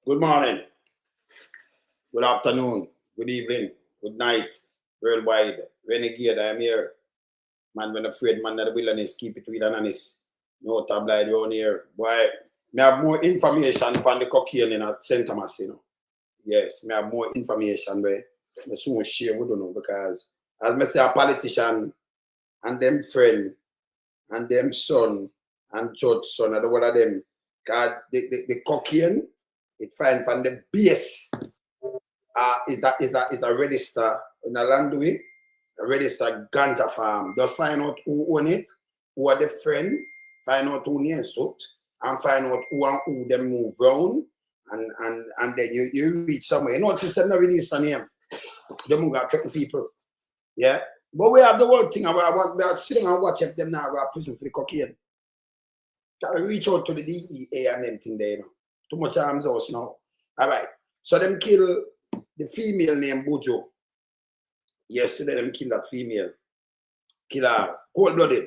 Good morning, good afternoon, good evening, good night, worldwide. Renegade, I am here. Man, when afraid, man, that the wilderness, keep it real and honest. No tabloid around here. Boy, me have more information on the cocaine in St. Thomas, you know. Yes, me have more information where me soon share with you know, because as me say, a politician and them friend and them son and church son and all of them, because the cocaine, it find from the base is a register in a land way, a registered ganja farm. Just find out who own it, who are the friend, find out who near SH0OT, and find out who them move around, and then you reach somewhere. You know what system not release the name. They move out tricking people. Yeah. But we have the whole thing we are sitting and watch if them now go to prison for the cocaine. Can we reach out to the DEA and them thing there, you know? Too much arms house now. Alright. So them kill the female named Buju. Yesterday them kill that female. Kill her cold-blooded.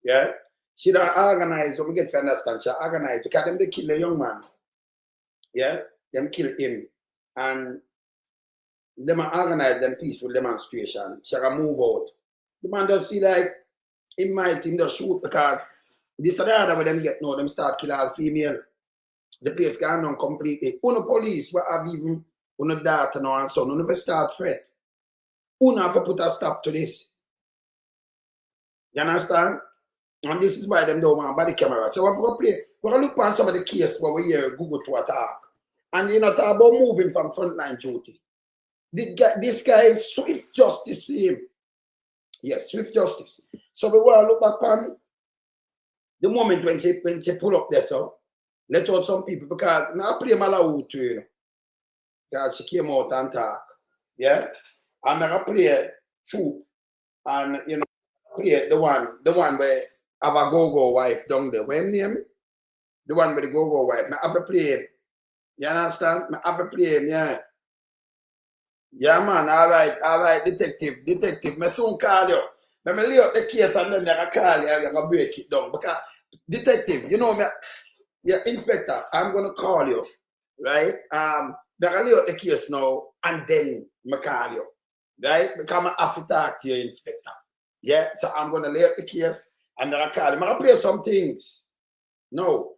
Yeah? She done organize, so we get to understand, she organized because them they kill the young man. Yeah? Them kill him. And them organize them peaceful demonstration. She can move out. The man just feel like he might him just shoot because this or the other where them get now, them start killing all female. The place gone on completely. Uno police will have even uno daughter now and son. Uno never start threat. Uno have to put a stop to this. You understand? And this is why them don't want body camera. So we're going to look at some of the cases where we hear Google to attack. And you know, talk about moving from frontline duty. This guy is swift justice him. Yes, swift justice. So we want to look back on the moment when she pull up there, so let out some people because now I play Malawi too, you know. Because she came out and talk. Yeah? And I play Troop and you know play the one where have a go-go wife down there. What name? The one with the go-go wife. I have to play him. You understand? I have to play him, yeah. Yeah man, alright, detective. Me soon call you. Let me lay out the case and then I call you and I'm gonna break it down. Because detective, you know me. Yeah, inspector, I'm gonna call you, right? I'm gonna lay out the case now and then I call you. Right? Because I have to talk to you, inspector. Yeah, so I'm gonna lay out the case and then I call him. I'm gonna play some things. No.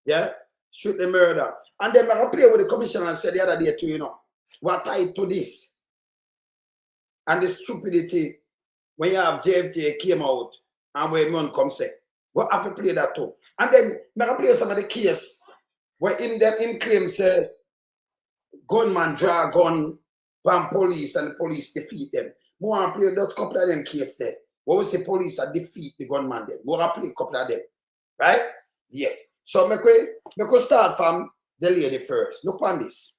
Yeah? Shoot the murder. And then I'm gonna play with the commissioner and say the other day too, you know, what tied to this? And the stupidity when you have JFJ came out and when one come say, we have to play that too. And then I'm gonna play some of the case where him claims gunman draw gun from police and the police defeat them. We want to play those couple of them case there. What we say police are defeat the gunman then. We want to play a couple of them. Right? Yes. So we could start from the lady first. Look on this.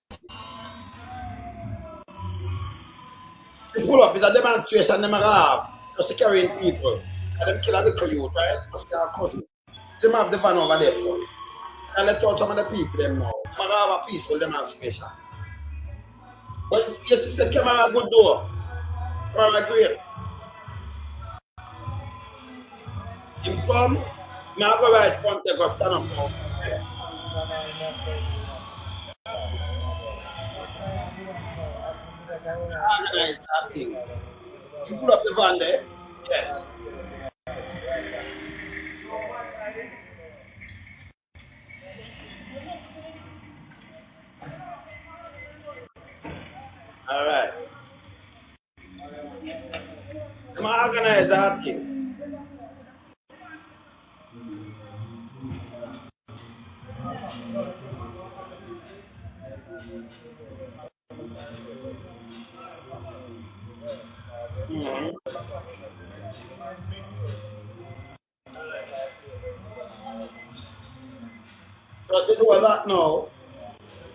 She pull up, it's a demonstration them have. Just carrying people. And them kill a little youth, right? Must be our cousin. Still have the van over there, so. And let out some of the people them now. We have a peaceful demonstration. But yes, it's a camera good door. Camera great. Him come, now go right front, they go stand up now. Organize that thing. You pull up the van there. Yes. All right. Come on, organize that thing. So they do a lot now.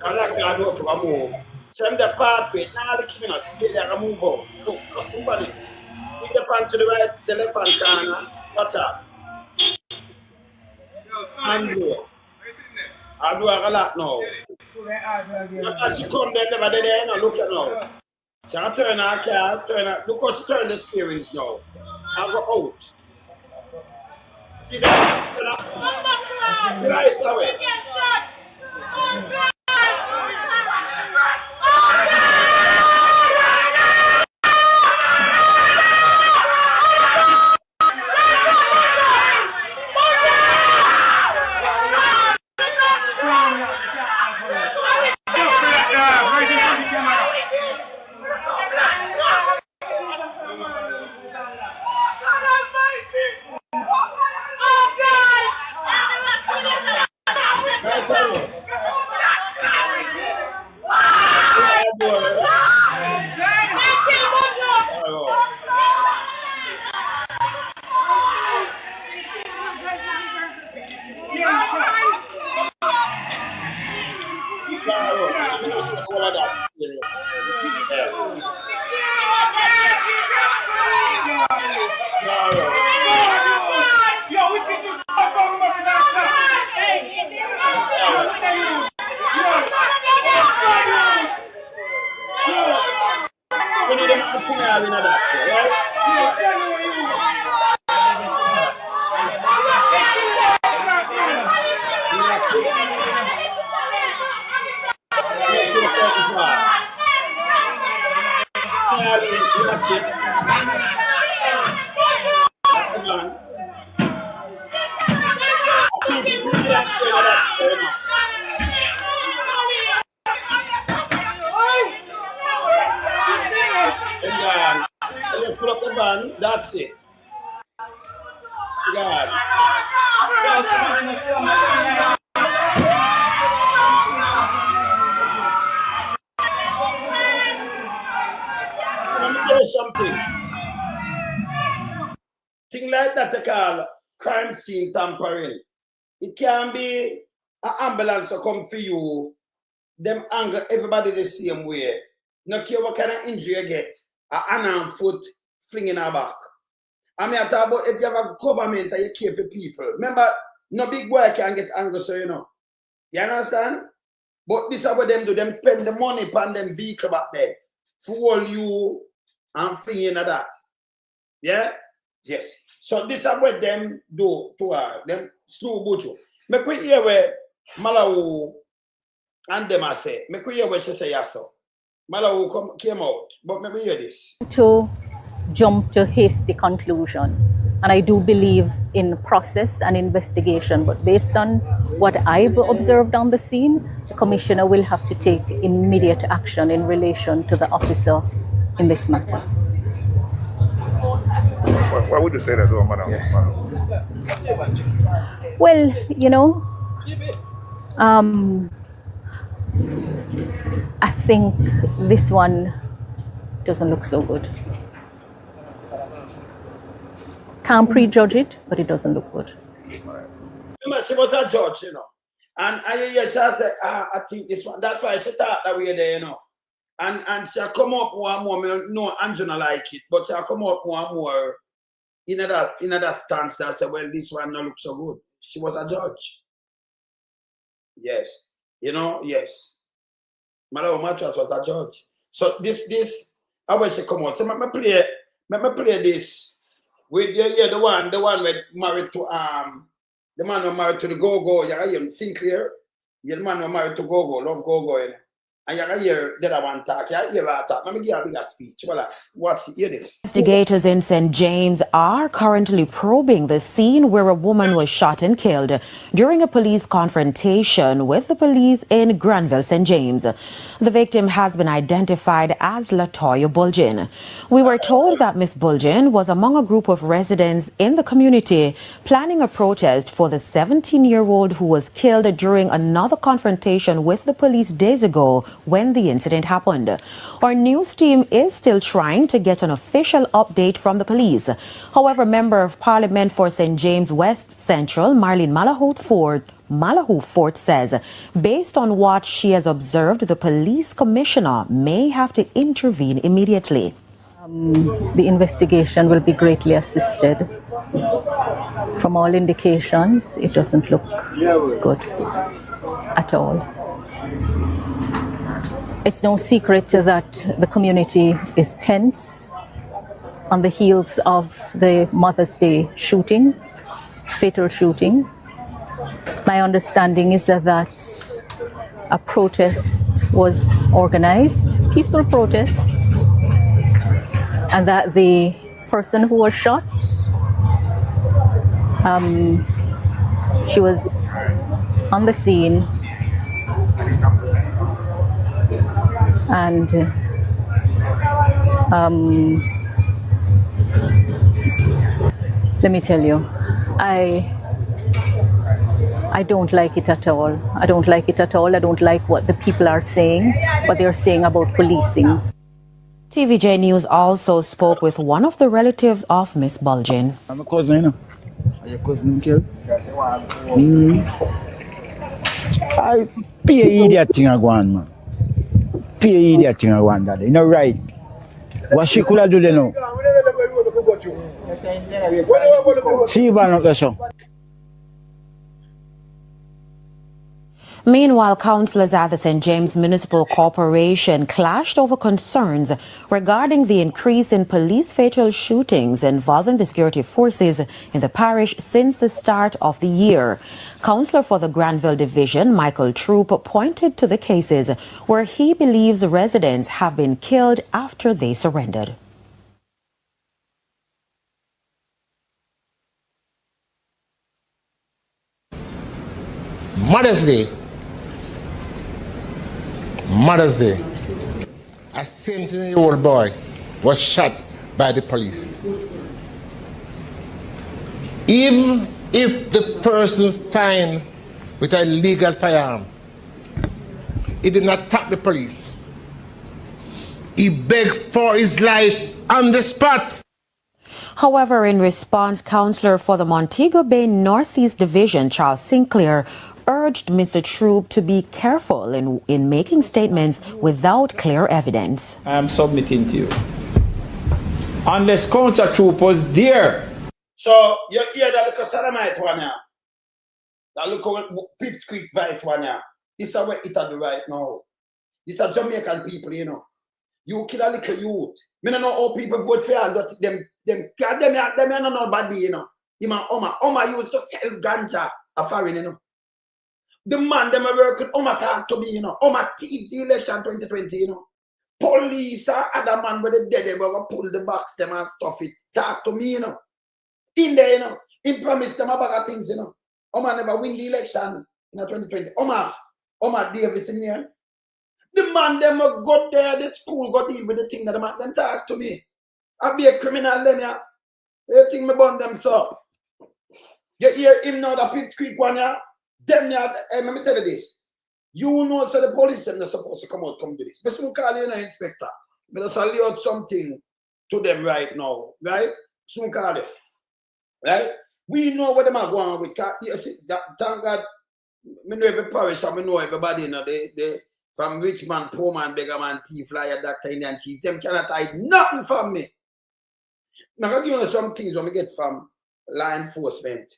I like to do for a move. Send the pathway. Now the criminals see they are move out. Look, just look at it. See the pan to the right, the left hand corner. Watch out. And blow. I do a lot now. As she come there, never there, now look at now. So I turn her car, look how she turn the steerings now. I go out. See that? Right away. That's it. God. Let me tell you something. Thing like that they call crime scene tampering. It can be an ambulance to come for you. Them angle everybody the same way. No care what kind of injury you get. A hand and foot flinging her back. I mean, I talk about if you have a government and you care for people. Remember, no big boy can get angry, so you know. You understand? But this is what them do. Them spend the money upon them vehicle back there. To hold you and fling in that. Yeah? Yes. So this is what them do to her. Them slow Buju. Me quick hear where Malawu and them I say. Me quick hear where she say yes, so. Malawu came out. But me hear this. To jump to hasty conclusion, and I do believe in process and investigation, but based on what I've observed on the scene, the commissioner will have to take immediate action in relation to the officer in this matter. Why would you say that, though, madam? Well, you know, I think this one doesn't look so good. Can't prejudge it, but it doesn't look good. Remember, she was a judge, you know. And she said, I think this one. That's why she thought that way there, you know. And she'll come up more and more. No, Angela like it, but she'll come up more and more in that stance. I said, well, this one don't look so good. She was a judge. Yes. You know, yes. Malawi Matras was a judge. So this, how will she come out? So let me play this. With the one with married to the man who married to the go-go, you Sinclair, the man who married to go-go, love go-go, and you hear the other one talk, you hear that talk. Let me give a bigger speech. Well, watch, hear this. Investigators in St. James are currently probing the scene where a woman was shot and killed during a police confrontation with the police in Grandville, St. James. The victim has been identified as Latoya Bulgin. We were told that Miss Bulgin was among a group of residents in the community planning a protest for the 17-year-old who was killed during another confrontation with the police days ago when the incident happened. Our news team is still trying to get an official update from the police. However, Member of Parliament for St. James West Central, Marlene Malahou Fort says, based on what she has observed, the police commissioner may have to intervene immediately. The investigation will be greatly assisted. From all indications, it doesn't look good at all. It's no secret that the community is tense on the heels of the Mother's Day shooting, fatal shooting. My understanding is that a protest was organized, peaceful protest, and that the person who was shot, she was on the scene and let me tell you, I I don't like it at all. I don't like it at all. I don't like what the people are saying, what they're saying about policing. TVJ News also spoke with one of the relatives of Miss Bulgin. I'm a cousin, you know. Are your cousin killed? I pay idiot thing I go on, man. Pay idiot thing I go on, daddy. You know, right? What she could have do, you know? See if I not so. Meanwhile, councillors at the St. James Municipal Corporation clashed over concerns regarding the increase in police fatal shootings involving the security forces in the parish since the start of the year. Councillor for the Grandville Division, Michael Troop, pointed to the cases where he believes residents have been killed after they surrendered. Mother's Day, a 17-year-old boy was shot by the police. Even if the person found with a legal firearm, he did not attack the police. He begged for his life on the spot. However, in response, Councillor for the Montego Bay Northeast Division, Charles Sinclair, urged Mr. Troop to be careful in making statements without clear evidence. I am submitting to you. Unless Councillor Troop was there. So, you hear that little Salamite one here? That little Pips Creek Vice one here? This is what it do right now. These are Jamaican people, you know. You kill a little youth. I don't know how people vote for all that. Them are not nobody, you know. Even Oma used to sell ganja a foreign, you know. The man them are working, Oma talk to me, you know. Oma thief the election 2020, you know. Police or other man with the dead, they will pull the box them and stuff it. Talk to me, you know. In there, you know. He promised them a bag of things, you know. Oma never win the election in 2020. Oma Davis in here. The man them will go there, the school go deal with the thing that the man them talk to me. I be a criminal then, yeah. You think me burn them so? You hear him now, the Pitt Creek one, yeah? Them, yeah, let me tell you this. You know, so the police them not supposed to come do this. But soon call you an inspector. But I salute out something to them right now, right? Soon call it. Right? We know what them are going on with. You see, thank God, I know every parish and I know everybody, you know, they from rich man, poor man, beggar man, thief, liar, doctor, Indian chief, them cannot hide nothing from me. Now, I'll give you some things when we get from law enforcement.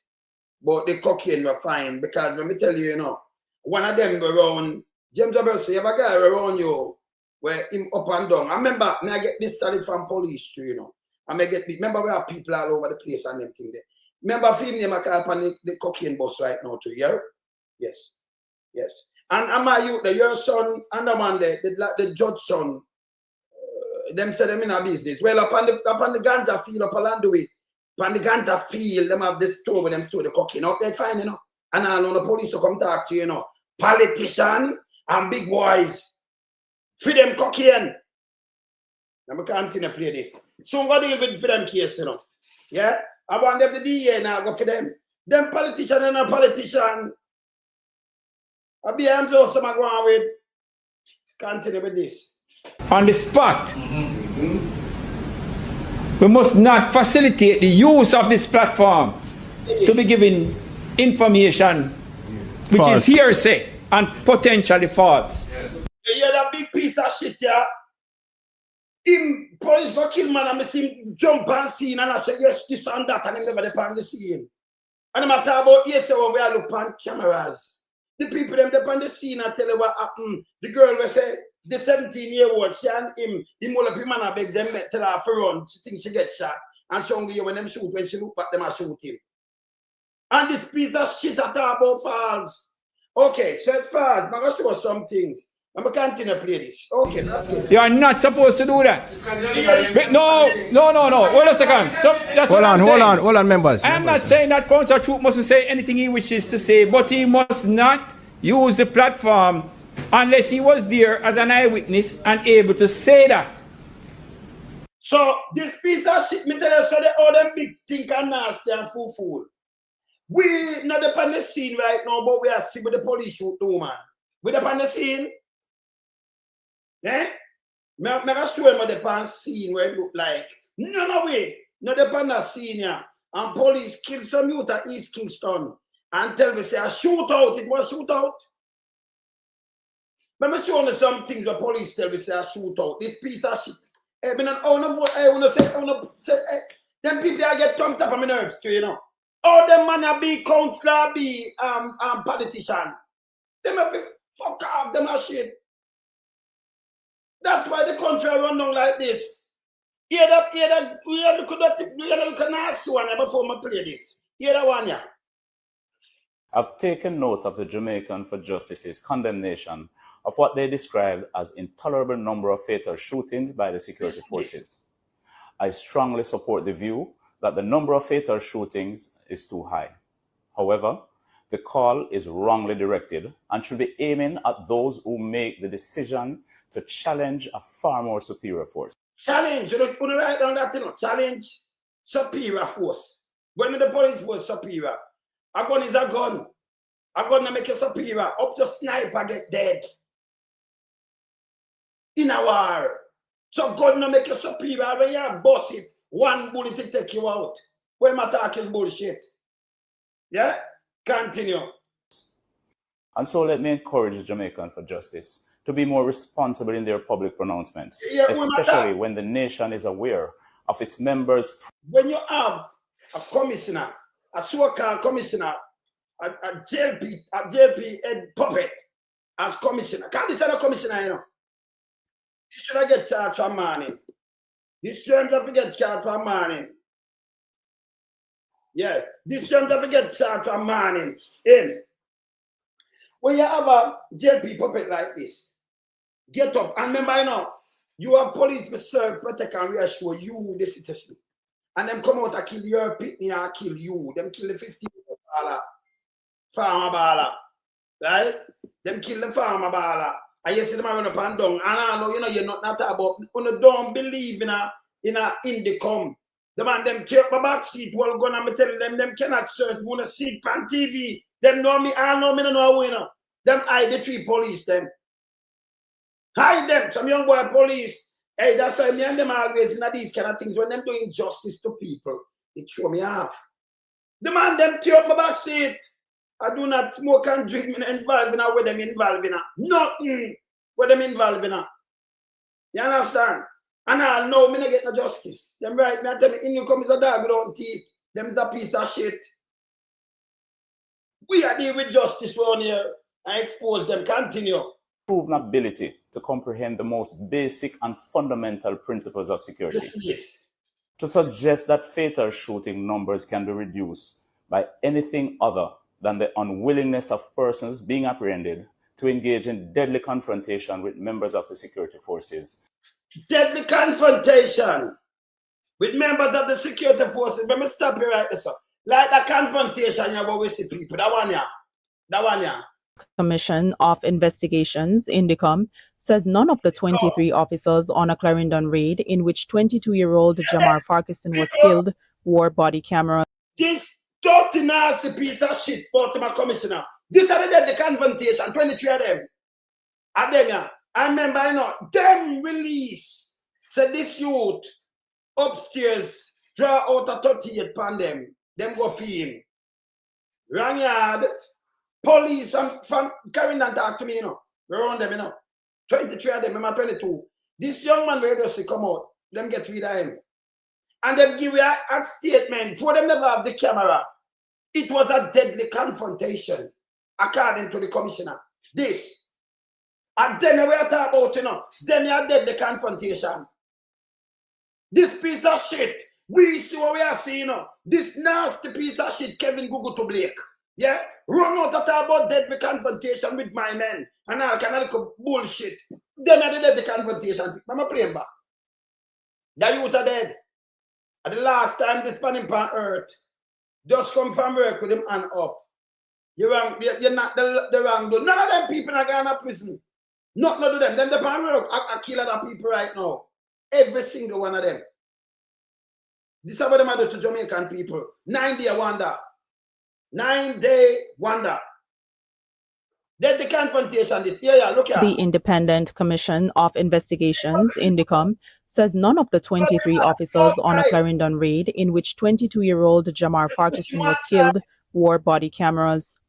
But the cocaine were fine because let me tell you, you know, one of them go around, James Abel say, you have a guy around you where him up and down. I remember, I get this started from police too, you know. Remember we have people all over the place and them thing there. Remember film name I call upon the cocaine bus right now too, yeah? Yes. Yes. And am I you, your son, and the man there, the judge son, them say them in a business. Well, upon the ganja field up along the way, upon the ganja field, them have this store where them store the cocaine up there, fine, you know. And I know the police to come talk to you, you know. Politician and big boys, for them cocaine. Now we continue to play this. So I'm going to deal with for them case, you know. Yeah? I want them the DA now, go for them. Them politician and a politician. I'll be I'm just going with. Continue with this. On the spot. We must not facilitate the use of this platform to be giving information which is hearsay and potentially false. You hear that big piece of shit, yeah? Him, police go kill man and I see him jump on scene and I say, yes, this and that, and him never depend on the scene. And I'm talking about, yes, when we are looking on cameras. The people them depend on the scene and tell you what happened. The girl will say, the 17-year-old, she and him will up him and I beg them, tell her for run, she thinks she get shot. And she only when them shoot, when she look back, them I shoot him. And this piece of shit I talk about false. Okay, so it's false. I'm going to show some things. I'm going to continue to play this. Okay. You are not supposed to do that. No. Hold on a second. So that's Hold on, members. I'm not saying that Councillor Troop mustn't say anything he wishes to say, but he must not use the platform unless he was there as an eyewitness and able to say that. So this piece of shit, me tell you, so they all them big think and nasty and fool. We not upon the scene right now, but we are see with the police shoot too, man. We upon the scene. Eh? I show him the pan scene where it look like. No way. Not upon the scene, yeah. And police kill some youth at East Kingston and tell me say a shootout. It was shootout. But I'm showing you some things the police tell me say a shootout. This piece of shit. I want to say, them people I get thumped up on my nerves too, you know. All them man be councillor, be politician. Them have to fuck off, them are shit. That's why the country run down like this. We look at nice one before I play this. Hear that one, yeah. I've taken note of the Jamaican for Justice's condemnation of what they described as intolerable number of fatal shootings by the security forces. I strongly support the view that the number of fatal shootings is too high. However, the call is wrongly directed and should be aiming at those who make the decision to challenge a far more superior force. Challenge, you don't write down that, you know, challenge superior force. When the police was superior, a gun is a gun. A gun to make you superior. Up to sniper get dead. In a war. So gun to make you superior. When you boss it, one bullet to take you out. When I'm talking bullshit. Yeah? Continue. And so let me encourage the Jamaican for Justice to be more responsible in their public pronouncements, Yeah, especially when the nation is aware of its members. When you have a commissioner, a so-called commissioner, a JP head puppet as commissioner. Can't this a commissioner, you know? This should have get charged for morning. This term have to get charged for morning. Yeah, this term have to get charged for morning. When you have a JP puppet like this, get up. And remember, you know, you have police to serve, protect, and reassure you, the citizen. And them come out and kill your pitney and kill you. Them kill the 50 farmer baller. Right? Them kill the farmer baller. And you see them run up and down. And I know, you know, you're not about, you don't believe in the come. The man, them take my back seat while going and tell them cannot search. You want to see it on TV. Them know me, I know me, don't know how you know. Them hide the 3 police, them. Hide them. Some young boy police. Hey, that's why me and them are always in these kind of things. When them doing justice to people, it show me off. The man, them tear up my back seat. I do not smoke and drink, me involved in what them involved in. Nothing what them involved in. You understand? And I know me not get no justice. Them right, me tell me, in you come is a dog without teeth. Them is a piece of shit. We are dealing with justice around here. I expose them. Continue. Proven ability to comprehend the most basic and fundamental principles of security. Yes. To suggest that fatal shooting numbers can be reduced by anything other than the unwillingness of persons being apprehended to engage in deadly confrontation with members of the security forces. Deadly confrontation with members of the security forces. Let me stop you right there, sir. Like the confrontation you where we see people. That one, yeah. That one, yeah. Commission of Investigations, INDICOM, says none of the 23 officers on a Clarendon raid in which 22-year-old Jamar Farquharson was killed wore body cameras. This dirty, nasty piece of shit, Baltimore Commissioner. This are the confrontation, 23 of them. And then, yeah, I remember, you know, them release. Said this youth upstairs draw out a 38 pound them go feed him. Wrong yard. Police from carrying and talk to me, you know. Around them, you know. 23 of them, remember 22. This young man where just come out, them get rid of him. And them give you a statement. For them never have the camera. It was a deadly confrontation, according to the commissioner. This. And then we are talking about, you know, then you are deadly confrontation. This piece of shit. We see what we are seeing, you know. This nasty piece of shit, Kevin Gugu to Blake. Yeah? Run out to talk about deadly confrontation with my men. And all kind of bullshit. Them are the deadly confrontation. I'm playing back. The youth are dead. At the last time this pan on earth, just come from work with him hand up. You're not the wrong dude. None of them people are going to prison. Not none of them. Them the pan work are killing other people right now. Every single one of them. This is what they do to Jamaican people. 9 day wonder. 9-day wonder. Then the confrontation this year, look here. The Independent Commission of Investigations, INDICOM, says none of the 23 officers on a Clarendon raid in which 22-year-old Jamar Farquharson was killed wore body cameras.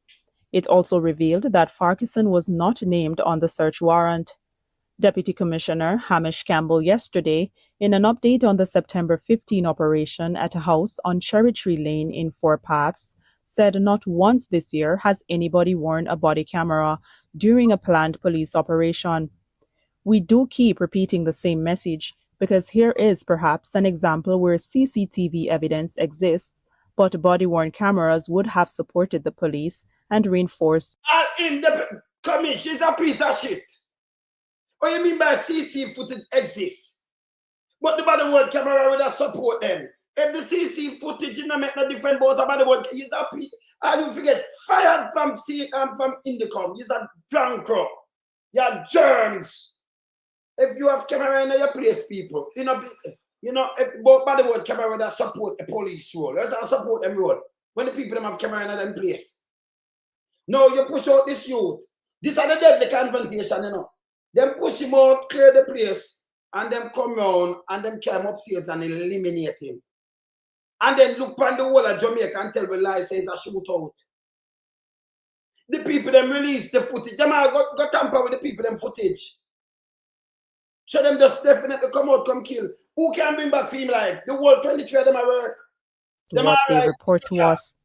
It also revealed that Farquharson was not named on the search warrant. Deputy Commissioner Hamish Campbell yesterday, in an update on the September 15 operation at a house on Cherry Tree Lane in Four Paths, said not once this year has anybody worn a body camera during a planned police operation. We do keep repeating the same message because here is perhaps an example where CCTV evidence exists, but body-worn cameras would have supported the police and reinforced. In the commission, she's a piece of shit. What you mean by CC footage exists? But the body-worn camera would have support them. If the CC footage you know, make no different about a body-worn, you're a piece. And you forget, fired from Indicom. You're a drunk crow. You're germs. If you have camera in your place, people, if both body-worn camera that support the police role, that support them role. When the people them have camera in them place. No, you push out this youth. These are the deadly confrontation, you know. Them push him out, clear the place, and them come round and them climb upstairs and eliminate him. And then look on the whole of Jamaica and tell the lie says a shootout. The people them release the footage. Them all got tamper with the people them footage. So them just definitely come out, come kill. Who can bring back film life? The whole 23 of them at work. What they report to us.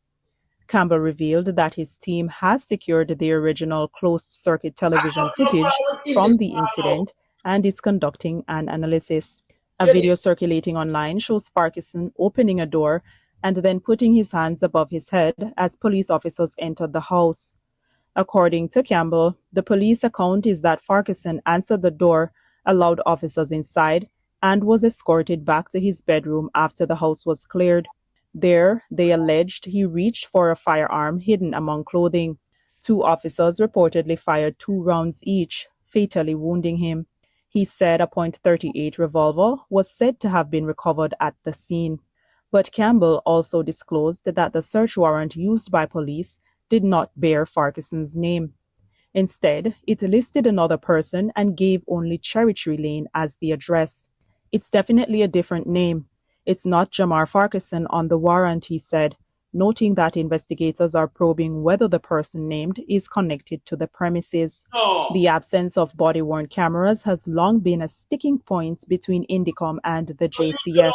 Campbell revealed that his team has secured the original closed-circuit television footage from the incident and is conducting an analysis. A video circulating online shows Farquharson opening a door and then putting his hands above his head as police officers entered the house. According to Campbell, the police account is that Farquharson answered the door, allowed officers inside, and was escorted back to his bedroom after the house was cleared. There, they alleged he reached for a firearm hidden among clothing. 2 officers reportedly fired 2 rounds each, fatally wounding him. He said a .38 revolver was said to have been recovered at the scene. But Campbell also disclosed that the search warrant used by police did not bear Farquharson's name. Instead, it listed another person and gave only Cherry Tree Lane as the address. It's definitely a different name. It's not Jamar Farquharson on the warrant, he said, noting that investigators are probing whether the person named is connected to the premises. The absence of body-worn cameras has long been a sticking point between Indicom and the JCF.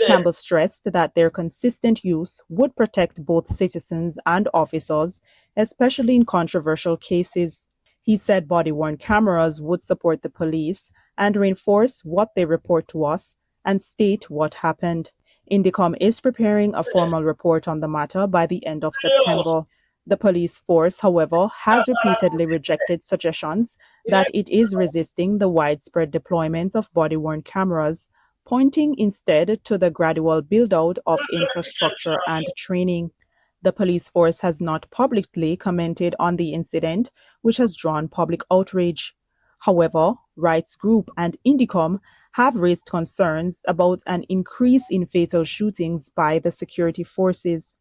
Campbell stressed that their consistent use would protect both citizens and officers, especially in controversial cases. He said body-worn cameras would support the police and reinforce what they report to us and state what happened. Indicom is preparing a formal report on the matter by the end of September. The police force, however, has repeatedly rejected suggestions that it is resisting the widespread deployment of body-worn cameras, pointing instead to the gradual build-out of infrastructure and training. The police force has not publicly commented on the incident, which has drawn public outrage. However, rights group and Indicom have raised concerns about an increase in fatal shootings by the security forces.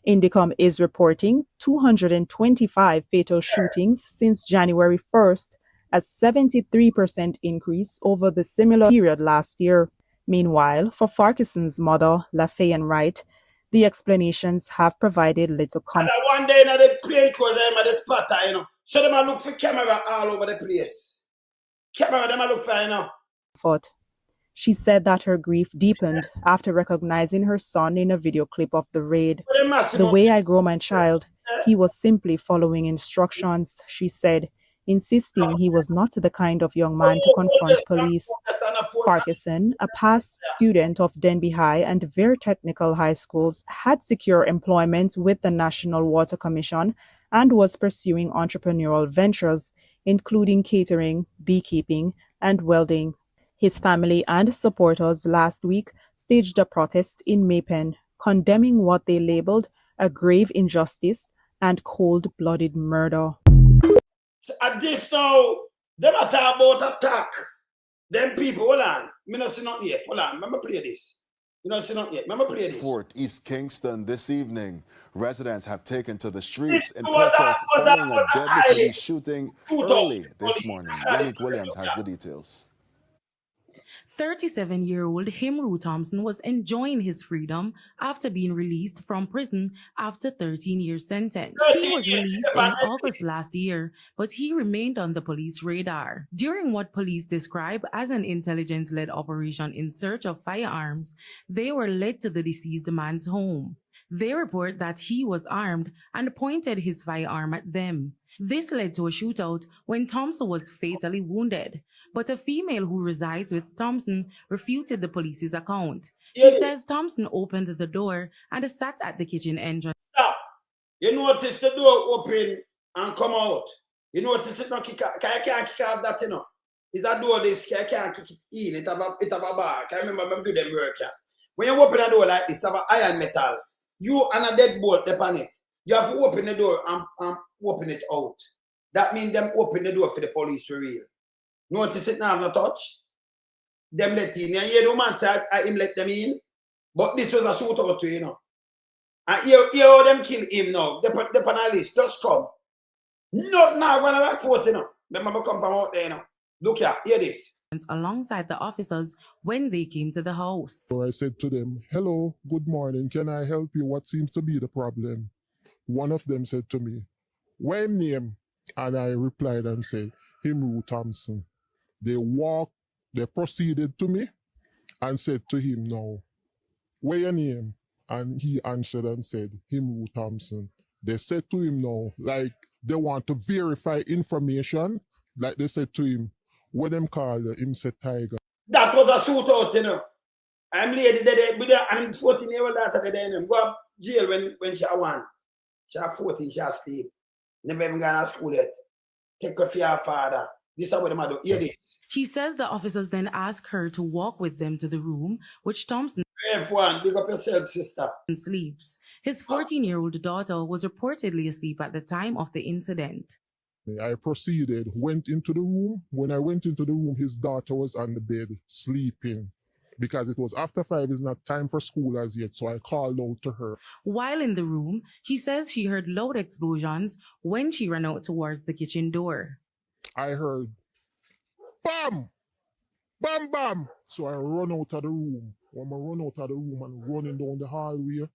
Indicom is reporting 225 fatal shootings since January 1st, a 73% increase over the similar period last year. Meanwhile, for Farquharson's mother, LaFayan Wright, the explanations have provided little comfort. One day, the plane clothes them at the spotter, so them look for camera all over the place. Camera them look for, She said that her grief deepened after recognizing her son in a video clip of the raid. The way I grow my child, he was simply following instructions, she said, insisting he was not the kind of young man to confront police. Farquharson, a past student of Denby High and Vere Technical High Schools, had secure employment with the National Water Commission and was pursuing entrepreneurial ventures, including catering, beekeeping, and welding. His family and supporters last week staged a protest in Maypen, condemning what they labeled a grave injustice and cold-blooded murder. At this now, them are talking about attack. Them people, hold on. Me not see nothing yet. Hold on, remember play this. You don't see nothing yet. Remember play this. Fort East Kingston this evening. Residents have taken to the streets in protest following a deadly police shooting early this morning. Yannick Williams has the details. 37-year-old Himru Thompson was enjoying his freedom after being released from prison after 13-year sentence. He was released in August last year, but he remained on the police radar. During what police describe as an intelligence-led operation in search of firearms, they were led to the deceased man's home. They report that he was armed and pointed his firearm at them. This led to a shootout when Thompson was fatally wounded. But a female who resides with Thompson refuted the police's account. She says Thompson opened the door and sat at the kitchen entrance. Stop. You notice the door open and come out. You notice it not kick out. I can't kick out that, you know. It's a door this, I can't kick it in. It have a bar. I remember do them work. When you open a door like this, have an iron metal. You and a deadbolt upon it. You have to open the door and open it out. That means them open the door for the police to real. Notice it now, no touch. Them let in. And you man say him let them in. But this was a shootout to you know. And here how them kill him now. The panelists just come. Not now when I Rockfort, you know. Remember come from out there, you know. Look here, hear this. Alongside the officers when they came to the house. So I said to them, hello, good morning. Can I help you? What seems to be the problem? One of them said to me, what name? And I replied and said, Himru Thompson. They proceeded to me and said to him, now, where your name? And he answered and said, Himru Thompson. They said to him now, like they want to verify information, like they said to him, what them call him said Tiger. That was a shootout, you know. I'm lady there with her and 14-year-old daughter there. Go up jail when she won. She had 14, she has sleep. Never even gone to school yet. Take her for your father. This is what them do. Hear this. She says the officers then ask her to walk with them to the room, which Thompson F1, big up yourself, sister. sleeps. His 14-year-old daughter was reportedly asleep at the time of the incident. I proceeded, went into the room. When I went into the room, his daughter was on the bed sleeping. Because it was after 5, it's not time for school as yet, so I called out to her. While in the room, she says she heard loud explosions when she ran out towards the kitchen door. I heard, bam, bam, bam. So I run out of the room. When I run out of the room and running down the hallway,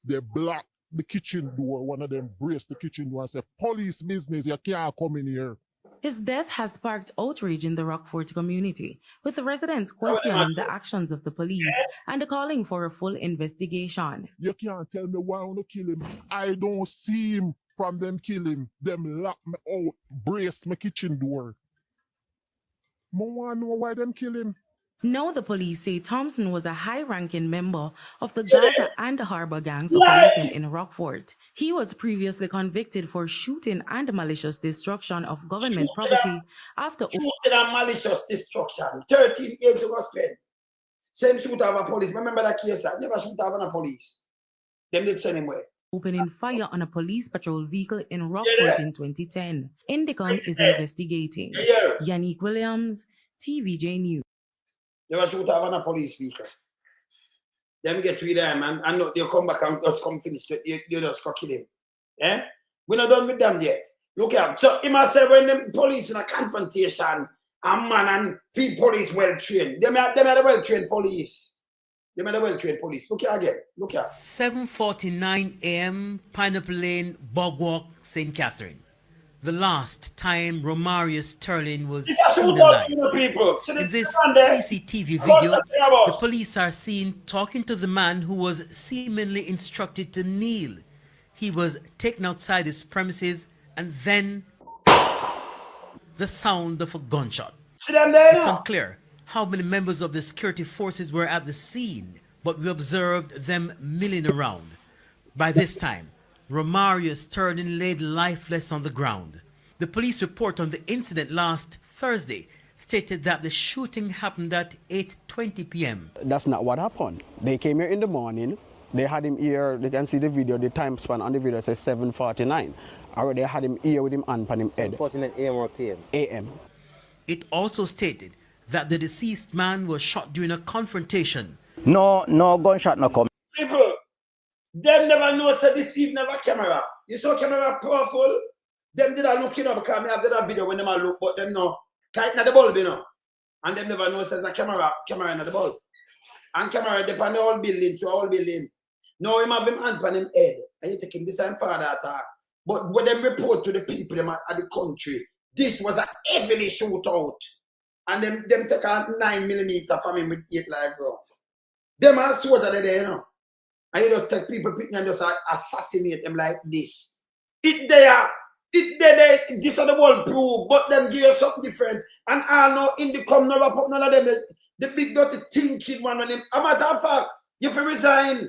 they blocked the kitchen door. One of them braced the kitchen door and said, police business, you can't come in here. His death has sparked outrage in the Rockfort community, with the residents questioning the actions of the police and calling for a full investigation. You can't tell me why I want to kill him. I don't see him from them kill him. Them lock me out, brace my kitchen door. I want to know why them kill him. Now the police say Thompson was a high-ranking member of the Gaza and the Harbor gangs operating in Rockfort. He was previously convicted for shooting and malicious destruction of government property after shooting and malicious destruction. 13 years ago spent. Same shooter of a police. Remember that case? Never shoot of a police. Them did send him away. Opening fire on a police patrol vehicle in Rockfort in 2010. Indicom is investigating. Yannick Williams, TVJ News. They were shoot over a police vehicle. Them get rid of them and they come back and just come finish. They just go kill him. Eh? We're not done with them yet. Look out. So he must say when the police in a confrontation, a man and three police well trained. Them are the well trained police. Them are the well trained police. Look here again. Look here. 7:49 a.m. Pineapple Lane, Bogwalk, St. Catherine. The last time Romario Sterling was seen alive. In this CCTV video, the police are seen talking to the man who was seemingly instructed to kneel. He was taken outside his premises and then the sound of a gunshot. It's unclear how many members of the security forces were at the scene, but we observed them milling around. By this time, Romario Sterling laid lifeless on the ground. The police report on the incident last Thursday stated that the shooting happened at 8:20 p.m. That's not what happened. They came here in the morning. They had him here. They can see the video. The time span on the video says 7:49. Already had him here with him hand on him head. 7:49 a.m. or p.m. a.m. It also stated that the deceased man was shot during a confrontation. No gunshot no come. People, Them never know say this eve never camera. You saw camera powerful. Them did I looking up because I have that video when them a look, but them no tight na the bulb, you know. And them never know says a camera in the bulb. And camera depend on the whole building, to whole building. Now him have him hand on him head. And you take him this time father attack. But when them report to the people them at the country, this was a heavily shoot out. And them take a 9mm from him with 8 live round. Them are SH0OT there, you know. And you just take people and just assassinate them like this. This is the world proof, but them give you something different. And I know in the come, no wrap up none of them. The big dirty thinking one when him. A matter of fact, you have resign.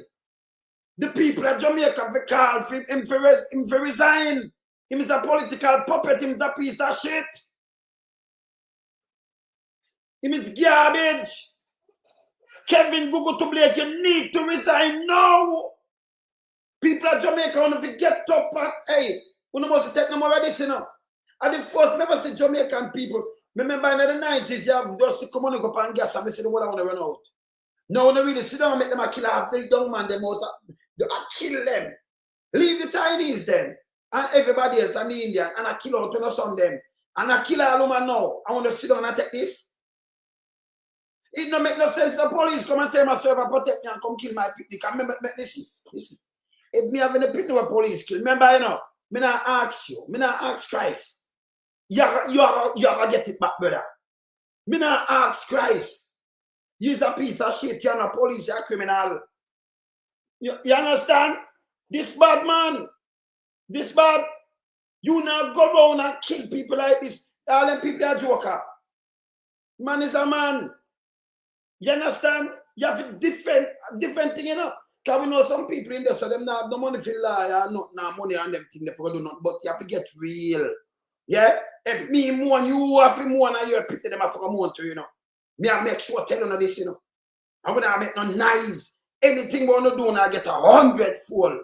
The people at Jamaica have called for him to resign. Him is a political puppet, him is a piece of shit. Him is garbage. Kevin Google to Blake, you need to resign now. People at Jamaica want to get up and hey, we must take no more of this, you know. And the first never see Jamaican people. Remember in the 90s, you have just come on and go up and gas and say the world I want to run out. Now when they really sit down and make them a kill half the young man, them out, I kill them. Leave the Chinese then. And everybody else and the Indian. And I kill out on the son them. And I kill all of them now. I want to sit down and take this. It don't make no sense. The police come and say myself and protect me and come kill my picnic. And make listen. If me having a picnic with police kill, remember, you know, me not ask you, me not ask Christ. You are gonna get it back, brother. Me not ask Christ. You're a piece of shit, you're a police, you're a criminal. You understand? This bad man. This bad. You not go around and kill people like this. All them people are joker. Man is a man. You understand? You have a different thing, you know. Because we know some people in there, so them not have no money for lie or not money on them thing, they forgot do nothing. But you have to get real. Yeah? If me more, you have to more and you're picking them for a month, you know. Me I make sure tell you this, you know. I would not make no nice. Anything we want to do, I get 100-fold.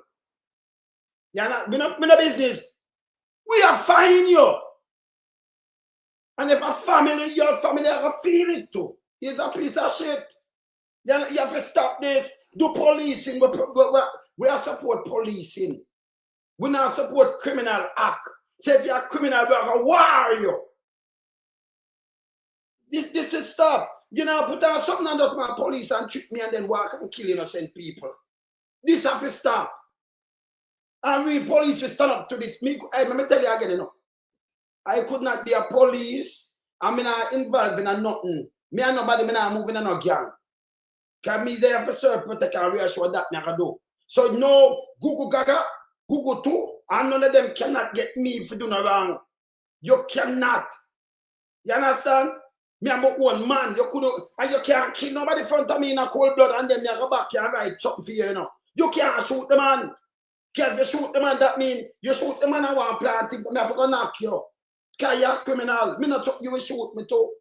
Yeah, we no business. We are fine you. And if a family, your family have to feel it too. It's a piece of shit. You have to stop this. Do policing. We are support policing. We not support criminal act. So if you're a criminal, we're going to war you. This is stop. You know, put on something and just my police and trick me and then walk and kill innocent people. This have to stop. And we police just stand up to this. Let me tell you again, you know. I could not be a police. I'm not involved in nothing. Me and nobody, me not moving in no gang. Because me there for serve, protect and reassure that me can do. So no Google Gaga, Google too, and none of them cannot get me if you do no wrong. You cannot. You understand? Me am one man. You couldn't, and you can't kill nobody in front of me in a cold blood and then you go back and write something for you, you know. You can't shoot the man. If you shoot the man, that means you shoot the man and want planting, but me have to knock you. Because you're a criminal. Me not talk you will shoot me too.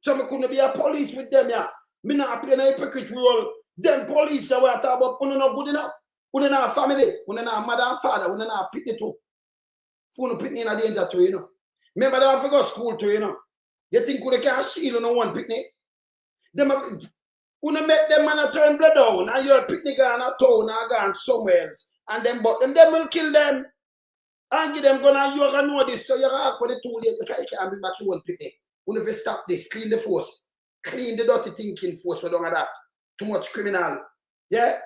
So me couldn't be a police with them, yeah. Me not play a hypocrite role. Them police are what talk about, you not good enough. You not family. You not mother and father. You not pitney too. You not pitney in a danger too, you know. Remember they have to go to school too, you know. You think you can't shield on one pitney? Them have, you make them man turn blood down and you're a pitney gone a town and gone somewhere else. And then but them will kill them. And give them gonna you're gonna know this. So you're gonna put it too late because you can't bring back your one pitney. You never stop this. Clean the force. Clean the dirty thinking force. We don't have that. Too much criminal. Yeah?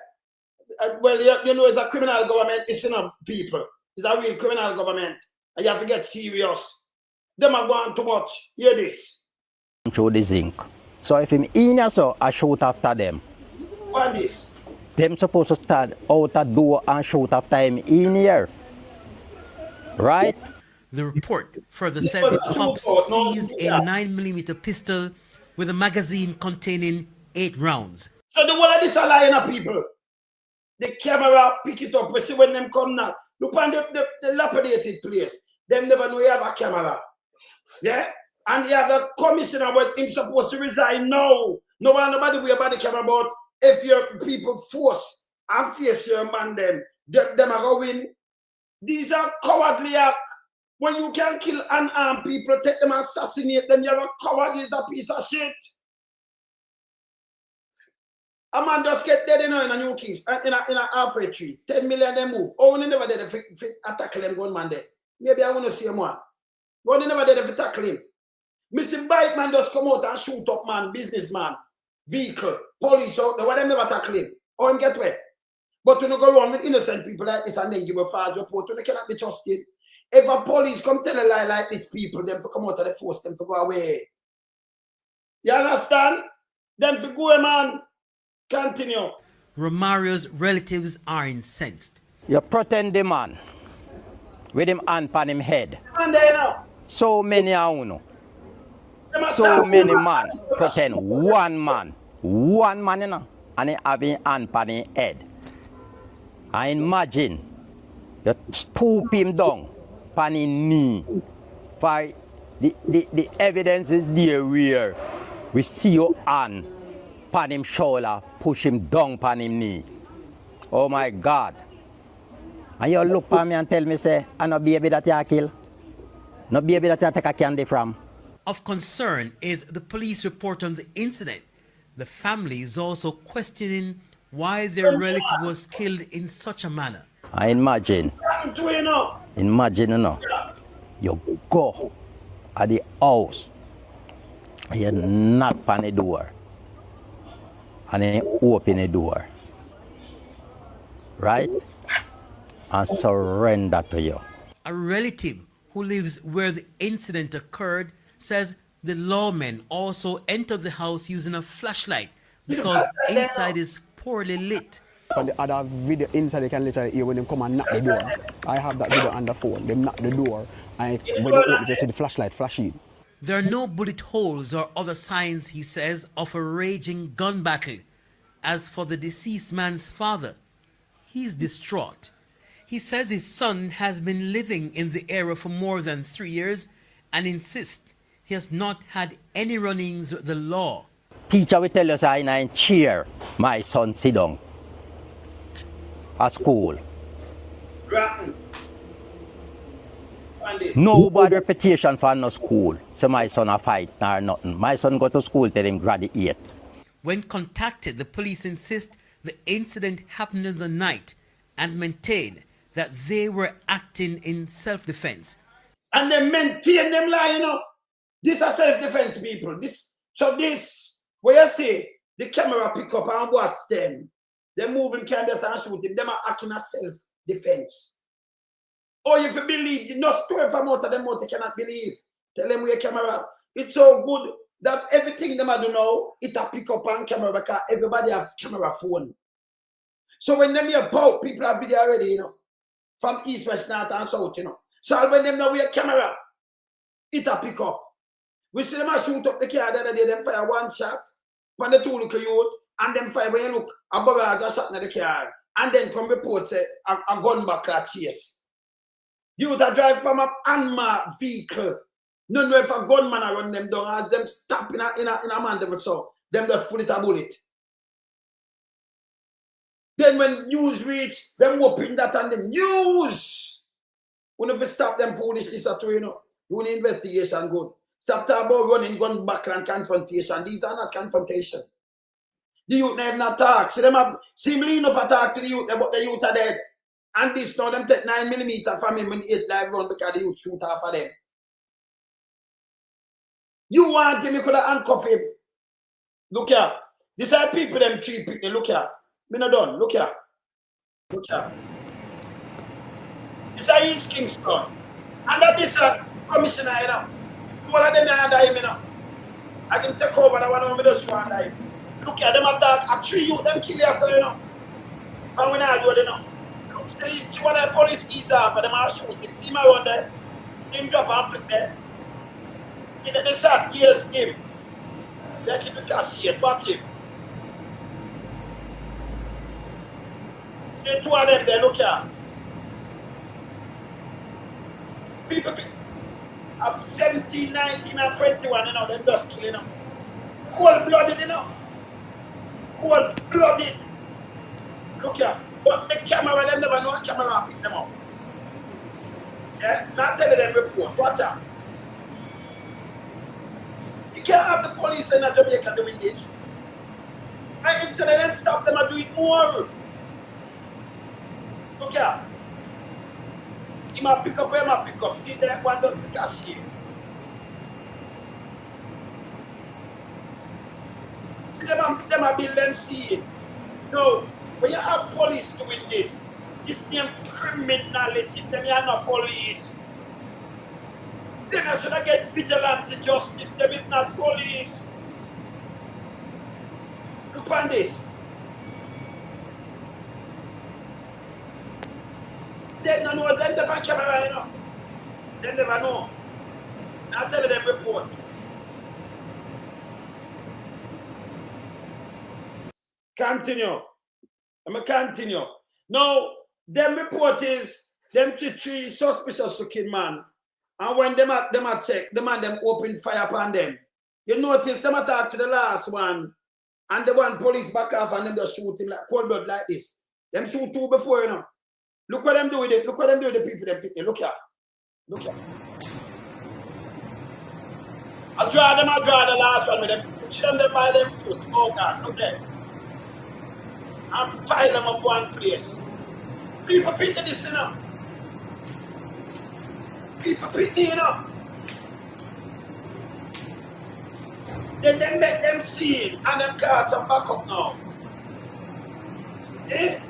Well, you know, it's a criminal government. It's not people. It's a real criminal government. And you have to get serious. Them are going too much. Hear this. Through the zinc. So if him in here, so I shoot after them. What is? Them supposed to start out the door and shoot after him in here. Right? The report further said the cops seized a 9mm pistol with a magazine containing 8 rounds. So the whole of this are lying at people. The camera pick it up. We see when them come now. Look on the dilapidated place. Them never know you have a camera. Yeah? And you have a commissioner but him supposed to resign now. Nobody worry about the camera about if your people force and face your man them are going. These are cowardly acts. When you can kill unarmed people, take them and assassinate them, you have a coward is a piece of shit. A man just get dead, in a New Kings, in a halfway tree. 10 million they move. Oh, they never did tackle them gunman there. Maybe I want to see him one. But they never did tackle him. Mr. Bike man just come out and shoot up man, businessman, vehicle, police out there. Why they never tackle him? Or him get where? But you don't go around with innocent people like this and then give a false report. You cannot be trusted. If a police come tell a lie like these people, them to come out of the force, them to go away. You understand? Them to go, man. Continue. Romario's relatives are incensed. You pretend the man with him hand on him head. And there now. So many uno. So many man pretend one man, you know, and he have his hand on his head. I imagine you stoop him down on his knee. For the evidence is there where we see your hand on him shoulder, push him down on him knee. Oh my God. And you look at me and tell me, say, I no baby that you kill. No baby that you take a candy from. Of concern is the police report on the incident. The family is also questioning why their relative was killed in such a manner. I imagine, you know, you go at the house, you knock on the door, and then you open the door, right? And surrender to you. A relative who lives where the incident occurred says the lawmen also entered the house using a flashlight because inside is poorly lit. On the other video inside, you can literally hear when they come and knock the door. I have that video on the phone. They knock the door, and when they open, you see the flashlight flashing. There are no bullet holes or other signs, he says, of a raging gun battle. As for the deceased man's father, he's distraught. He says his son has been living in the area for more than 3 years and insists he has not had any run-ins with the law. Teacher will tell us I in chair, my son sit down at school. No bad reputation for no school. So my son a fight nor nothing. My son go to school till him graduate. When contacted, the police insist the incident happened in the night and maintain that they were acting in self-defense. And they maintain them lying up. This are self-defense people. This, where you see, the camera pick up and watch them. They're moving cameras and shooting. Them are acting as self-defense. Or if you believe, you not story from out of them out, you cannot believe. Tell them where camera. It's so good that everything them do now, it a pick up on camera because everybody has camera phone. So when them hear pow, people have video already, you know. From east, west, north, and south, you know. So when them know we have camera, it a pick up. We see them shoot up the car the other day, them fire one shot, from the two little youth, and them fire when you look, a bubble has a shot in the car, and then come report say a gun back at chase. Youth a drive from a unmarked vehicle. None know if a gunman a run them down as them stop in a man devil so. Them just full it a bullet. Then when news reach, them whooping that and the news. We never stop them foolishness at all, you know. Doing investigation good. Stop talking about running gun back and confrontation. These are not confrontation. The youth never not talk. See them have see me lean up and talk to the youth about the youth are dead. And this now them take 9mm from him when the 8 live run because the youth shoot off of them. You want him, you could have handcuffed him. Look here. These are people them treat people. Look here. Me not done. Look here. Look here. This is East Kingston. And that is a commissioner, you know. One of them are under him, you know. I can take over the one of them just under him. Look here, them attack a tree youth, them kill yourself, you know. And we not do it, you know. Look, see what the police is off, and them are shooting. See him around there. See him drop and flick there. See that the shot kills him. They keep the cashier, watch him. See 2 of them there, look here. People up 17, 19, and 21, you know, them just killing them. Cold-blooded, you know. Cold-blooded. Look here. But the camera, them never know a camera pick them up. Yeah? Not telling them report. Watch out. You can't have the police in Jamaica doing this. And instead of them stop them, I do it more. Look here. He might pick up, he might pick up. See that one doesn't pick a shit. See them a build them see. No, when you have police doing this name criminality, them are not police. Then I should get vigilante justice, them is not police. Look on this. They don't know, they never camera, you know. They never know. I tell them report. Continue. I'm going to continue. Now, them report is, them three suspicious looking man. And when them a check, the man them open fire upon them. You notice them attack to the last one. And the one police back off and them just shoot him like cold blood like this. Them shoot two before, you know. Look what them do with it. Look what them do with the people them pick. Look here. Look here. I draw the last one with them. Push them by them foot. Oh God, look there. And pile them up one place. People pick this, you know. People pick you know. Then they make them see and them cars are back up now. Eh?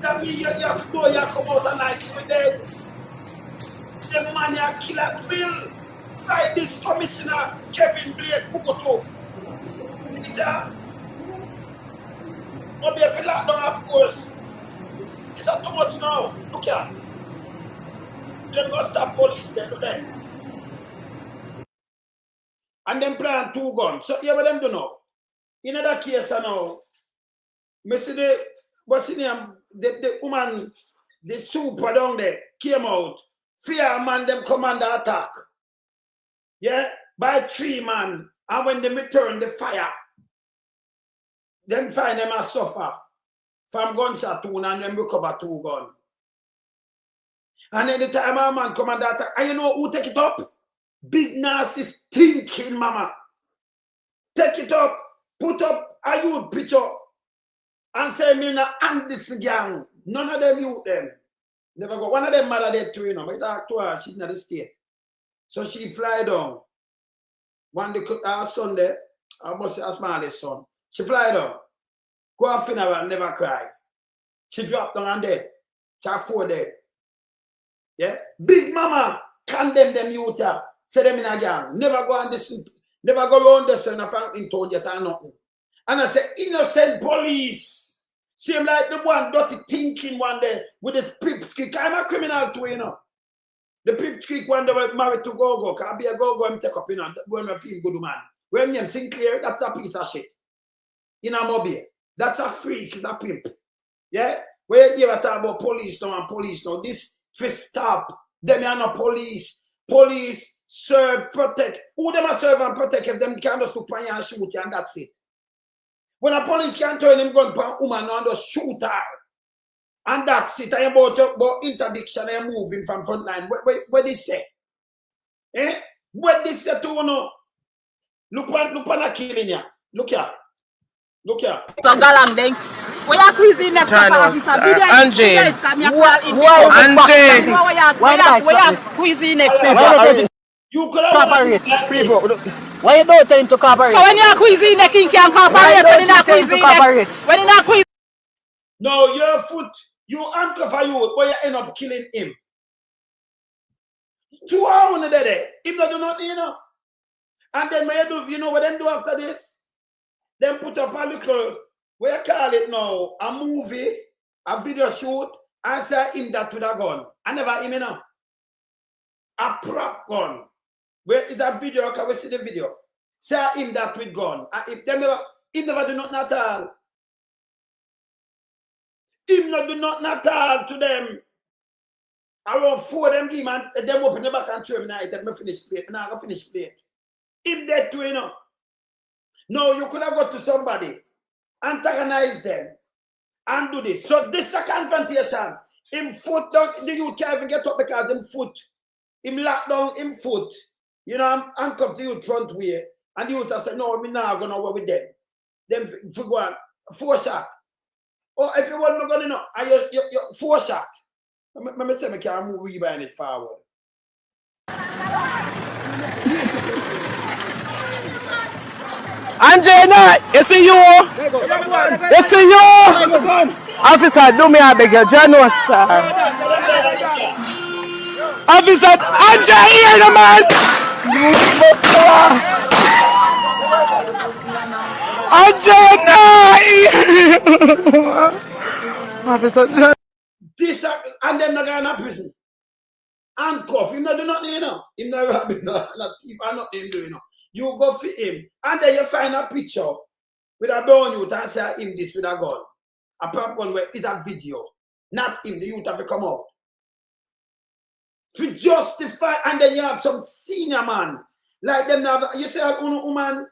That means you have to know you come out at night with them. Them man you kill at will. By this commissioner, Kevin Blake Kukoto. See that? Not be a feel like down, of course. Is that too much now? Look here. Then go stop police there, look there. And then plan 2 guns. So yeah, what them do now? In that case now, me see what's the name? The woman, the super down there came out. Fear man them come under attack. Yeah, by 3 man. And when they return the fire, them find them a suffer from gunshot wound and them recover 2 guns. And then the time a man come under attack, and you know who take it up? Big nasty stinking mama. Take it up, put up a youth picture and say me na and this gang. None of them youth them. Never go. One of them mother dead too, you know. But I talk to her, she's not the state. So she fly down. One day Sunday, I must say her smallest son. She fly down. Go off funeral, never cry. She drop down and dead. She 4 dead. Yeah? Big mama condemn them youth here. Say them in a gang. Never go on this, never go around this in a Franklin town yet or nothing. And I say, innocent police. Seem like the one dirty thinking one day with this pipsqueak. I'm a criminal too, you know. The pipsqueak one day was married to Go-Go. Can be a Go-Go and take up, you know, when I feel good man. When me Sinclair, that's a piece of shit. In a mobile. That's a freak, it's a pimp. Yeah? Where you ever talk about police now and police now, this fist stop. Them are not police. Police serve, protect. Who them a serve and protect if them can't just look on you and shoot you and that's it. When a police can turn him gun for a woman and just shoot her. And that's it. I about interdiction and moving from front line. What they say? Eh? What they say to you know? Look on a killing ya. Look here. Look here. So galang ding. We are quizzing next officer. Angie. We are quizzing next. You cooperate, people. Why you don't tell him to cooperate? So when you are quizzing, the king can cooperate. When you are quizzing, when you are quizzing. No, your foot, you uncover you, but you end up killing him. 2 hours there. If they do not, you know. And then when you do, you know what them do after this? Then put up a little, what you call it now, a movie, a video shoot, and say him that with a gun. I never him, you know. A prop gun. Where is that video? Can we see the video? Say him that with gun. If them never, him never do nothing at all. Him not do nothing at all to them. Around 4 of them give man, them open the back and throw him night. Let me finish plate. I'm not going to finish plate. Him dead too, you know. No, you could have got to somebody, antagonize them, and do this. So this is a confrontation. Him foot down, the youth can't even get up because him foot. Him lock down him foot. You know, I'm handcuffed the youth front way. And the youth have said, no, I'm not going to work with them. Them to go on. 4 shot. Or if you want me going to and you 4 shot. Let me say I can't move rebind it forward. Angelina, you see you? You see you? Officer, do me a beg you, Jano, sir. Officer, Angel here, the man. Angelina. Officer, This and them not going to prison. Handcuff. Him not do nothing, you know. Him not robbing, not thief, and nothing do, you know. You go for him, and then you find a picture with a brown youth and say him this with a gun. A prop gun where is a video. Not him, the youth have to come out. To justify, and then you have some senior man. Like them now, you say a woman,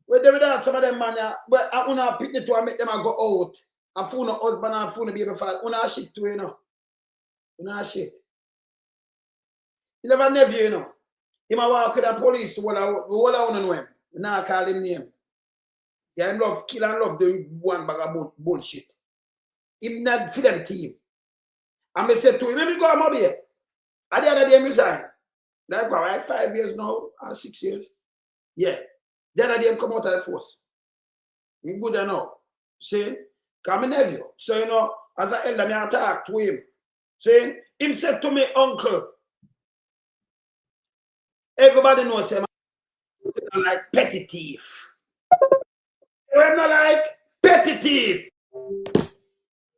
where they would some of them man, but I want to pick the two and make them go out. A phone of husband and a phone of baby father. Una shit too, you know. Una shit. You never nephew, you know. He might walk with the police to what I want to know him. Now I call him name. Yeah, him love kill and love doing one bag of bullshit. Him not for them team. And I said to him, let me go up here. And the other day, I resign. Like, right, 5 years now, or 6 years. Yeah. The other day, I come out of the force. I'm good enough. See? Come nephew. So, you know, as an elder, I talk to him. See? Him said to me, uncle, everybody knows him like petty thief. I'm not like petty thief.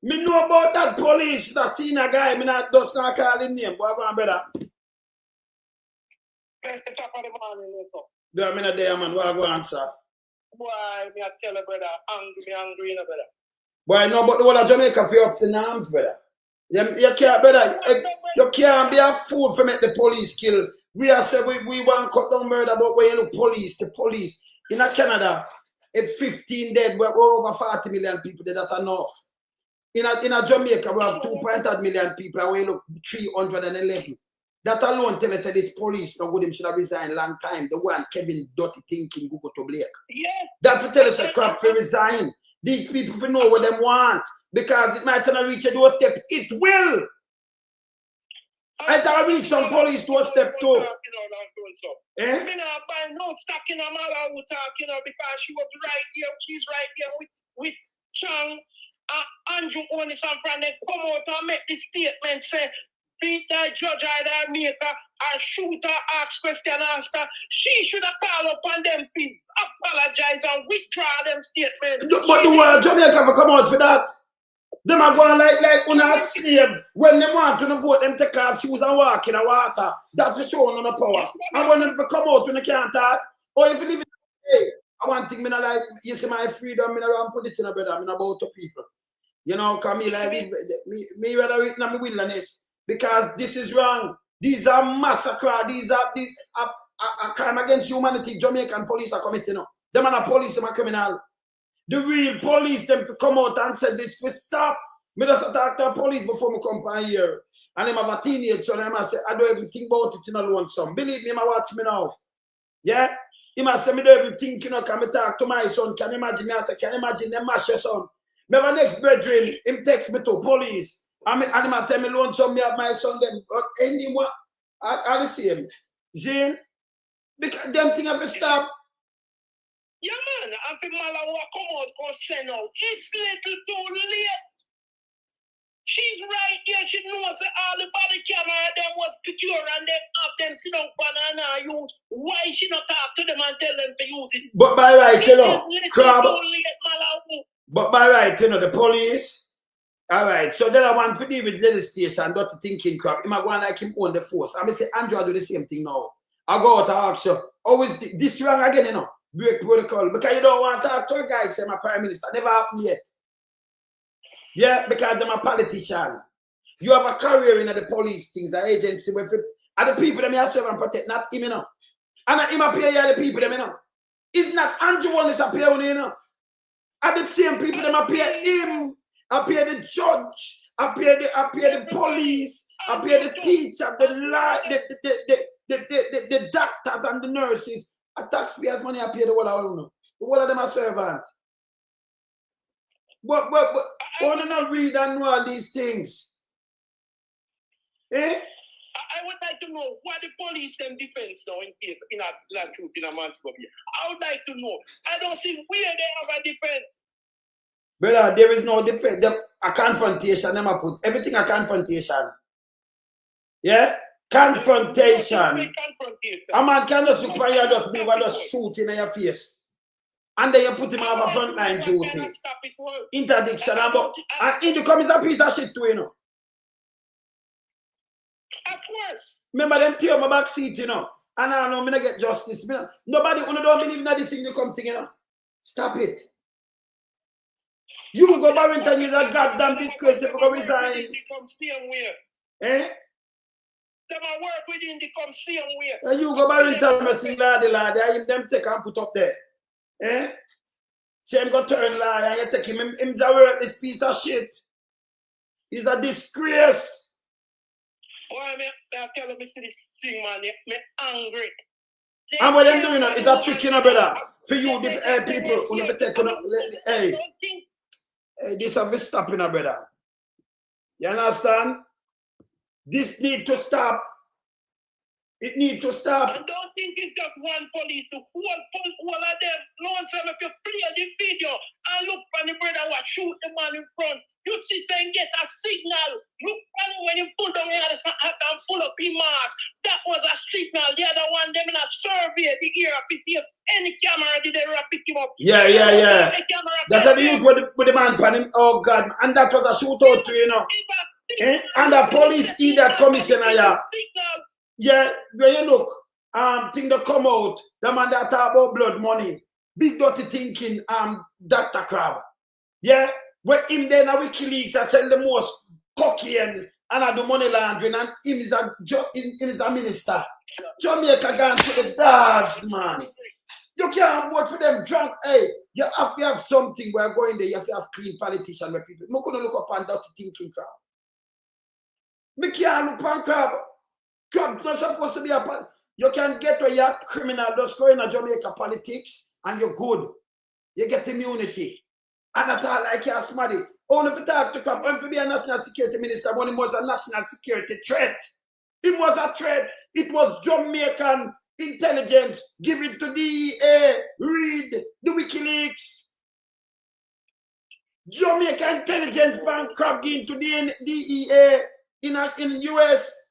Me know about that police that seen a guy, me not just not call him name. Boy, go on, brother. Best the top of the morning, so. Do me not there, man. What go on, sir? Boy, me a tell a brother, angry, no brother. Boy, no, but the whole of Jamaica feel up to arms, brother. You can't, brother. You can't be a fool for make the police kill. We are say we want to cut down murder, but when you look the police. In Canada, if 15 dead, we're over 40 million people, that's enough. In Jamaica, we have 2.8 million people, and we look 311. That alone tell us that this police no good, him should have resigned long time. The one Kevin Dirty thinking go to Blake. Yeah. That will tell us a crap for resign. These people for know what they want. Because it might not reach a doorstep. It will. It'll reach some police doorstep too. Eh? I mean, I buy no stock in a mother who talk, you know, because she was right here. She's right here with Chang. Andrew Onis and friend, they come out and make this statement, say, beat that judge either make a shooter, ask question, answer. She should have called upon them people, apologize and withdraw them statements. But the world Jamaica have come out for that. Them are going like una slave. When they want to vote, them take off shoes and walk in the water. That's a show on the power. And when them come out when they can't talk, or if you live in hey, I want thing me not like you see my freedom, me not put it in a brother, I'm not about to people. You know, come me like me rather in my wilderness. Because this is wrong. These are massacre. These are a crime against humanity. Jamaican police are committing. Them are police, them are criminal. The real police, them to come out and say this, we stop. Me just talk to the police before me come by here. And them have a teenage, so them say, I don't even think about it in a lonesome. Believe me, I watch me now. Yeah? He must say, me don't even think, you know, can me talk to my son. Can you imagine me? I say, can you imagine them mash your son? Remember next brethren, him text me to police. And he might tell me lonesome, me have my son, them, anyone, I the same. See? Because them things have to stop. Yeah, man, and people come out and say no. It's little too late. She's right here. She knows that all the body camera them was secure and then have them sit down banana use. Why she not talk to them and tell them to use it? But by right, you know, crab. But by right, you know, the police. All right, so then I want to deal with legislation, not thinking crap. He might go like him own the force. I may say, Andrew, I do the same thing now. I go out and ask you, always this wrong again, you know. Break protocol because you don't want to talk to a guy say my prime minister never happened yet. Yeah, because I'm a politician. You have a career in the police things, the agency where and the people that may serve and protect, not him, you know. And him appear here, the people them, you know. It's not Andrew one is appearing, you know. And the same people them appear him, appear the judge, appear the police, appear the teacher, the doctors and the nurses. A taxpayers' money appear the whole of them. The whole of them are servants. But I want to not read and know all these things. Eh? I would like to know what the police them defense now in case in a land truth in a man's copy. I would like to know. I don't see where they have a defense. Brother, there is no defense. A confrontation, them I put everything a confrontation. Yeah? Confrontation. A man can just look you just move and just shoot in your face. And then you put him on a frontline duty. Interdiction. And intercom is a piece of shit too, you know. Of course. Remember them tear my back seat, you know. And I know I'm gonna get justice. Nobody don't believe in this thing you come thing, you know. Stop it. You go Barrington, you're a goddamn disgrace if you go resign. Eh? Them a work within the come same way. You go Barrington, I see lad, them take and put up there. Eh? See him go turn lie and you take him the work this piece of shit. He's a disgrace. Why I tell him this thing, man, me angry. And what them doing is a trick, you know, brother. For you, the people who never take on hey, this have to stop, you know, brother. You understand? This need to stop. It needs to stop. I don't think it's just one police to all of them. Lord, if you play the video and look for the brother who shoot the man in front, you see saying get a signal. Look for him when he pull down here and pull up his mask. That was a signal. The other one, them in a survey, the ear to see if any camera did ever pick him up. Yeah. That's the youth with the man pan him. Oh God, and that was a shootout too, you know. And the police see that commissioner, yeah. Yeah, when you look, thing that come out, the man that talk about blood money, big dirty thinking, Dr. Crab. Yeah, when him then a WikiLeaks that send the most cocaine and the money laundering, and him is a minister. Jamaica gone to the dogs, man. You can't vote for them drunk. Hey, you have to have something where going there, you have to have clean politicians where people. I'm gonna look upon dirty thinking crowd. Me can't look upon crowd. Crab not supposed to be a you can get where you're criminal, just go in a Jamaica politics and you're good. You get immunity. And at all like you're smarty. Only if you talk to Crab, only if you be a national security minister, when he was a national security threat. It was a threat. It was Jamaican intelligence. Give it to DEA. Read the WikiLeaks. Jamaican intelligence bank Crab into the DEA in US.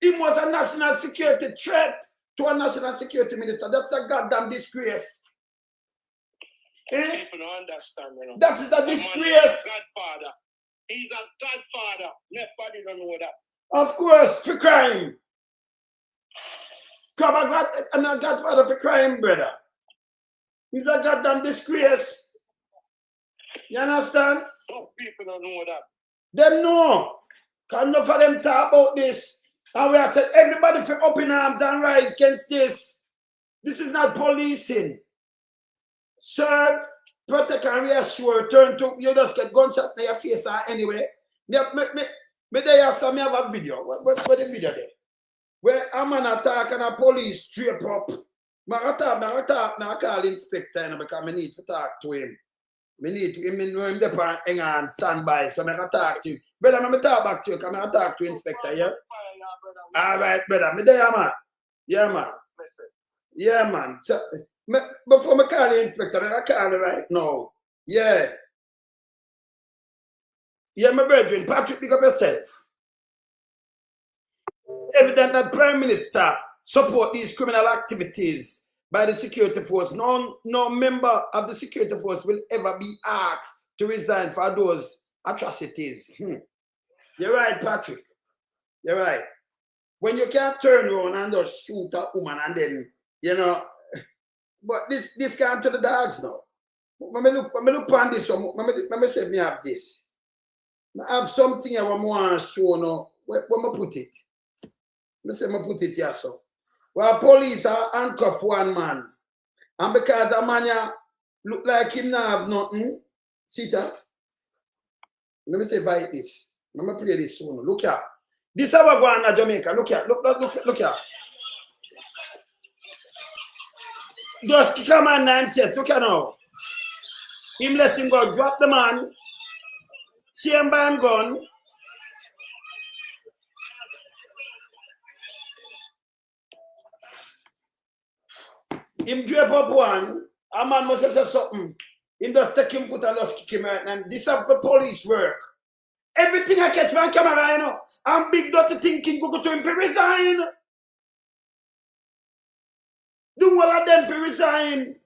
He was a national security threat to a national security minister. That's a goddamn disgrace. People don't understand, you know. That is a disgrace. Godfather. He's a godfather. Nobody don't know that. Of course, for crime. I'm a godfather for crime, brother. He's a goddamn disgrace. You understand? Some people don't know that. Them know. Because enough of them talk about this. And we have said everybody for up in arms and rise against this. This is not policing. Serve, protect and reassure. Turn to you just get gunshot in your face anyway. Me there some have a video. What the video there? Where a man attack and a police straight up. I call inspector because I need to talk to him. I need him know him there and stand by. So I talk to him. Brother, I'm talk back to you because I talk to inspector, yeah? All right, brother. Me there, man. Yeah, man. Yeah, man. So, before I call the inspector, I call you right now. Yeah. Yeah, my brethren, Patrick, pick up yourself. Evident that Prime Minister support these criminal activities by the security force. No member of the security force will ever be asked to resign for those atrocities. You're right, Patrick. You're right. When you can't turn around and just shoot a woman and then, you know, but this can't to the dogs now. Let me look on this one. Let me say me have this. I have something I want to show now. Where me put it? Let me say me put it here, so. Well, police are handcuffed one man. And because the man look like him not have nothing, see that? Let me say fight this. Let me play this soon. Look here. This is how we go in Jamaica. Look here. Look here. Just kick a man in chest. Look here now. Him let him go. Drop the man. Same band gun. Him drape up one, a man must say something. Him just take him foot and just kick him right now. This is the police work. Everything I catch on camera, you know. And big dirty thinking go to him for resign. Do all of them for resign.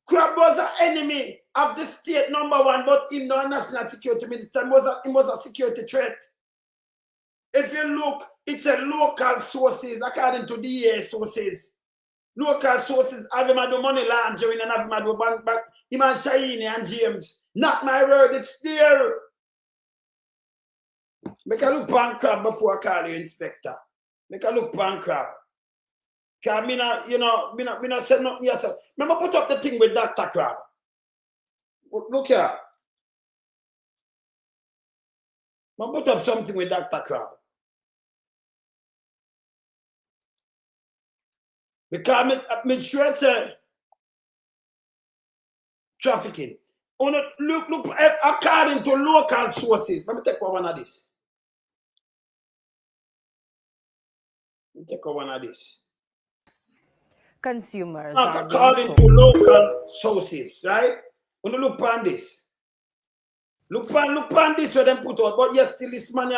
Crab was an enemy of the state #1, but him no national security minister. He was a security threat. If you look, it's a local sources, according to the EA sources. Local sources have him at the money laundering and have him at the bank back. Him and Shahini and James. Not my word, it's there. Make a look pan crab before I call you inspector. Make a look pan crab. Cause me not say nothing yourself. Remember put up the thing with Dr. Crab. Look here. I'm put up something with Dr. Crab. Because I'm sure it's trafficking. Look, according to local sources. Let me take one of this. Consumers according to local sources, right? When you look on this. Look on this where them put out. But yes, still this man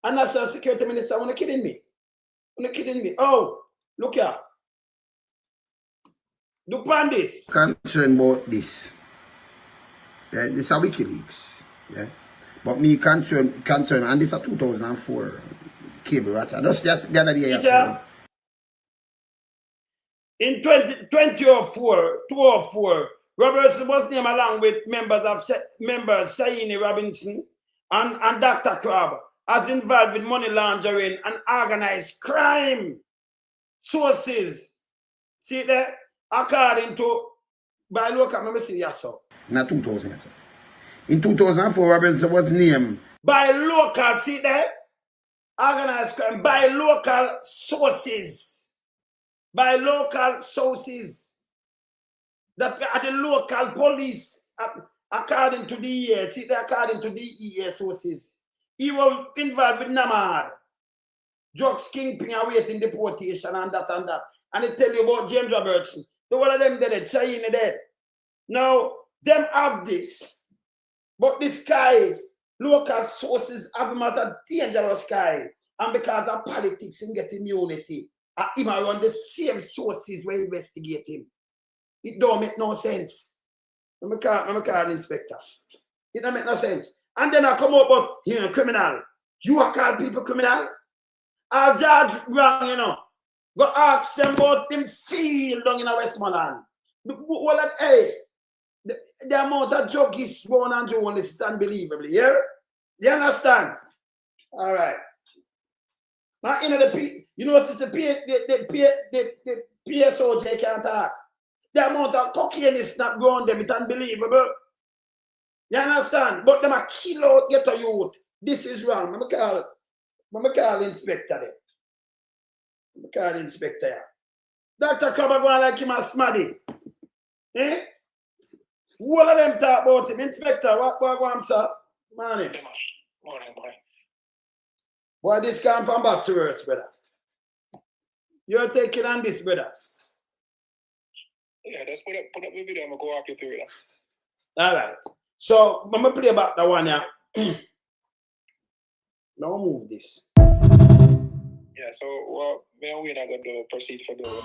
a national security minister. Are you kidding me? Are you kidding me? Oh, look here. Look on this. Concerned about this. Yeah, this is a WikiLeaks. Yeah. But me concerned, and this is a 2004 cable watch. Just the other day. Yeah. In 2004, Robertson was named along with members Shahini Robinson and Dr. Crab as involved with money laundering and organized crime. Sources. See there? According to by local, let me see yourself. Not 2000. Yes, in 2004, Robinson was named by local, see there? Organized crime by local sources. By local sources that are the local police, according to the EA, see, according to the EA sources. He was involved with Namad, drugs kingpin awaiting deportation and that. And they tell you about James Robertson. The one of them dead, China dead. Now, them have this. But this guy, local sources have him as a dangerous guy. And because of politics, he get immunity. Him around the same sources we investigate him. It don't make no sense. I'm call the inspector. It don't make no sense. And then I come up, but you're a criminal. You are called people criminal? Our judge wrong, you know. Go ask them about them field down in Westmoreland. Well, hey, the amount of juggies sworn and journalists is unbelievable, yeah? You understand? All right. Now, you notice the PSOJ can't talk. The amount of cocaine is not growing them, it's unbelievable. You understand? But them a kill out, get a youth. This is wrong. I'm call the inspector there. I'm call the inspector here. Dr. Crabber going like him a smaddy. Eh? All of them talk about him. Inspector, what want, sir? Morning. Morning. Boy, this come from back to earth, brother. You're taking on this, brother. Yeah, just put up the video. I'm going to go walk you through it. All right. So, I'm going to play back that one here. Now move this. Yeah, so me and we are going to proceed for the...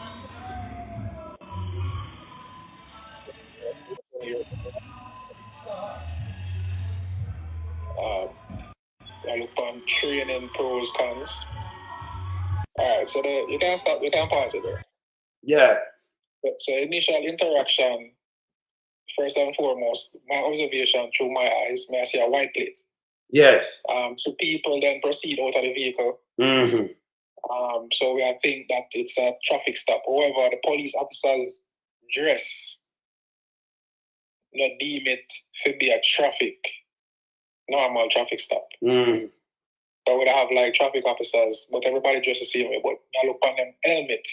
I look on training pros, cons. Alright, so you can pause it there. Yeah. So initial interaction, first and foremost, my observation through my eyes, may I see a white plate. Yes. So people then proceed out of the vehicle. Mm-hmm. So we think that it's a traffic stop. However, the police officers' dress not deem it to be a normal traffic stop. Mm. So we have like traffic officers, but everybody dressed the same way. But I look on them helmet,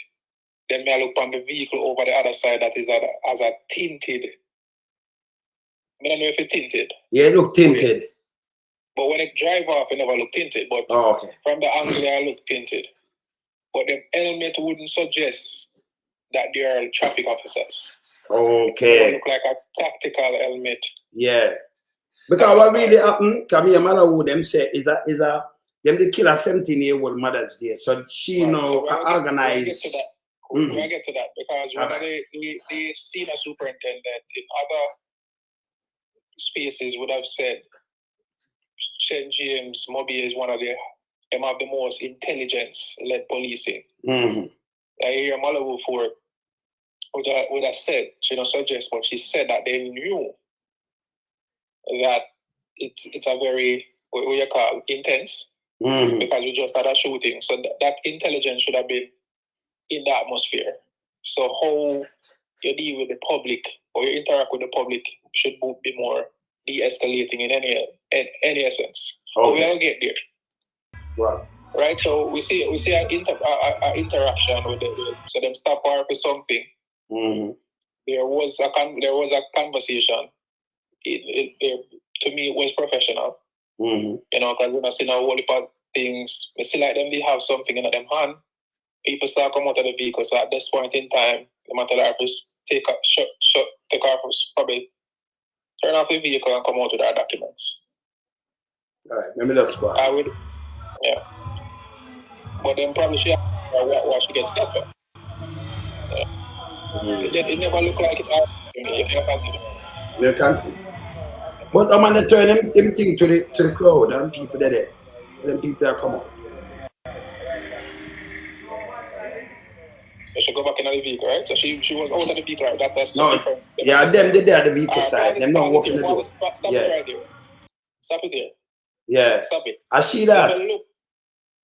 then I look on the vehicle over the other side that is as a tinted. I don't know if it's tinted. Yeah, it look tinted. But when it drive off, it never look tinted. But from the angle, it look tinted. But the helmet wouldn't suggest that they are traffic officers. Okay. It look like a tactical helmet. Yeah. Because what really happened, come here, mother who them say is them they kill a 17-year-old Mother's Day. So she organized. We'll get to that because one of the senior superintendent in other spaces would have said St. James Mobile is one of them have the most intelligence-led policing. I hear Malawi for would have said, she don't suggest, but she said that they knew that it's a very, what you call, intense, because we just had a shooting. So that intelligence should have been in the atmosphere. So how you deal with the public or you interact with the public should be more de-escalating in any essence. But we'll get there. Right? So we see an interaction with so them stop her for something. There was a conversation. To me, it was professional. You know, because when I see now all the things, I see like them they have something in them hand. People start come out of the vehicle. So at this point in time, the matter of take off, probably turn off the vehicle and come out with our documents. All right, let me just go. I would, yeah. But then probably she what she gets stuff for. It never looked like it to me. If you continue. We'll continue. But I'm gonna turn him thing to the crowd and people there. So them people that come out. So she go back in the vehicle, right? So she was out of the vehicle, right? That's no, different. Yeah, them they there at the vehicle side. Them not open the door. Stop it right there. Stop it here. Yeah. Stop it. I see that.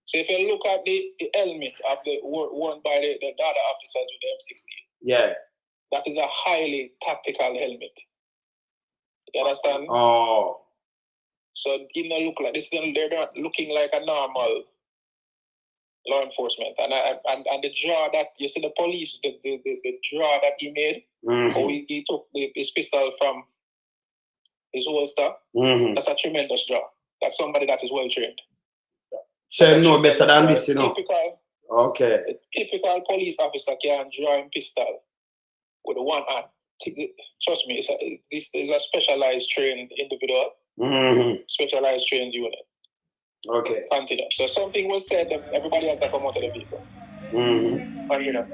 So if you look at the helmet of the worn by the other officers with the M60, yeah, that is a highly tactical helmet. You understand? Oh. So it don't look like this. They're not looking like a normal law enforcement. And the draw that you see the police, the draw that he made, or he took his pistol from his holster. That's a tremendous draw. That's somebody that is well trained. So know better than this, you know. Okay. A typical police officer can draw a pistol with one hand. Trust me, this is a specialized trained individual, specialized trained unit. Okay. Continue. So something was said that everybody has to come out of the vehicle. Continue.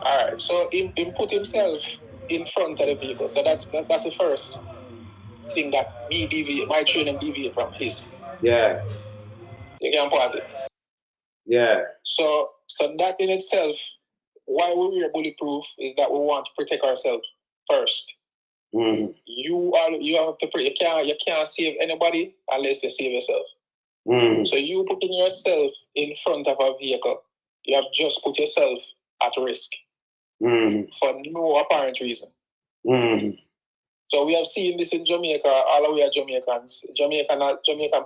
All right. So he put himself in front of the vehicle. So that's the first thing that my training deviate from his. Yeah. You can pause it. Yeah. So that in itself, why we wear bulletproof is that we want to protect ourselves first. You have to you can't save anybody unless you save yourself. So you putting yourself in front of a vehicle, you have just put yourself at risk for no apparent reason. So we have seen this in Jamaica. All of we are Jamaicans. Jamaican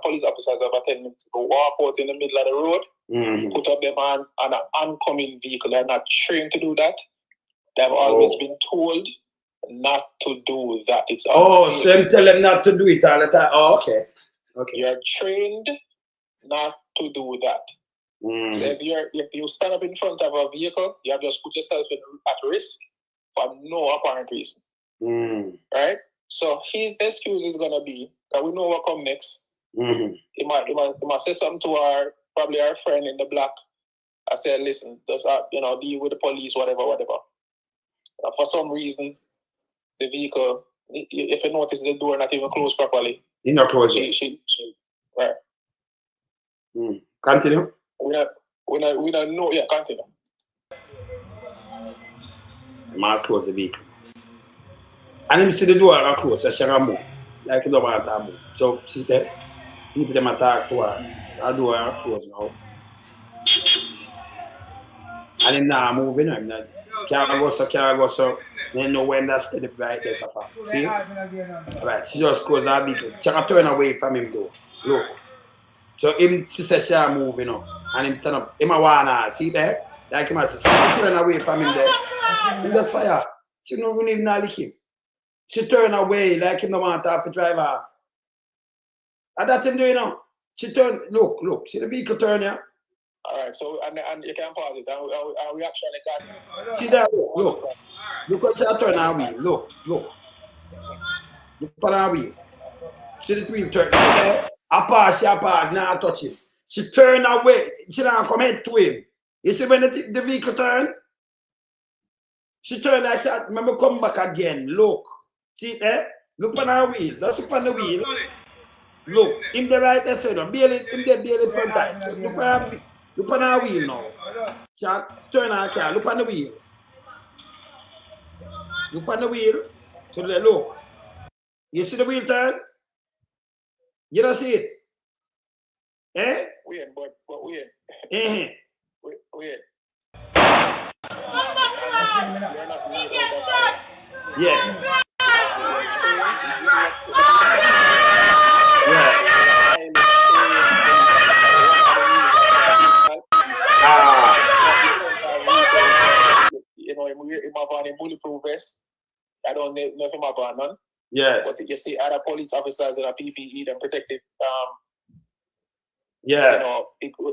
police officers have attended to walk out in the middle of the road, put up them on an oncoming vehicle. They're not trained to do that. They've always been told not to do that. It's unsafe. So them tell them not to do it all the time. Oh, okay. Okay. You're trained not to do that. So if you stand up in front of a vehicle, you have just put yourself at risk for no apparent reason. Right? So his excuse is gonna be that we know what come next. He might say something to probably our friend in the black. I said, listen, just deal with the police, whatever. For some reason, the vehicle, if you notice the door not even closed properly. It's not closed. She right. Continue. We don't know. Yeah, continue. Man close the vehicle. And him see the door are closed, so she can move. Like you don't want to move. So see there, people them attack to her. The door are closed now. And him now moving, him now. Carry go so. They know when that's the right there, so far. See? Alright, she just close that vehicle. She can turn away from him though. Look. So him she says she are moving now. And him stand up. Him a wanna see there? Like him a say, she turn away from him there. Him just fire. She don't even like him. She turn away like him no want to have to drive off. And that's him doing now. She turn, look, see the vehicle turn here? Alright, so and you can pause it. And we actually got See that? Look what she turn her wheel. Look on her wheel. See the wheel turn. See that? I pass, now I touch him. She turn away. She don't come head to him. You see when the vehicle turn? She turn like that. Remember come back again. Look. See it there? Look on her wheel. That's up on the wheel. Look. In the right side. Barely front side. So look on her wheel now. She turn her car. Look on the wheel. Look on the wheel. So look. You see the wheel turn? You don't see it? Eh? Weird, but weird. Eh. Weird. Yes. You know, him have on a bulletproof vest. I don't know if him have on none. Yes. But you see other police officers in a PPE and protective you yeah. know,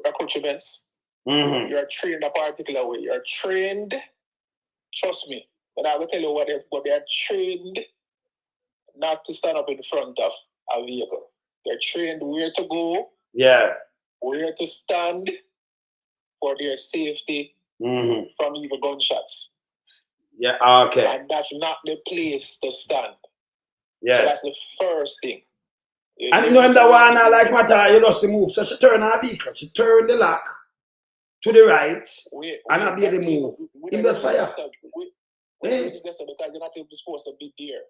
accoutrements. Mm-hmm. You're trained a particular way. You're trained, trust me, but I will tell you what they're trained not to stand up in front of a vehicle. They're trained where to go, yeah, where to stand for their safety from evil gunshots. Yeah, okay. And that's not the place to stand. Yes. So that's the first thing. And you know, that one I like matter, you just move. So she turn her vehicle, she turn the lock to the right, and I be able to move. In the fire. Because you're not even supposed to be there.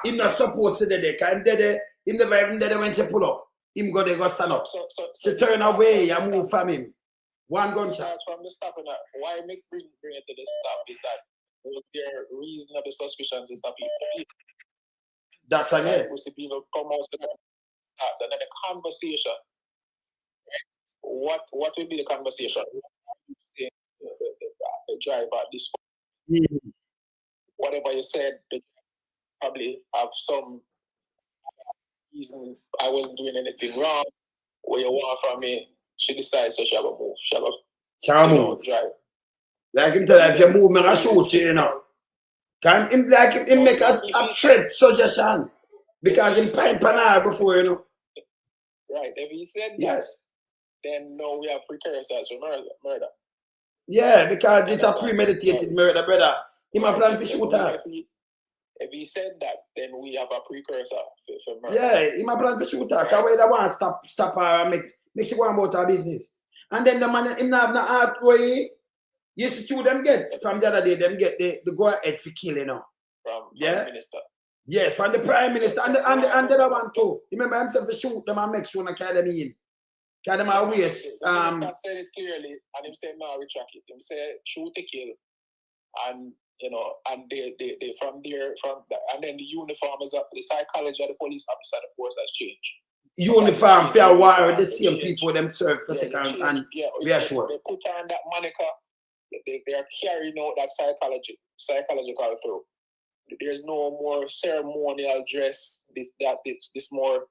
Him not supposed to be there, because him never even there when she pull up. Him go there, go stand up. She turn away and move from him. One gunshot. From the stop, why make bring it to the stop is that was there reasonable suspicions to stop people. That's again. We see people come out and then the conversation. What will be the conversation? The driver at this point. Whatever you said, they probably have some reason I wasn't doing anything wrong. What you want from me, she decides so she have a move. She have a move. Drive. Like him tell her, if you move, me I shoot you, you know. Can him like him make a threat suggestion. Because him find panel before, you know. Right. If he said that, yes, then no, we have precursors for murder. Yeah, because it's a premeditated murder, brother. Him a plan for shoot her. If he said that, then we have a precursor for murder. Yeah, him a plan for shoot her. Because we don't want to stop her and make she go about her business. And then the man, him not have no heart way. You see two them get from the other day, them get the go ahead for killing, you know. From the minister. Yes, from the Prime Minister and the other one too. Remember himself to shoot them and make sure not carry them in. Carry them away. The minister said it clearly and him say no retract it. Him say shoot to kill. And you know, and they from there and then the uniform is up, the psychology of the police officer, the force has changed. Uniform, fair war, the same people them serve, protect and reassure. They put on that moniker, they are carrying out that psychological through. There's no more ceremonial dress. This more.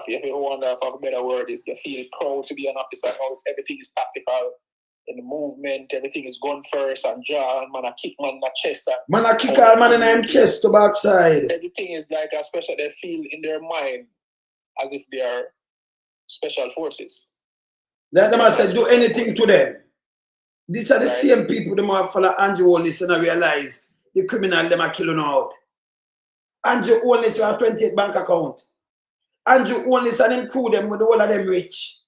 If you want to have a better word, is you feel proud to be an officer. Now everything is tactical. In the movement, everything is gun first and jaw, and man, I kick man in the chest. Man, I kick all man in them chest to backside. Everything is like a special. They feel in their mind as if they are special forces. Let them say do anything to them. These are the same people them have follow Andrew Only and realize the criminal them are killing out. Andrew Only have 28 bank account. Andrew Only and him crew them with the whole of them rich.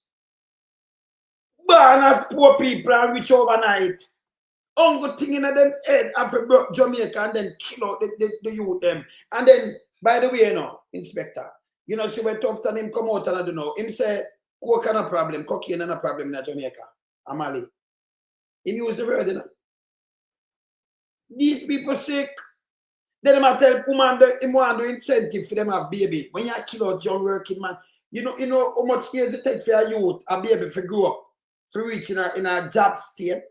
Born as poor people and rich overnight. Uncle thing in them head after Jamaica and then kill out the youth them. And then, by the way, you know, Inspector, you know, see where tough time him come out and I don't know. Him say, coke and a problem, cocaine and a problem in Jamaica. Amali. Him use the word, you know. These people sick. Then I tell woman him want the incentive for them have baby. When you kill out young working man, you know how much years it takes for a youth, a baby to grow up, to reach in a job state.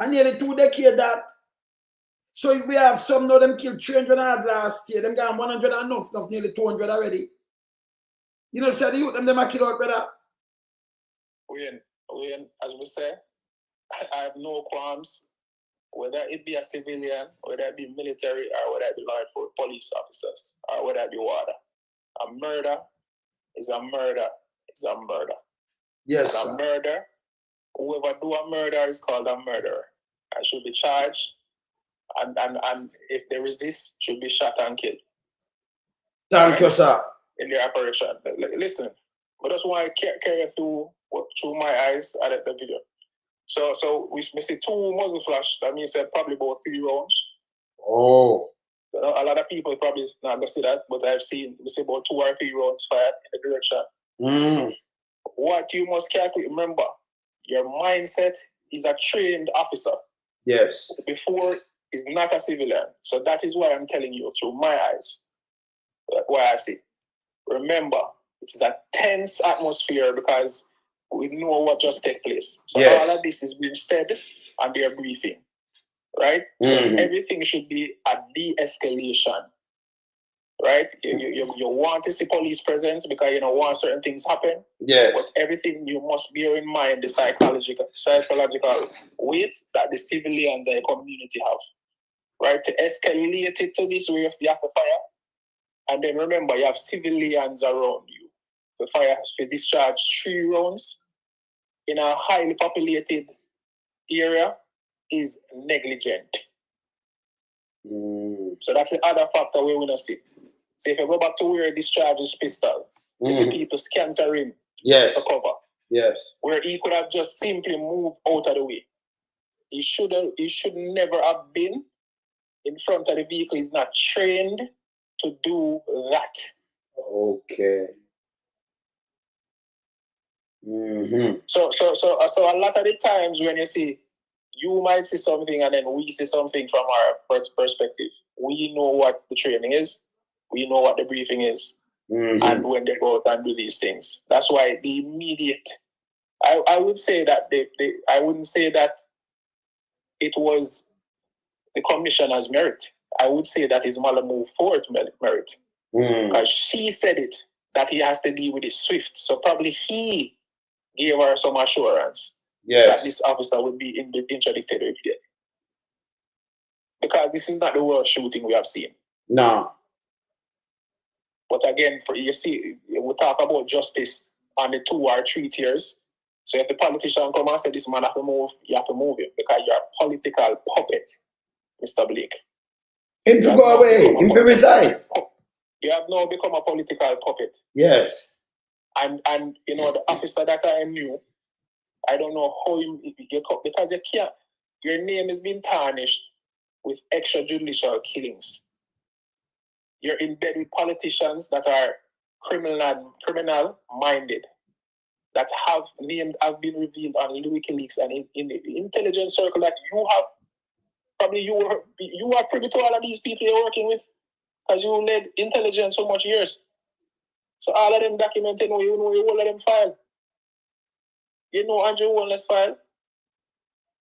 And nearly 2 decades that. So we have some now them killed 300 last year. Them got 100 and enough, nearly 200 already. You know, say the youth them are killed out, brother. When, as we say, I have no qualms, whether it be a civilian, whether it be military, or whether it be law enforcement police officers, or whether it be water. A murder is a murder is a murder. Yes, and a murder, whoever do a murder is called a murderer. And should be charged, and if they resist, should be shot and killed. Thank you, sir. In the operation. Listen, but that's why I carry through my eyes at the video. So we see 2 muzzle flash. That means probably about 3 rounds. Oh. You know, a lot of people probably not gonna see that, but I've seen we see about 2 or 3 rounds fired in the direction. What you must calculate, remember, your mindset is a trained officer. Yes. Before is not a civilian. So that is why I'm telling you through my eyes. Why I see. Remember, it is a tense atmosphere because we know what just took place. So yes. all of this is being said on their briefing. Right? So everything should be a de-escalation. Right? You want to see police presence because you don't want certain things happen. Yes. But everything you must bear in mind the psychological weight that the civilians and the community have. Right? To escalate it to this way, you have to fire. And then remember, you have civilians around you. The fire has to discharge 3 rounds in a highly populated area is negligent. So that's the other factor we want to see. So if you go back to where he discharges pistol, you see people scattering to cover. Yes. Where he could have just simply moved out of the way. He should never have been in front of the vehicle. He's not trained to do that. Okay. So a lot of the times when you see, you might see something and then we see something from our perspective. We know what the training is. We know what the briefing is. And when they go out and do these things. That's why the immediate, I would say that I wouldn't say that it was the commissioner's merit. I would say that his mother moved forward merit. Because she said it, that he has to deal with it swift. So probably he gave her some assurance that this officer would be interdicted immediately. Because this is not the worst shooting we have seen. No. But again, you see, we talk about justice on the 2 or 3 tiers. So if the politician come and say this man have to move, you have to move him because you're a political puppet, Mr. Blake. Him to go away, him to resign. You have now become a political puppet. Yes. And you know, the officer that I knew, I don't know how because you can't, your name has been tarnished with extrajudicial killings. You're in bed with politicians that are criminal minded, that have been revealed on WikiLeaks and in the intelligence circle that you have. Probably you are privy to all of these people you're working with because you led intelligence so much years. So all of them documented, you know all of them file. You know Andrew Wallen's file.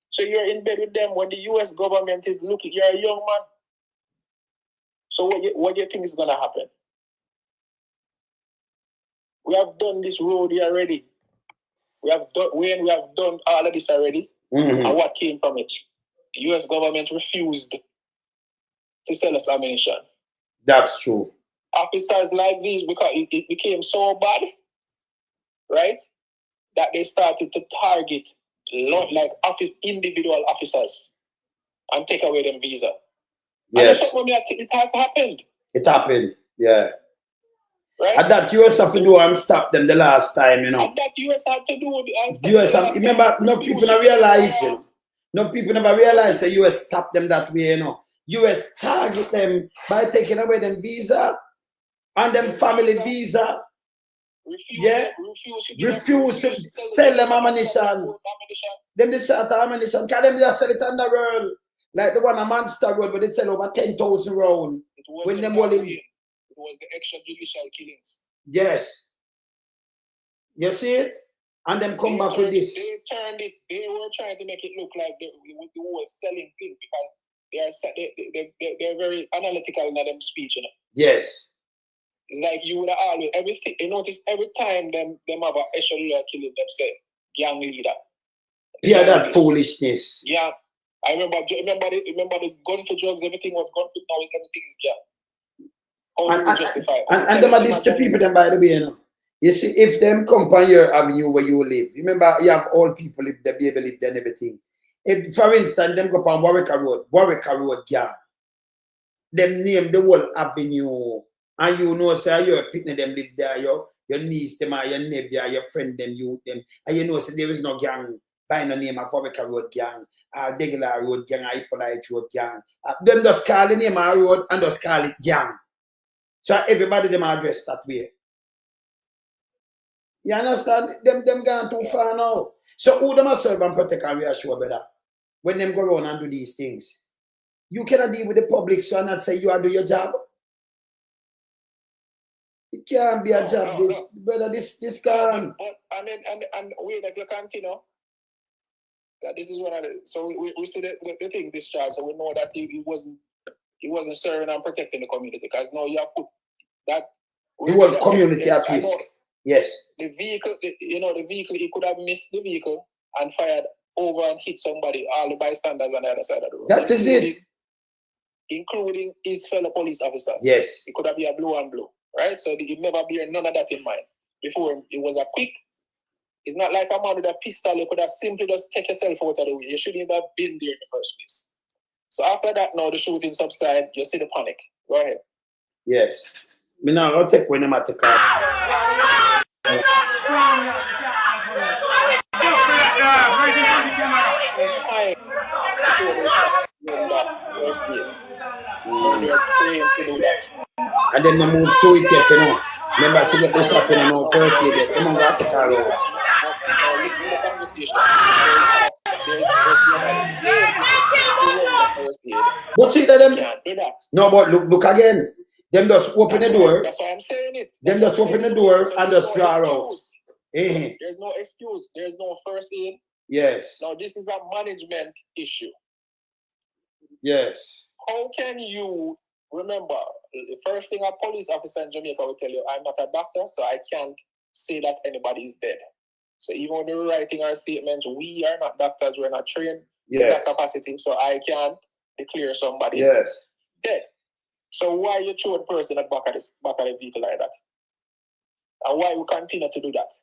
So you're in bed with them when the US government is looking. You're a young man. So what do you think is going to happen? We have done this road here already. We have done all of this already. And what came from it? The US government refused to sell us ammunition. That's true. Officers like these, because it became so bad, right, that they started to target like individual officers and take away them visa. Yes. And it has happened. It happened, yeah. Right? And that US have to do and stop them the last time, you know. And that US had to do US have, remember, enough people never realize it. Enough people never realize the US stop them that way, you know. US target them by taking away them visa and them family visa. Refuse to sell them ammunition. Them they shot ammunition. Can them just sell it on the world? Like the one a Monster Road where they sell over 10,000 rounds. When them all in. It was the extrajudicial killings. Yes. You see it? And them come back with this. They turned it. They were trying to make it look like it was the whole selling thing because they're very analytical in them speech. You know? Yes. It's like you would have always everything. You notice every time them have a SH0OT killing them say gang leader. Yeah, that foolishness. Yeah, I remember the gun for drugs. Everything was gun for now. Everything is gang. How do you justify it? And them are these the people. Them by the way, you know. You see, if them come on your avenue where you live, remember you have all people live there, baby live there and everything. If, for instance, them go on Warwick Road gang, them name the whole avenue, and you know, say your picnic them live there, your niece them or your nephew, your friend them, you them, and you know, say there is no gang by the name of Warwick Road gang, or Degler Road gang, or Hippolyte Road gang. Them just call the name of road and just call it gang. So everybody them address that way. You understand? Them gone too far now. So who them serve and protect and reassure better when them go around and do these things? You cannot deal with the public so not say you are do your job. It can't be a job, brother. This can. And wait, if you continue, that this is one of the so we see the thing discharged, so we know that he wasn't serving and protecting the community because now you have put that the whole community at risk. Yes. The vehicle, the vehicle, he could have missed the vehicle and fired over and hit somebody, all the bystanders on the other side of the road. That is it. Including his fellow police officers. Yes. It could have been a blow and blow, right? So he'd never bear none of that in mind. Before, it was a quick, it's not like a man with a pistol, you could have simply just take yourself out of the way. You shouldn't have been there in the first place. So after that, now the shooting subside, you see the panic. Go ahead. Yes. Me now I'll take when I'm at the car. And then they move to it yet, you know. Remember, she get the shot in her first aid yet. Come on, got the car out. Listen to the conversation. But see that them. No, but look again. Them just open the door. That's why I'm saying it. Them just open the door and just draw out. There's no excuse. There's no first aid. Yes. Now this is a management issue. Yes. How can you remember the first thing a police officer in Jamaica will tell you, I'm not a doctor, so I can't say that anybody is dead. So even when they're writing our statements, we are not doctors, we're not trained in that capacity, so I can't declare somebody dead. So why you throw the person at back of the vehicle like that? And why we continue to do that?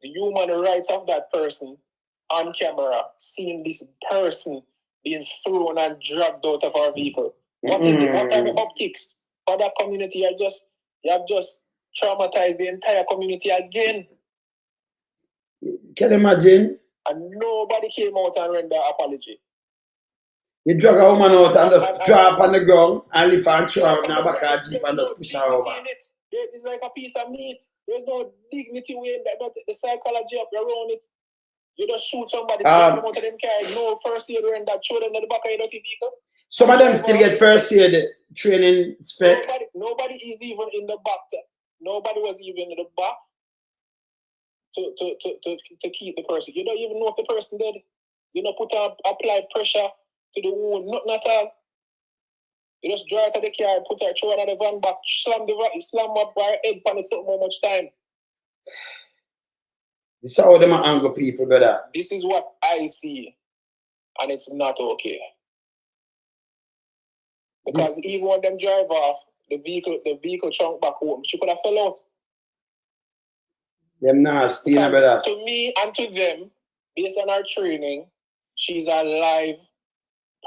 The human rights of that person on camera, seeing this person being thrown and dragged out of our vehicle. What are the optics for that community? You have just traumatized the entire community again. Can you imagine? And nobody came out and render apology. You drag a woman out and just drop on the ground and lift and throw her in the back of the jeep and just push her over. It's like a piece of meat. There's no dignity in that, but the psychology up around it. You just shoot somebody, take them out of them car, no first aid and that, throw them in the back of your dirty vehicle. Some of them still get first aid training spec. Nobody is even in the back. Nobody was even in the back to keep the person. You don't even know if the person dead. You don't apply pressure to the wound, nothing at all. You just drive to the car, put her throw her in the van back, slam up by her head pan, it took more much time. This is how them are angry people, brother. This is what I see, and it's not okay. Because even when them drive off, the vehicle trunk back home, she could have fell out. Them nasty, brother. To me and to them, based on our training, she's a live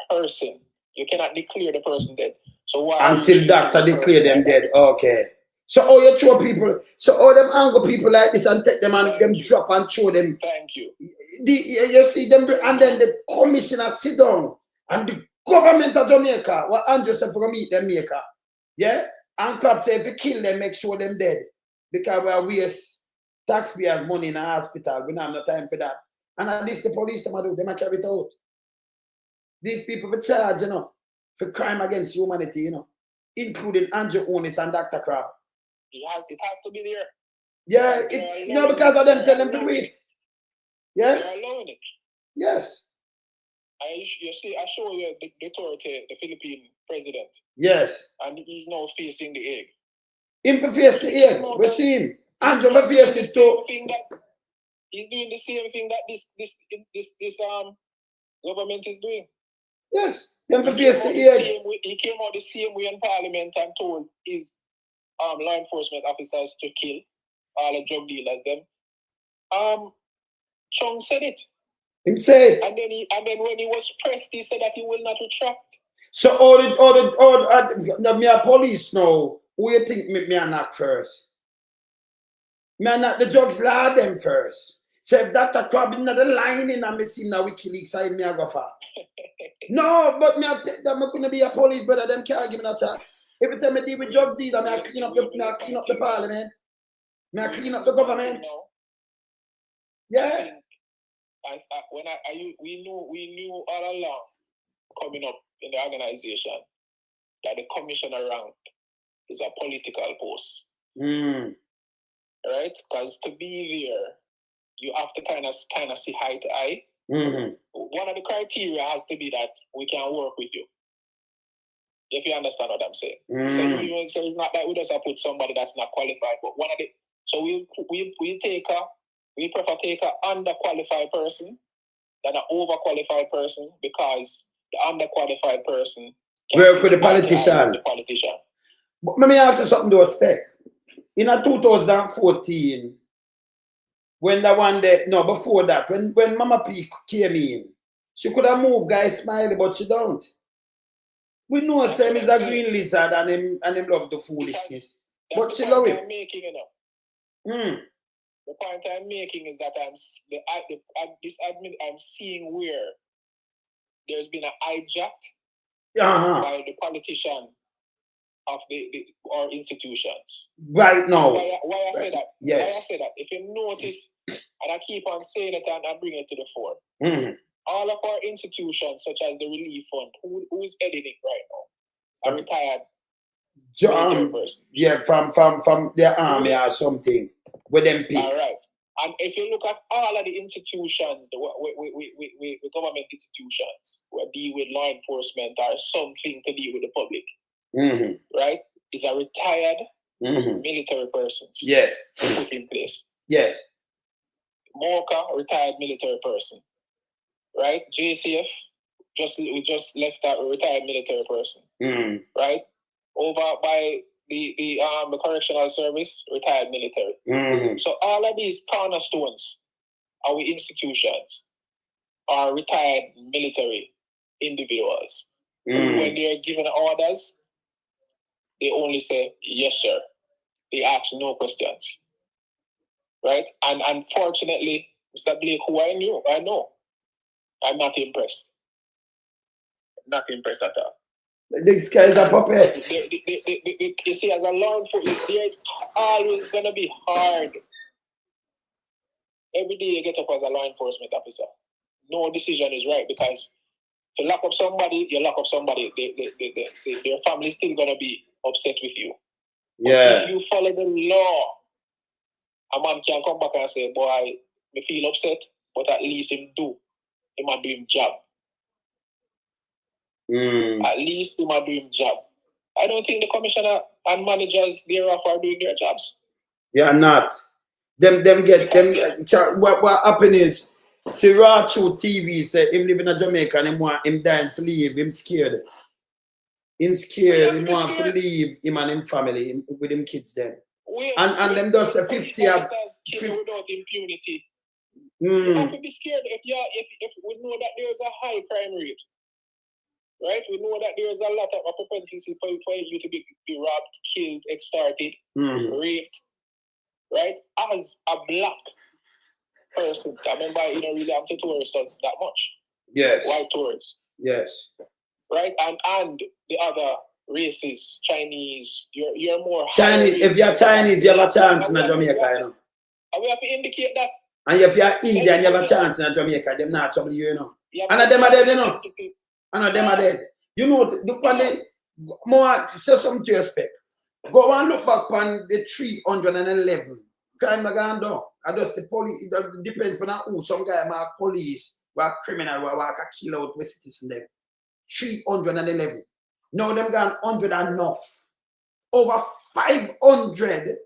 person. You cannot declare the person dead. So why until doctor declare them dead? Okay. So how you throw people? So all them anger people like this and take them and them drop and throw them. Thank you. You see them, and then the commissioner sit down and the government of Jamaica, what Andrew said for meet them maker. Yeah? And crap say if you kill them, make sure them dead. Because we are waste taxpayers' money in a hospital. We don't have no time for that. And at least the police them do, they might carry it out. These people for charge, for crime against humanity, including Andrew Onis and Dr. Crab. It has to be there. Yeah, no, because of them tell them to do it. Yes. They're allowing it. Yes. You see, I show you the Duterte, the Philippine president. Yes. And he's now facing the egg. Him for face the egg. We see him. Andrew for face it too. He's doing the same thing that this government is doing. Yes. Him for face the egg. He came out the same way in Parliament and told his law enforcement officers to kill all the drug dealers. Them. Chung said it. Him said it. And then when he was pressed, he said that he will not retract. So me a police now. Who you think me a knock first? Me a knock the drugs law them first. So if that a crab in the line in a me see now WikiLeaks, I me a go for. No, but me a take that me couldn't be a police brother. Them can't give me that chat. Every time I deal with drug dealer, me a clean up the parliament. Me a clean up the government. Yeah. We knew all along coming up in the organization that the commissioner rank is a political post. Right? Because to be there, you have to kind of see eye to eye. One of the criteria has to be that we can work with you. If you understand what I'm saying. So it's not that we just put somebody that's not qualified, but one of the we prefer take a underqualified person than an overqualified person, because the underqualified person work with the politician. But let me ask you something to respect. In 2014, when the one that before that, when Mama P came in, she could have moved Guy Smiley, but she don't. We know Sam is a green lizard and him love the foolishness. But she love it. The point I'm making is that I'm seeing where there's been a hijacked by the politician of our institutions. Right now. Why I say that? Yes. Why I say that? If you notice, and I keep on saying it and I bring it to the fore, all of our institutions, such as the Relief Fund, who is heading it right now? A retired military person. Yeah, from the army or something. With them people. All right. And if you look at all of the institutions, the government institutions, who deal with law enforcement or something to deal with the public, right, is a retired military person. Yes. Put in place. Yes. Mocha, retired military person. Right? JCF, we just left a retired military person. Right? Over by the correctional service, retired military. So all of these cornerstones, our institutions, are retired military individuals. When they're given orders, they only say, yes, sir. They ask no questions. Right? And unfortunately, Mr. Blake, who I know, I'm not impressed. Not impressed at all. This guy is a puppet. You see, as a law enforcement, there's always going to be hard. Every day you get up as a law enforcement officer, no decision is right, because if you lock up somebody, their family is still going to be upset with you. Yeah. But if you follow the law, a man can come back and say, boy, I feel upset, but at least him do him job. At least him do him job. I don't think the commissioner and managers thereof are doing their jobs. Yeah, not. What happened is, SH0OT say him live in Jamaica and him dying to leave, him scared. Him want to leave him and him family with him kids then. And them does a 50 without impunity. You have to be scared if we know that there's a high crime rate. Right? We know that there's a lot of propensity for you to be robbed, killed, extorted, raped. Right? As a black person, I remember you don't really have to tourist that much. Yes. White tourists. Yes. Right? And the other races, Chinese, you're more Chinese. If you're Chinese, you have a chance in Jamaica, you know. And we have to indicate that. And if you're Indian, you have a chance in Jamaica, them not trouble you, you know. And them are dead, you know. And them are dead. You know, look on the more say something to respect. Go and look back on the 311 crime not gone down. I just the police, it depends on who. Some guy my police, were criminal, were kill out with citizens them. 311. Now them gone 100 enough. Over 500.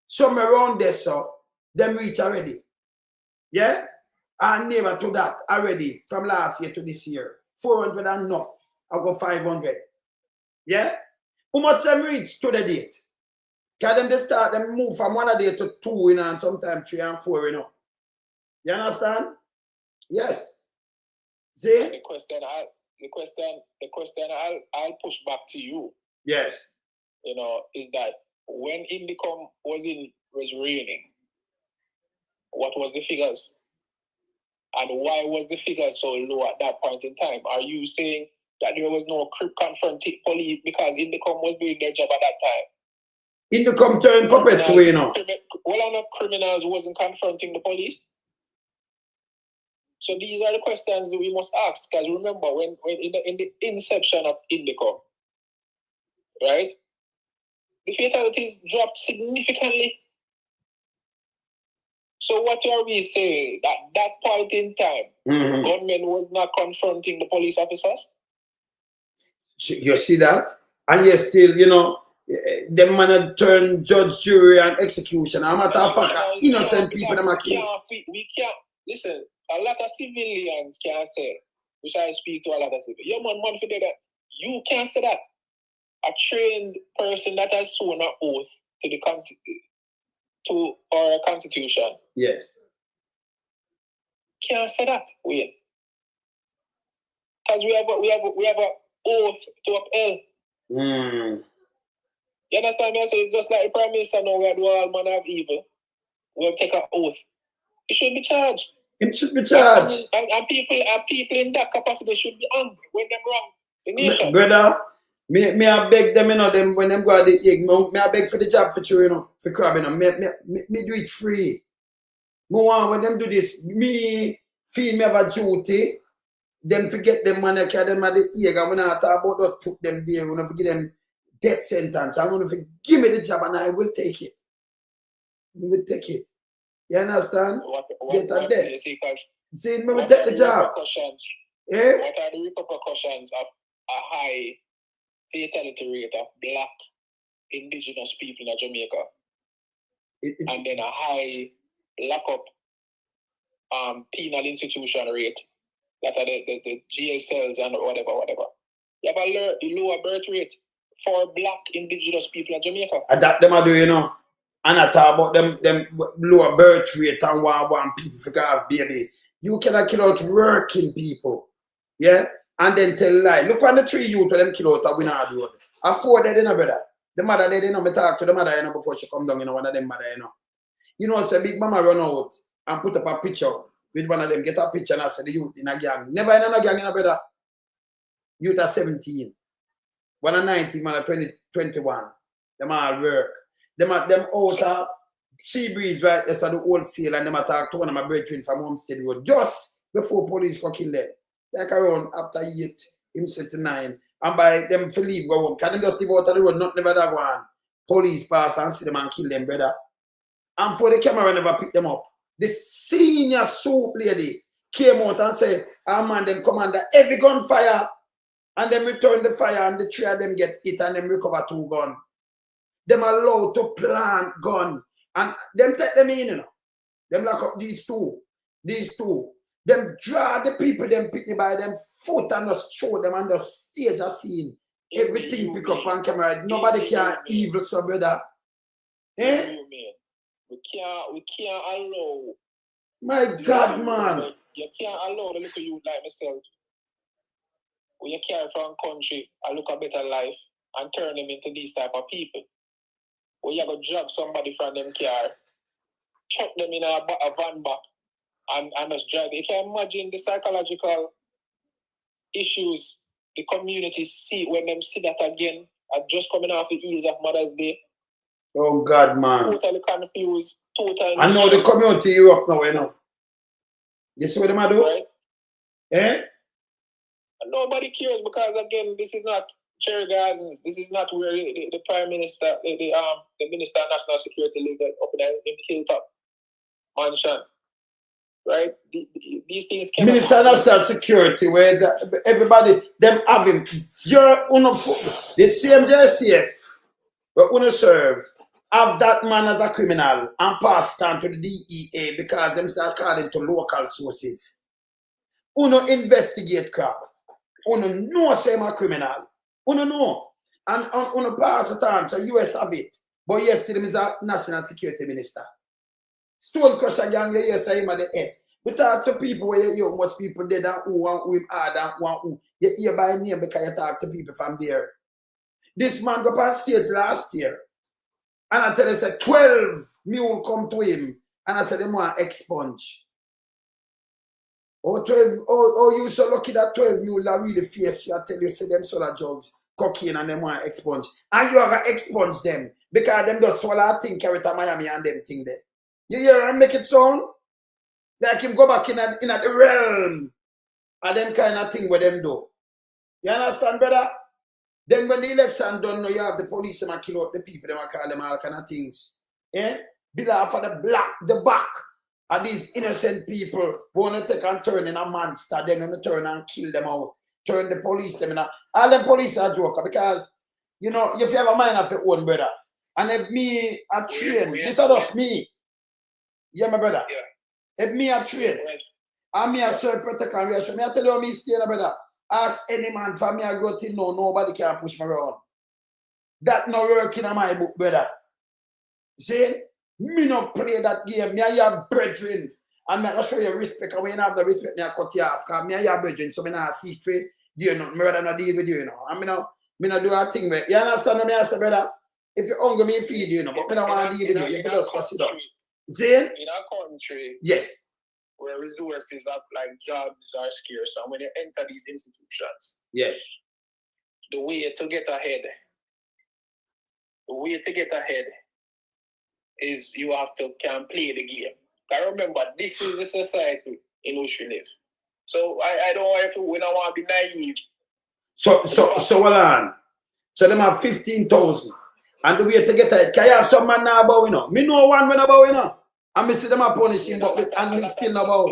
Some around there, so them reach already. Yeah? And never to that already from last year to this year. 400 enough. I got 500. Yeah? How much them reach to the date? Can them they start them move from 1 a day to 2, you know, and sometimes 3 and 4, you know. You understand? Yes. See? And the question I'll push back to you. Yes. You know, is that when Indicom was reigning, what was the figures? And why was the figures so low at that point in time? Are you saying that there was no confronting police because Indicom was doing their job at that time? Indicom turned puppet to, you know. Well, enough criminals wasn't confronting the police. So these are the questions that we must ask. Because remember, when in the inception of Indicom, right, the fatalities dropped significantly. So what are we saying? That that point in time, government was not confronting the police officers? You see that? And yet still, you know, them man turn judge, jury, and execution. I'm a matter of fact, innocent people them are killed. We can't, listen, a lot of civilians can say, which I speak to a lot of civilians, yeah man, for that. You can't say that. A trained person that has sworn an oath to the to our constitution. Yes. Can't say that. Wait. Because we have a oath to uphold. You understand me? I say it's just like the Prime Minister now, we do all manner of evil. We'll take an oath. He should be charged. It should be charged. And people in that capacity should be angry when them wrong. The nation. Brother, me I beg them, you know, them when them go at the egg, me I beg for the job for you, you know, for crab, you know. Me do it free. Me want when them do this, me feel me have a duty. Them forget them man, I carry them at the egg, and when I talk about just put them there, when I forget them death sentence, I'm going to give me the job and I will take it. We will take it. You understand? Get a death. See, me will take the job. Eh? What are the repercussions of a high fatality rate of black indigenous people in Jamaica? And then a high lockup penal institution rate, that are the jail cells and whatever. You have a lower birth rate for black indigenous people in Jamaica. And that them I do, you know. And I talk about them lower birth rate and one people for have baby. You cannot kill out working people. Yeah? And then tell lie. Look on the 3 youth when them kill out a winner road. I 4 dead in a brother. The mother dead, you know, me talk to the mother, you know, before she come down, you know, one of them mother, you know. You know, say Big Mama run out and put up a picture with one of them, get a picture and I say the youth in a gang. Never in a gang, you know, brother. Youth are 17. One are 19, one are 21. Them all work. Them out of sea breeze, right? That's the wholesale, and them attack to one of my brethren from Homestead Road just before police go kill them. Like around after 8, him set to 9. And by them to leave go home. Can them just leave out of the road, not never that one. Police pass and see them and kill them, brother. And for the camera never pick them up. The senior SH0OT lady came out and said, man, them come under heavy gunfire. And then return the fire and the 3 of them get hit and them recover 2 guns. Them allowed to plant gun. And them take them in, you know. Them lock up these two. Them draw the people, them pick me by them foot and just show them and just stage a scene. Everything pick up on camera. Nobody can evil so brother. Eh? We can't allow. My God, man. You can't allow the little youth like myself. When you care from country and look a better life and turn them into these type of people. When you go drag somebody from them car, chuck them in a van back and just drive. You can imagine the psychological issues the community see when them see that again, just coming off the heels of Mother's Day. Oh God, man. Totally confused, totally. I know the community Europe now, you know. You see what them do? Right. Eh? And nobody cares because again, this is not Cherry Gardens, this is not where the Prime Minister, the Minister of National Security live up in the hilltop mansion. Right? These things cannot Minister of National Security, where everybody, them have him. The same JCF, but when serve, have that man as a criminal and pass on to the DEA because them say according to local sources. Uno investigate crap. Uno know say I'm a criminal. Uno know. And uno pass it on, so US have it. But yesterday, is a National Security Minister. Stone Crusher gang, you say him at the head. We talk to people where you hear much people dead and who and who him hard and who. You hear by name because you talk to people from there. This man go on stage last year. And I tell you, say 12 mule come to him. And I said, them want expunge. You so lucky that 12 mule are really fierce. You tell you, say them solar drugs, cocaine, and them want expunge. And you are going to expunge them. Because them just swallow a thing, carry to Miami and them thing there. You hear him make it sound? Like him go back in the realm of them kind of thing where them do. You understand, brother? Then when the election done, now you have the police them kill out the people, them call them all kind of things. Eh? Below for the back of these innocent people who want to take and turn in a monster, then when they turn and kill them out. Turn the police them in a... All the police are joker because, you know, if you have a mind of your own, brother, and if me a train, this is just me. Yeah, my brother. Yeah. If me a train, and me a self protect and reaction, me I tell you how me stay, brother. Ask any man for me I go till no, nobody can push me around. That no work in my book, brother. See? Me no play that game. Me I have brethren. And me I show you respect. And when you have the respect, me I cut you off. Because me I have brethren, so me not seek for you know, me rather not deal with you, you know. And me no do a thing where, you understand me I say, brother? If you're hungry, me feed you, you know, but me don't want to deal with you. You just consider. See? In a country, yes, where resources of like jobs are scarce, and when you enter these institutions, yes, the way to get ahead is you have to can play the game. I remember this is the society in which we live. So I don't want to, we don't want to be naive. So hold on. So them have 15,000. And the way to get ahead, can you have some man now about, you know? Me know one when about, you know. And me see them a punishing, and me still not about.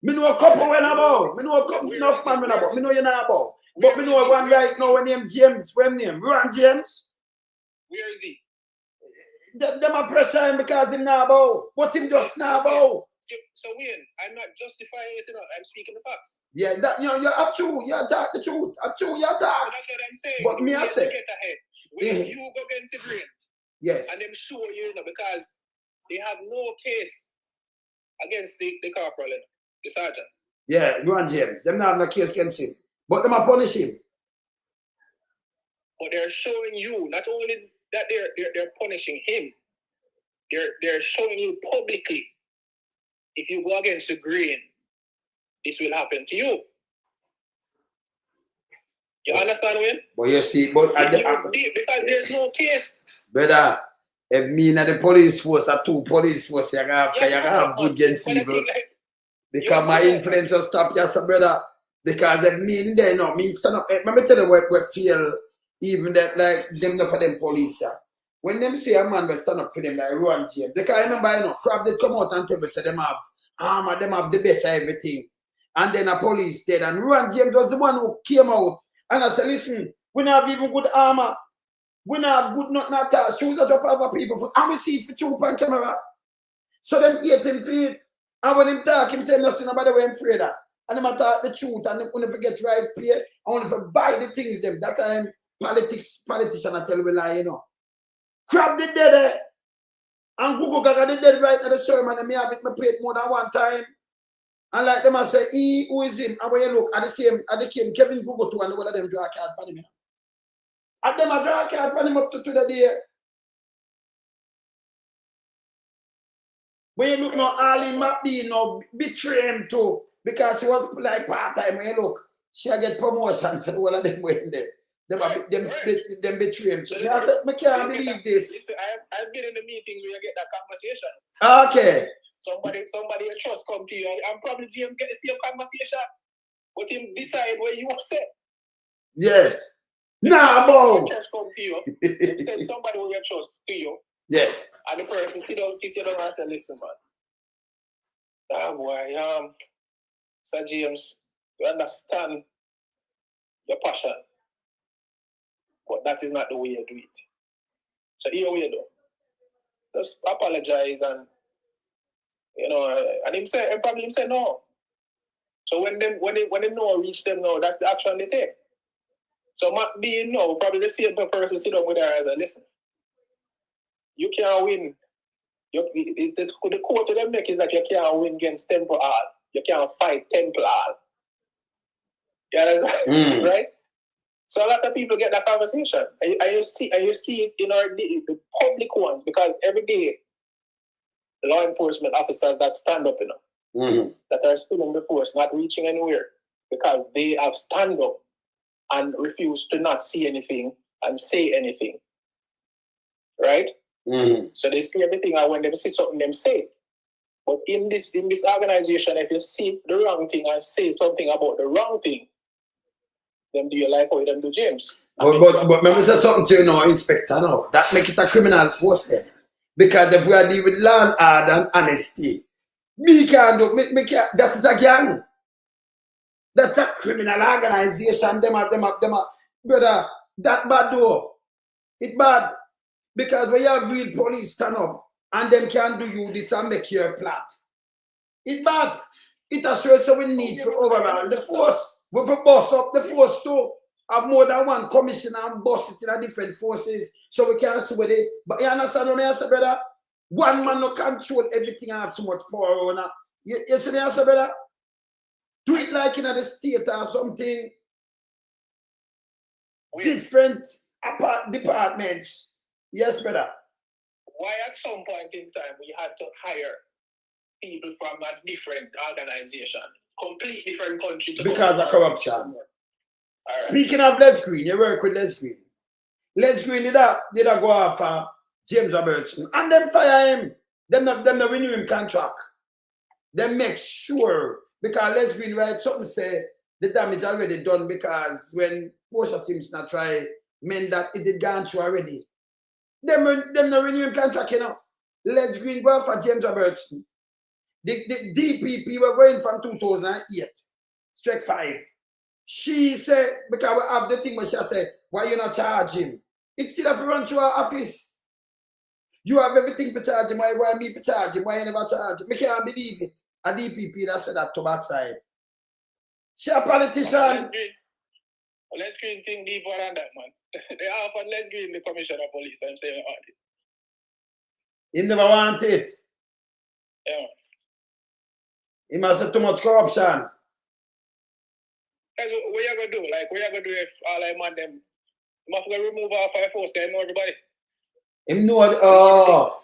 Me know a couple when about. Me know a couple enough man when about. Me know you not about. But me know one right now when name James. When name? Ron James. Where is he? Them a pressure him because him not about. But him just not about. So Wayne, I'm not justifying it, you know. I'm speaking the facts. Yeah, that you know, you're true. You talk the truth. True, you talk. That's what I'm saying. But me I say. Get ahead. When you go against the grain. Yes. And them show you know, because they have no case against the corporal, the sergeant. Yeah, Ron James. Them not have no case against him. But them are punish him. But they're showing you not only that they're punishing him, they're showing you publicly. If you go against the grain, this will happen to you. You understand, Wayne? But you see, but because there's no case. Brother, if me and the police force are two police force, you have good against evil. Because my influence will stop you, so brother. Because if me in there, no, me stand up. Let me tell you what feel, even that like them for them police. When them say a man will stand up for them like Ron James. Because I remember, you know, Crab did come out and tell me, say them have armor, them have the best of everything. And then a police dead. And Ron James was the one who came out. And I said, listen, we don't have even good armor. We don't have good nothing at all. Shoes that up other people. And we see it for troop and camera. So them hate him for it. And when him talk, him say nothing about the way I'm afraid of. And him talk the truth. And him only forget right pay. And only for buy the things them. That time, politician I tell we lie, you know. Crab did dead. And Google Gaga did dead right at the sermon. And me have it, me play it more than one time. And like them I say, who is him? And when you look at the same, at the came Kevin Google too, and one of them draw a card for him. And them I draw a card for him up to the day. When you look now, Arlene McBean now betray him too. Because she was like part-time. When you look, she get promotions and all of them went there. Them betray him. So I said, I can't believe this. Listen, I've been in the meetings where you get that conversation. Okay. Somebody you trust come to you, and probably James get the same conversation. But him decide where you want to say. Yes. Nah, bro. Trust come to you. They said somebody will get trust to you. Yes. And the person sit down and say, listen, man. Ah, boy, Sir James, you understand your passion, but that is not the way you do it. So here we do. Just apologize and, you know, and him say no. So when they know reach them now, that's the action they take. So being no, probably the same person sit up with her as a listen. You can't win. The quote they make is that you can't win against Temple Hall. You can't fight Temple Hall. You understand? Right? So a lot of people get that conversation. And you see it in the public ones, because every day law enforcement officers that stand up, that are still in the force, not reaching anywhere, because they have stand up and refuse to not see anything and say anything. Right? So they see everything, and when they see something, they say it. But in this organization, if you see the wrong thing and say something about the wrong thing, then do you like how them do James? But let me say something to you now, Inspector, now. That make it a criminal force then. Because if we are dealing with law and order and honesty, that is a gang. That's a criminal organization. Them are, brother, that bad though. It bad. Because when you have real police stand up and them can do you this and make your plot. It bad. It assures so we need for overall the force. We for boss up the force too. Have more than one commissioner and boss it in different forces so we can see what they. But you understand what I say, brother? One man no control everything and have so much power on it. You see what I say, brother? Do it like in the state or something. Different departments. Yes, brother. Why at some point in time we had to hire people from a different organization, complete different country? Because of corruption. Right. Speaking of Les Green, you work with Les Green. Les Green did go after James Robertson and them fire him. Them not renew him contract. Them make sure, because Les Green write something say the damage already done, because when Portia Simpson try mend that, it did gone through already. Them not renew him contract, you know. Les Green go after James Robertson. The DPP were going from 2008, strike 5. She said, because we have the thing where she said, why you not charge him? It's still have to run through our office. You have everything for charge him. Why me for charge him? Why you never charge him? I can't believe it. A DPP that said that to backside. She a politician. Les Green think deeper than that, man. They offered Les Green the commissioner of police. I'm saying about it. He never want it. Yeah. He must have too much corruption. What you gonna do? Like, what you gonna do if all I man them? You must go remove our fire force. They know everybody. Him know.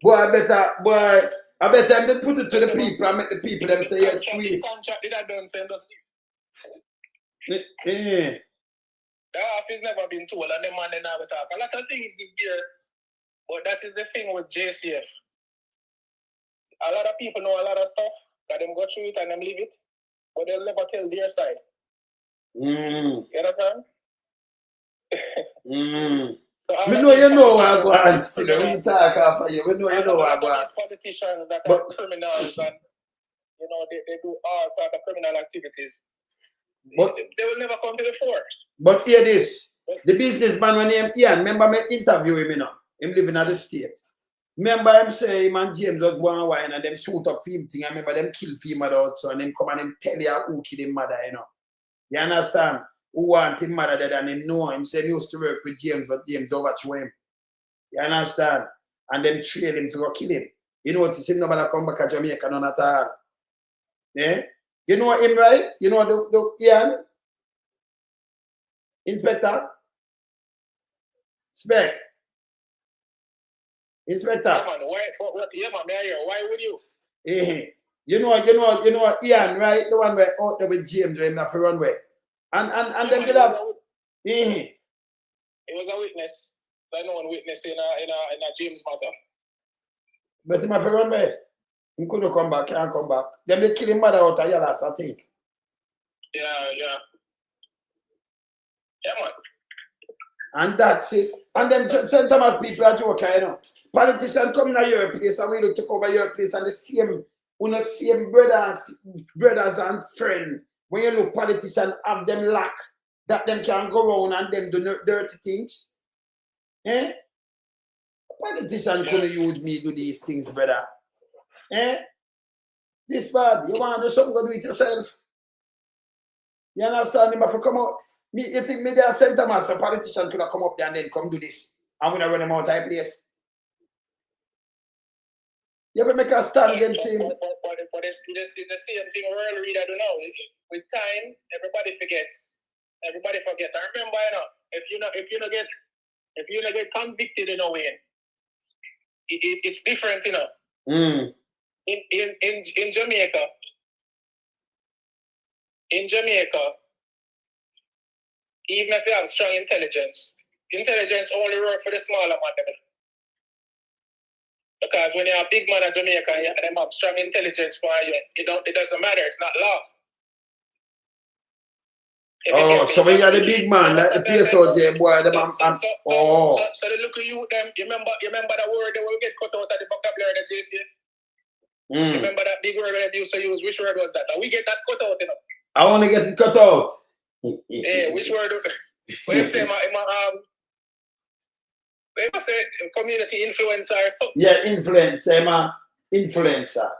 Boy, I bet him they put it to the people and make the people them say yes, sweet. Contract did that done, send us. The office never been told, and them man they never talk. A lot of things is there, but that is the thing with JCF. A lot of people know a lot of stuff, that them go through it and them leave it, but they'll never tell their side. You understand? So we know you know what I go on still. When you talk after you, we know you know what I go on. These politicians that are criminals and they do all sorts of criminal activities. But they will never come to the fore. But hear this. The businessman when him Ian, remember me interview him, you know. Him living at the state. Remember him say him and James just go and wine and them shoot up film thing. I remember them kill film mother out, so and them come and them tell you who killed him mother, you know. You understand? Who want him mother dead and him know him say he used to work with James, but James overthrew him. You understand? And them trail him to go kill him. You notice him nobody come back to Jamaica none at all. Yeah? You know him, right? You know the Ian? Inspector? Spec. Inspector. Yeah, man. Why would you? You know Ian, right? The one where out there with James, where him have to run away. And them get up. He was a witness. I know one witness in a James matter. But him have to run away. He couldn't come back, can't come back. Then they kill him mother out of Yalas, I think. Yeah. Yeah, man. And that's it. And them St. Thomas people are joking, you know. Politicians come in your place and we look to cover your place and the same brothers and friends. When you look, politicians have them lack that them can go around and them do dirty things. Eh? Politicians couldn't use me do these things, brother. Eh? This bad. You want to do something, go do it yourself. You understand? You have to come out. You think me there St. Thomas, a politician could have come up there and then come do this. I'm going to run them out of place. You ever make a stand against him? But it's the same thing world reader do now. With time, everybody forgets. Everybody forget. I remember, you know, if you not get convicted in a way, it's different, you know. Mm. In Jamaica, even if you have strong intelligence only work for the smaller man. Because when you're a big man in Jamaica and you have strong intelligence for you, it doesn't matter, it's not law. Oh, so when you're the big man, like the PSOJ boy, the man. So they look at you, them, you remember the word that will get cut out of the vocabulary that you see? Mm. Remember that big word that you used to use? Which word was that? And we get that cut out, you know. I want to get it cut out. Yeah, which word? What you say, what say, community influencer or something? Yeah, influencer, influencer.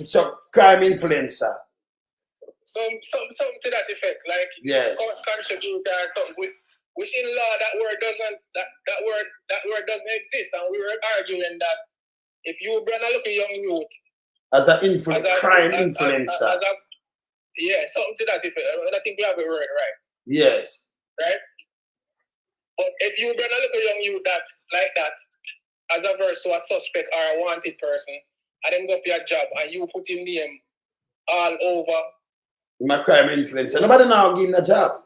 So crime influencer. Something to that effect, like yes. Contribute or something. Which in law that word doesn't exist, and we were arguing that if you bring a look at young youth as a crime influencer. Yeah, something to that effect. I think we have a word, right? Yes. Right? But if you bring a look at young youth like that, as a verse to a suspect or a wanted person, and then go for your job, and you put him name all over. My crime influencer. Nobody now give him a job.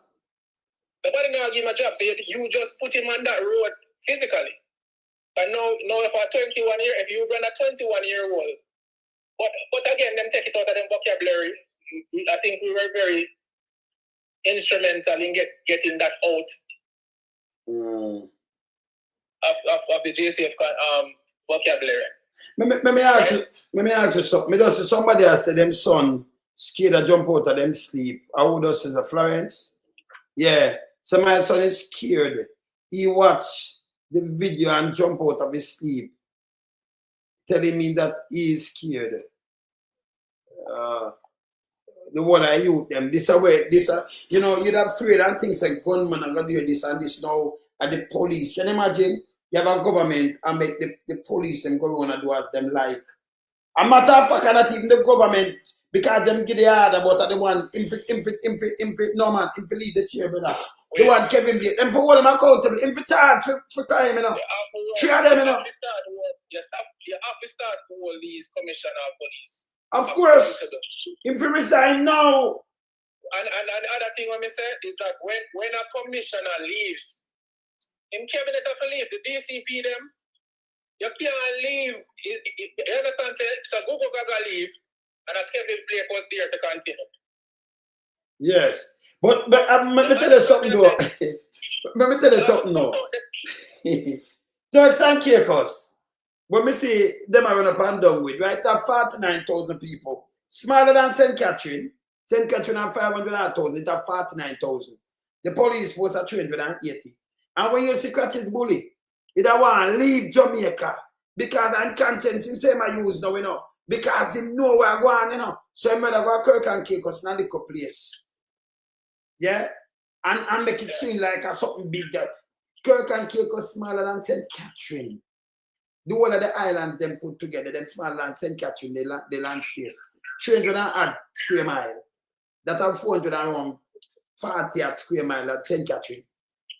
Nobody now give him a job. So you just put him on that road physically. And now if a 21-year, if you run a 21-year-old, but again, them take it out of them vocabulary. I think we were very instrumental in getting that out of the JCF vocabulary. Let me ask you something. Does somebody has said them son scared to jump out of them sleep? How does it Florence? Yeah. So my son is scared. He watched the video and jump out of his sleep, telling me that he is scared. The one I use them. You know, you're afraid and things like gunman are gonna do this and this now at the police. Can you imagine? You have a government and make the police them go on and do as them like. A matter of fact, not even the government, because them get the hard about the one if lead the chair, brother. The one Kevin Blake. Them for hold them accountable, him for charge for crime, you know. Three of them, you know. You have to start all these commissioner of police. Of course. Him for resign now. And the other thing I say is that when a commissioner leaves, in cabinet have to leave, the DCP them, you can't leave. You understand? So Google Gaga leave, and a Kevin Blake was there to continue. Yes. But let me tell you something though. Let me tell you something now. Turks and Caicos, when we see them are run up and down with, right, have 49,000 people. Smaller than St. Catherine. St. Catherine have 500,000, it have 49,000. The police force are 380. And when you see Catch's bully, he don't want to leave Jamaica because I'm content him say my use now, you know, because he know where I'm going, you know. So he rather go Kirk and Caicos in a little place. Yeah? And make it seem like a something big that Kirk and Caicos smaller than St. Catherine. The one of the islands them put together, them smaller than St. Catherine, the land space. 300 odd square mile. That have 440 square mile at St. Catherine.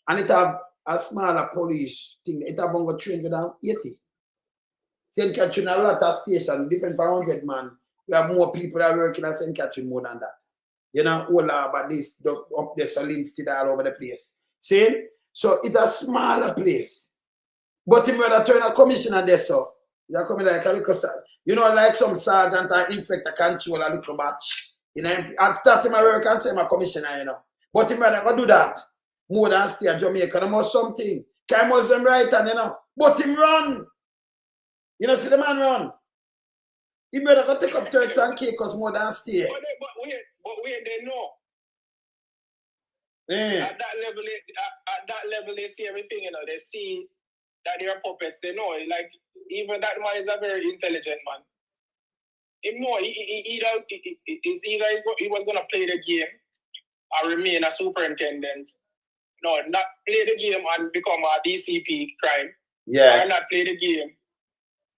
And it have a smaller police thing. It have only 380. St. Catherine a lot of station, different for 100 man. We have more people that are working at St. Catherine more than that. You know, all about this up there, so instead all over the place. See? So it's a smaller place. But him rather turn a commissioner there, so you're coming like a little, you know, like some sergeant or inspector control a little batch. You know, and start him a work and say I'm a commissioner, you know. But him rather go do that. more than stay at Jamaica. No more something. Because he Muslim right hand, you know. But him run. You know, see the man run. He better go take up Turks and Caicos more than stay. But wait, they know. Yeah. At that level, they see everything, you know. They see that they are puppets. They know, like, even that man is a very intelligent man. He know he was gonna play the game and remain a superintendent. No, not play the game and become a DCP crime. Yeah. Or not play the game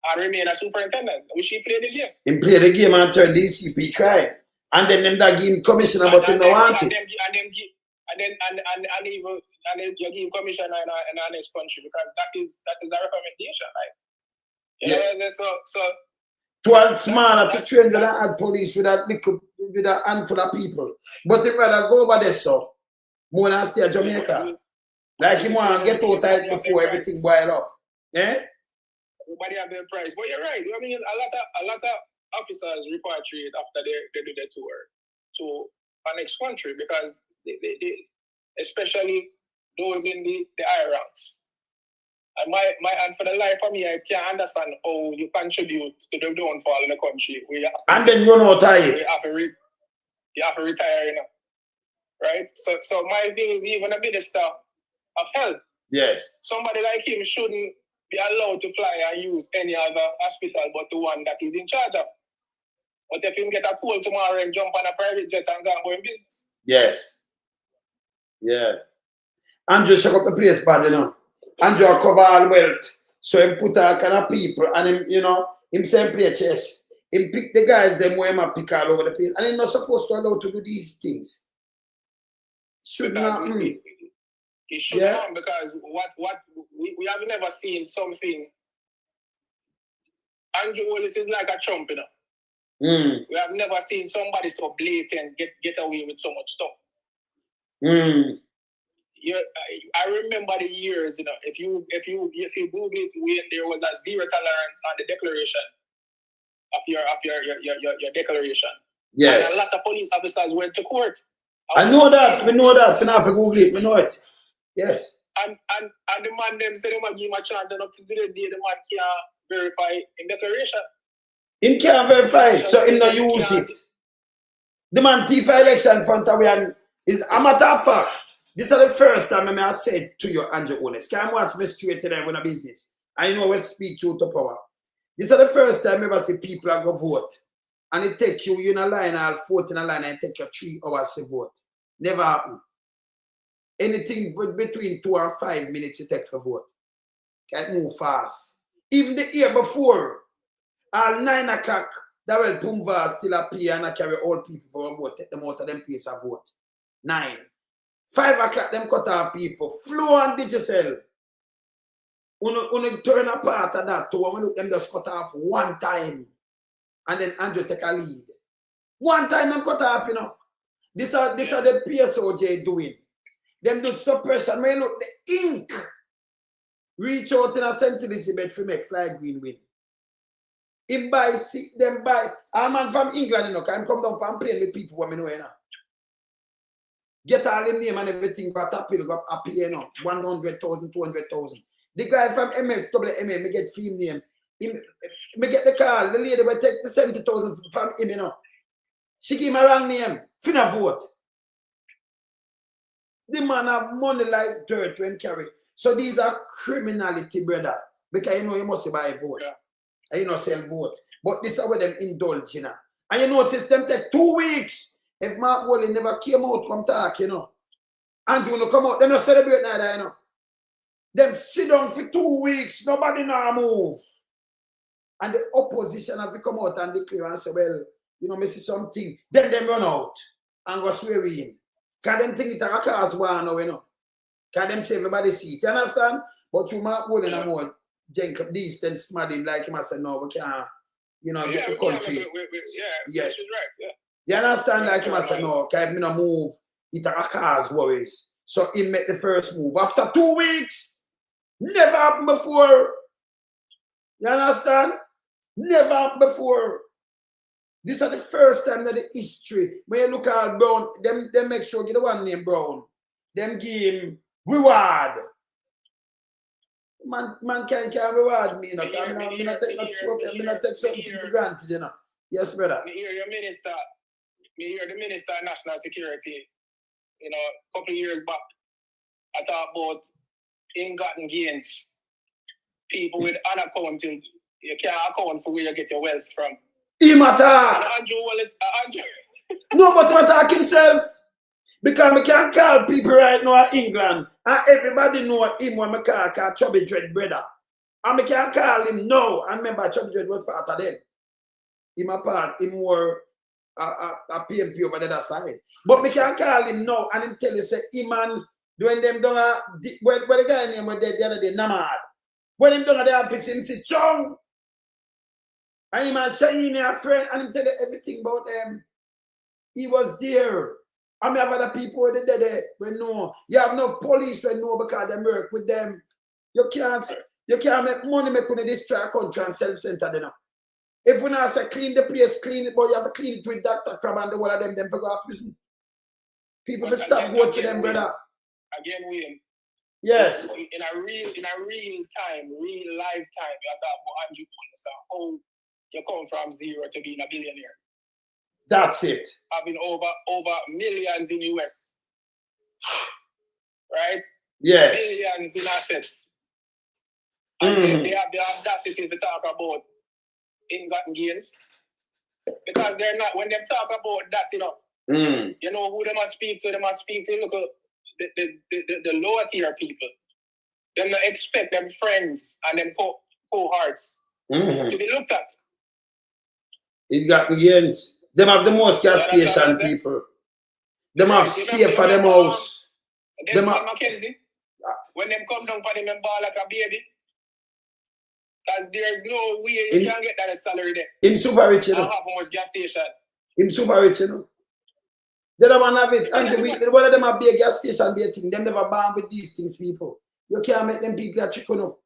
and remain a superintendent. We should play the game. Him play the game and turn DCP crime. And then them that give him commissioner, but him don't want it. And then you give commission in our next country, because that is a recommendation, right? You know, so 12 smaller to train with add police with a handful of people. But if rather go over there, so more than stay at Jamaica. Like him want to get out tight before everything boil up. Yeah? Everybody have their price. But you're right. I mean, a lot of officers repatriate after they do their tour to our next country, because they especially those in the higher ranks. And and for the life of me, I can't understand how you contribute to the downfall in the country. And then run out of it. You have to retire, you know. Right? So my thing is, even a minister of health. Yes. Somebody like him shouldn't be allowed to fly and use any other hospital but the one that he's in charge of. But if him get a call tomorrow and jump on a private jet and go in business. Yes. Yeah. Andrew shut up the place bad, you know. Andrew cover all wealth. So he put all kind of people and him, you know, him same play chess. Him pick the guys them where him pick all over the place. And he's not supposed to allow to do these things. Should not. He should not, because what we have never seen something. Andrew Willis is like a Trump, you know. We have never seen somebody so blatant get away with so much stuff. I remember the years, you know. If you Google it, when there was a zero tolerance on the declaration of your declaration. Yes. And a lot of police officers went to court. I know that. We know that. We not have to Google it. We know it. Yes. And the man them said they might give him a chance, and up to the day the man can't verify in declaration. Him can't verify it, so him not use it. The man thief election in front of we, and is a matter of fact. This is the first time I said to you, Andrew Honest, can watch me straight today when a business. I know we speak truth to power. This is the first time I ever see people go vote. And it takes you in a line, I'll vote in a line, and it take you 3 hours to vote. Never happen. Anything between 2 and 5 minutes it takes for vote. Can't move fast. Even the year before, at 9 o'clock, that will Pumva still appear and I carry all people for a vote, take them out of them place of vote. 9. 5 o'clock, them cut off people. Flow and digital. When turn apart of that, when them just cut off one time. And then Andrew take a lead. One time them cut off, you know. This are the PSOJ doing. Them do suppression. When look, the ink reach out in a St. Elizabeth to make fly green win. Him buy, see them buy. A man from England, you know, can come down and play with people who I know, you know. Get all them name and everything, got a pill, got a you know, 100,000, 200,000. The guy from MSWMA, me get film name. Me get the call, the lady will take the 70,000 from him, you know. She give me a wrong name, finna vote. The man have money like dirt when carry. So these are criminality, brother. Because you know you must buy a vote. And you know sell vote. But this is where them indulge, you know. And you notice them take 2 weeks. If Mark Wally never came out come talk, you know. Andrew no come out, they don't celebrate neither, you know. Them sit down for 2 weeks, nobody now move. And the opposition have to come out and declare and say, well, you know, me see something. Then them run out and go swear in. Can them think it's a cause war now, you know. Can them say everybody see it, you understand? But you Mark Wally no more Jacob decent smart him like him and say, no, we can't, you know, get the country. Yeah, she's right, yeah. You understand like him and say, no, can me no move, it a cause worries. So he make the first move. After 2 weeks, never happened before. You understand? Never happened before. This is the first time that the history, when you look at Brown, them make sure you get the one named Brown. them give him reward. Man can't reward me, you know. I'm not take something for granted, you know. Yes, brother. Me hear your minister. Me hear the Minister of National Security. You know, a couple of years back, I talked about ill-gotten gains. People with unaccounted, you can't account for where you get your wealth from. He matter. Andrew Wallace, Andrew. No, but he attack himself. Because I can't call people right now in England. And everybody know him when I call Chubby Dread brother. And I can't call him now. And remember, Chubby Dread was part of them. Him were a PMP over the other side. But I can't call him now and him tell you, say, him and when them done when the guy name was dead the other day, Namad. When him done at the office, him say, Chung. And him and Shiny a friend, and him tell you everything about them. He was there. I mean, have other people that there we know. You have enough police that know because they work with them. You can't make money make money destroy a country and self-centered enough. If we not say clean the place, clean it, but you have to clean it with Dr. Crab and the one of them for go to prison. People will stop vote for them, brother. Again, William. Yes. In a real time, real lifetime, you have to have Andrew Wallace and how you come from zero to being a billionaire. That's it. Having over millions in US. Right? Yes. Millions in assets. And they have the audacity to talk about ill-gotten gains. Because they're not, when they talk about that, you know who they must speak to? They must speak to look at the lower tier people. They don't expect them friends and them cohorts to be looked at. Ill-gotten gains. Them have the most gas station people. Them have safe for them house. Them have Mackenzie. When them come down for them and ball like a baby. Because there's no way you can get that salary there. In super rich, you know. How much gas station? In super rich, you know. They don't have it. And one of them have be a gas station, be a thing. Them never born with these things, people. You can't make them people that chicken up.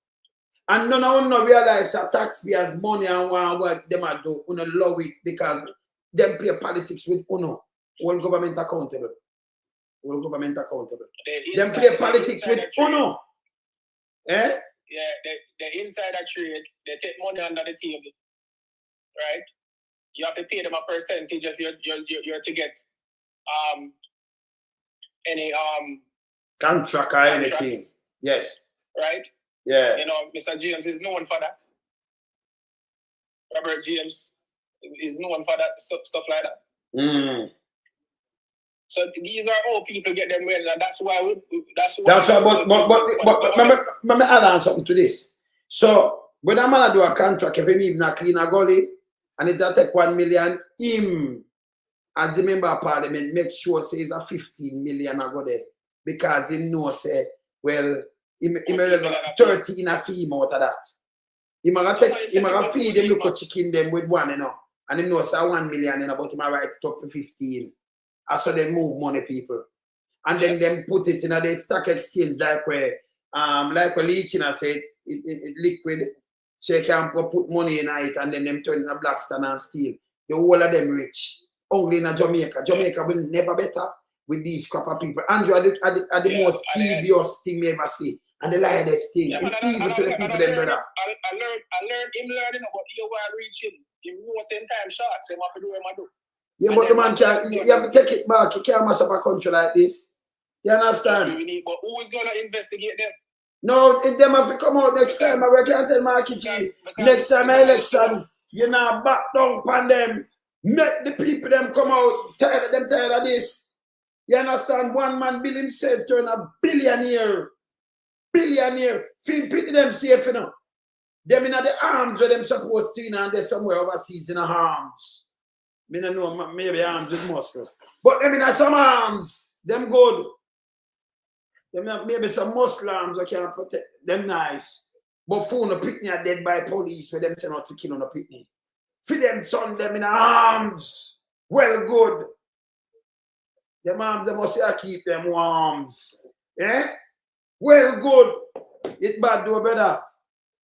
And none of them realize that taxpayers' money and what them are do, love it because them play politics with UNO. All government accountable. All government accountable. Them play politics with UNO. Eh? Yeah, the insider trade, they take money under the table. Right? You have to pay them a percentage if you're to get any contract or anything. Yes. Right? Yeah. You know, Mr. James is known for that. Robert James is known for that stuff like that. So these are all people get them well, and that's why but let me add on something to this. So when a man do a contract, if he even a clean a gully and it take 1 million, him as a member of parliament make sure says a 15 million a go there. Because he knows say, well, he may 13 a fee out of that. He might feed them look chicken them with one, you know. And he knows 1 million, you know, but he might write it up for 15. And so they move money, people. And then them put it in a stock exchange like where Leaching said, it liquid, so you can put money in it and then them turn in a Blackstone and steel. The whole of them rich. Only in Jamaica. Jamaica will never better with these crop of people. Andrew are the most devious thing we ever see. And the lightest thing. Evil to the people, them brother. I learned him learning about you while reaching. Him know same time short, so I have to do what I do. Yeah, but the man can't, you have to take it back. You can't mash up a country like this. You understand? But who is going to investigate them? No, if them have to come out next time, I can't tell Marky G. Next time election, you know, back down upon them. Make the people them come out, tired of this. You understand? One man bill himself turn a billionaire. Feel pretty them safe, you know. Them in the arms where them supposed to, you know, and they're somewhere overseas in the arms. I don't know, maybe arms with muscle. But them in some arms, them good. Them have maybe some muscle arms that can protect them nice. But fool no picnic are dead by police where them say not to kill on a picnic. For them son them in arms. Well good. Them arms they must say keep them arms. Eh? Well good. It bad do better.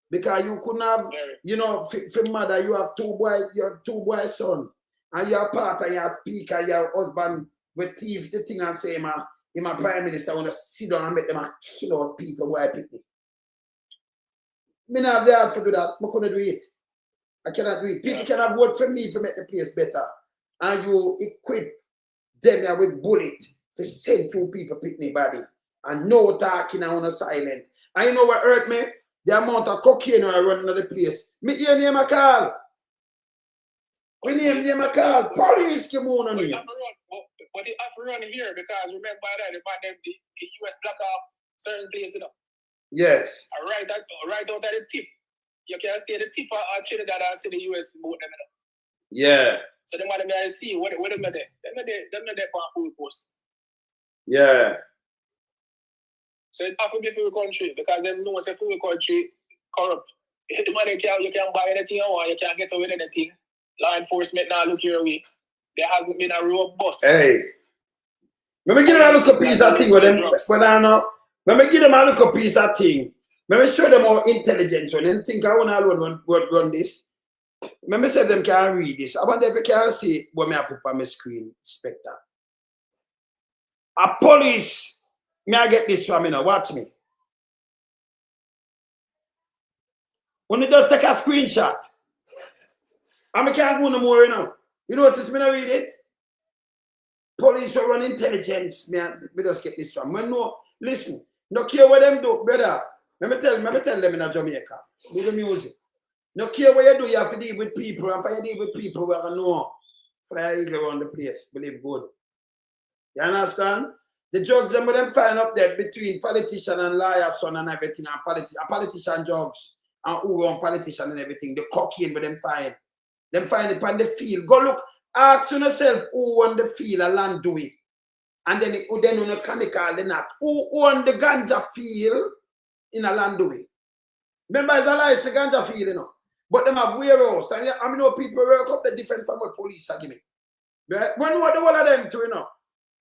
Because you couldn't have, you know, for mother, you have two boy son. And your partner, your speaker, your husband with thief the thing and say, man, in my prime minister want to sit down and make them kill out people who I pick me. Me not have the heart to do that. I couldn't do it. I cannot do it. People cannot vote for me to make the place better. And you equip them here with bullet to send two people pick me body. And no talking on a silent. And you know what hurt me? The amount of cocaine I run into the place. Me hear name a call. We name a call. Police came on me. But it have to run here because remember that the US block off certain places, you know. Yes. Right out at the tip. You can stay the tip of Trinidad and see the US boat them, you know. Yeah. So them want to see what them are there. Them are there for full post. Yeah. So it have to be full country because them know it's a full country corrupt. The money you can buy anything you want, you can get away with anything. Law enforcement now look your way. There hasn't been a robust. Hey. Let me give them a look a piece of thing with them. When I know. Let me give them a look a piece of thing. Let me show them how intelligent when they think I want to run this. Let me say them can read this. I want them to can see what I put on my screen, Spectre. A police, may I get this from you now? Watch me. When you just take a screenshot, I can't go no more, you know. You notice me not read it? Police will run intelligence, me just get this from. When no, listen, no care what them do, brother. Let me tell them in Jamaica. Do the music. No care what you do, you have to deal with people. And if you deal with people, we have to know. Fly eagle around the place. Believe good. You understand? The drugs them find up there between politician and lawyer son and everything, and politician drugs and who run politician and everything. The cocaine with them find. Them find it on the field. Go look, ask yourself who on the field a land do it. And then on the chemical the not. Who on the ganja field in a land do it. Remember, it's a license ganja field, you know. But them have warehouse. And I know people work up the difference from what police are giving. Right? When what the one of them to, you know.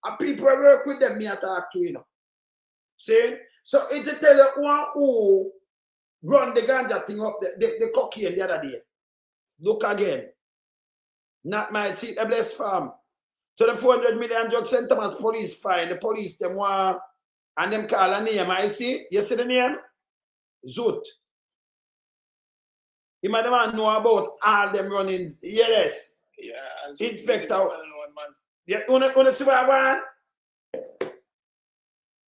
And people work with them, me talk to, you know. See? So it to tell you one who run the ganja thing up, the cocaine the other day. Look again. Not my seat, a blessed farm. So the 400 million drug sentiments police find. The police them want and them call a name. I see. You see the name? SH0OT. You might want to know about all them running. Yes. Yeah. Inspector. Yeah, wanna see what I want?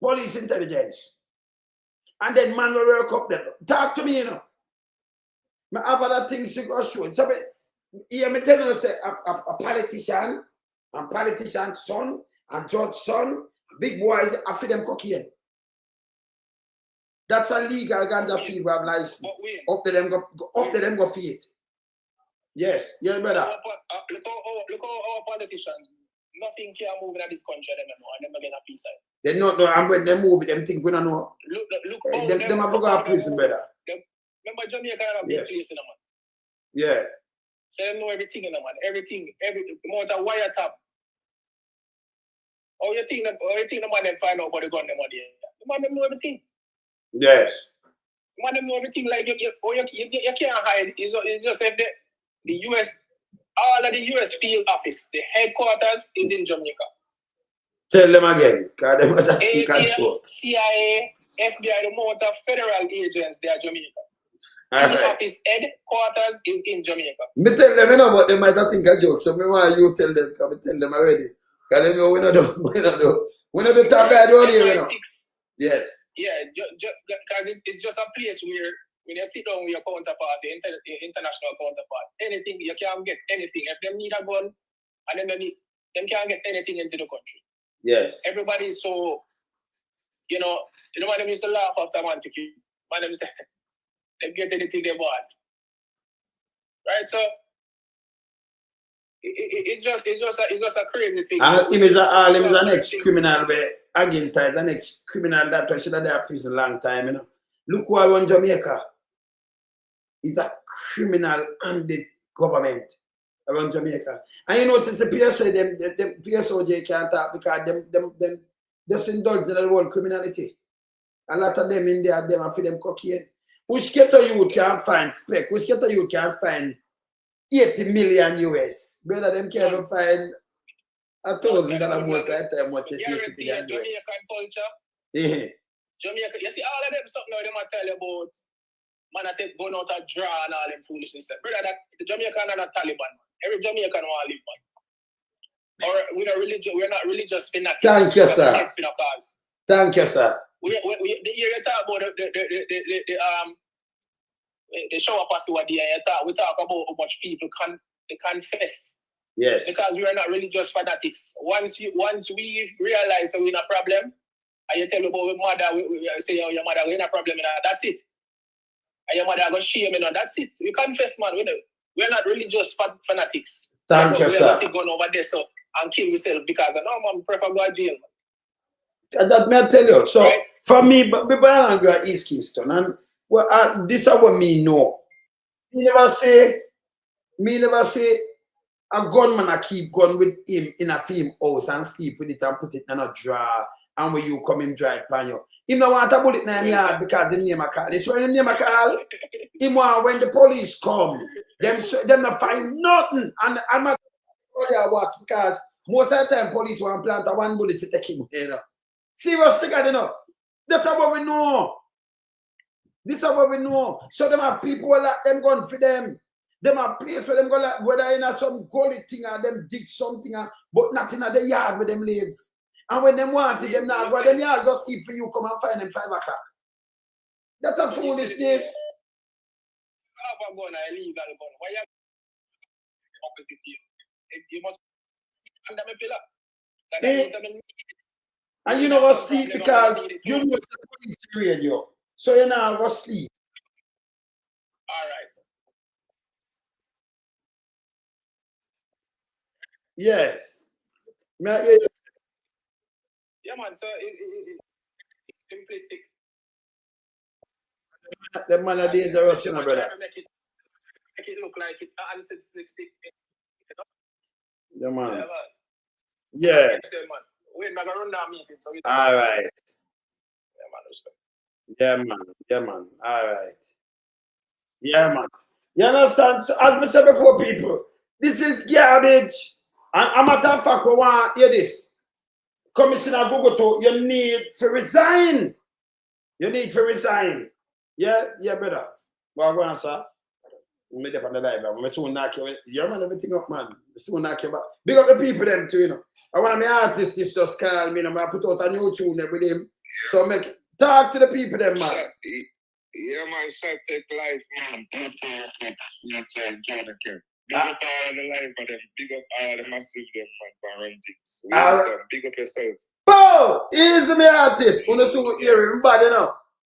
Police intelligence. And then man will work up there. Talk to me, you know. I have other things to go show. So, yeah, me telling you, say, a politician, and politician's son, and judge's son, big boys, I feed them cocaine. That's a legal ganja field we have license. Up to them go feed it. Yes, yes, brother. Look how our politicians, nothing can move in this country, them know, and them get a piece of it. They don't know, and when they move, them think we don't know. Look them have to go to prison, brother. Remember Jamaica have a big place in the man. Yeah. So they know everything in the man. Everything, amount of wiretap. Oh, you think the man them find out about the gun them there? The man them know everything. Yes. The man them know everything like you can't hide. It's just if the US, all of the US field office, the headquarters is in Jamaica. Tell them again, because them are just in ATM, control. CIA, FBI, the amount of federal agents, they are Jamaica. All The right. office headquarters is in Jamaica. Me tell them, you know, but they might not think a joke. So me want you tell them, because me tell them already. Because they know we not do. We not do top guy down here, you know. Yes. Yeah, because it's just a place where when you sit down with your counterparts, your international counterparts, anything, you can get anything. If them need a gun, and then them can't get anything into the country. Yes. Everybody is so, you know them used to laugh after man to kill. Man them say, they get anything they want. Right? So it's just a crazy thing. And him is an ex-criminal where again ties an ex-criminal that was should have been in prison a long time, you know. Look who run Jamaica. He's a criminal and the government around Jamaica. And you notice the PSA, them PSOJ can't talk because them just indulge in the whole criminality. A lot of them in there, them are for them cocaine. Which ghetto you can find spec? Which ghetto you can find 80 million US? Better them can't find $1,000 most of the time what you see to the Jamaican culture. Yeah. Jamaica, you see all of them something now they might tell you about man I take gun out a draw and all them foolishness. Brother, that the Jamaican are not Taliban, man. Every Jamaican want to live, man. Or we're not religious fanatics. Thank you, sir. Thank you, sir. The year you talk about the shower passy what we talk about how much people they confess. Yes. Because we are not religious fanatics. Once we realize that we're in a problem, and you tell me about your mother, we say, oh, your mother, we're in a problem, that's it. And your mother go shame, that's it. We confess, man. We're not religious fanatics. Thank you, sir. We have to go over there and kill yourself because no, man, prefer go to jail. That may I tell you. So, right? For me, but we are East Kingston, and well, this is what me know. Me never say a gunman I keep gun with him in a film house and sleep with it and put it in a drawer and when you come him drive pan you. Him don't want a bullet in him yard because him name a call. It's when him name a call. Him want when the police come, them not find nothing. And I'm not watch because most of the time police want plant a one bullet to take him. You know. See what's the guy, you know? That's what we know. This is what we know. So them have people who like them gun for them. Them have place where them go like whether in some gully thing or them dig something, but not in the yard where them live. And when them want it, them not go them yard just sleep for you, come and find them 5 o'clock. That's a foolishness. Have a gun, an illegal gun. Why you opposite you? You must under my pillar. And you know what sleep because you know it's the police radio. So you now go sleep. All right. Yes. Yeah, man. So it's simplistic. The man are dangerous, you know, brother. Make it look like it simplistic. Yeah, man. Yeah. Yeah. Wait, I'm gonna run down meeting. So all right. Yeah, man. Respect. Yeah, man. Yeah, man. All right. Yeah, man. You understand? So, as I said before, people, this is garbage. And a matter of fact, we want to hear this. Commissioner Gogoto, you need to resign. You need to resign. Yeah, brother. Well, go on, sir. We made up on the live. I'm soon knock you. Yeah, man, everything up, man. Soon knock you back. Big up the people, them too, you know. I want my artist, this just call me, and I'm going to put out a new tune with him. So talk to the people, them, man. Yeah, man, shot take life, man. Big up all the life of them. Big up all the massive them, man, for run things. Big up yourself. Bow! Easy, me artist. When you see me hear him, bad, you know.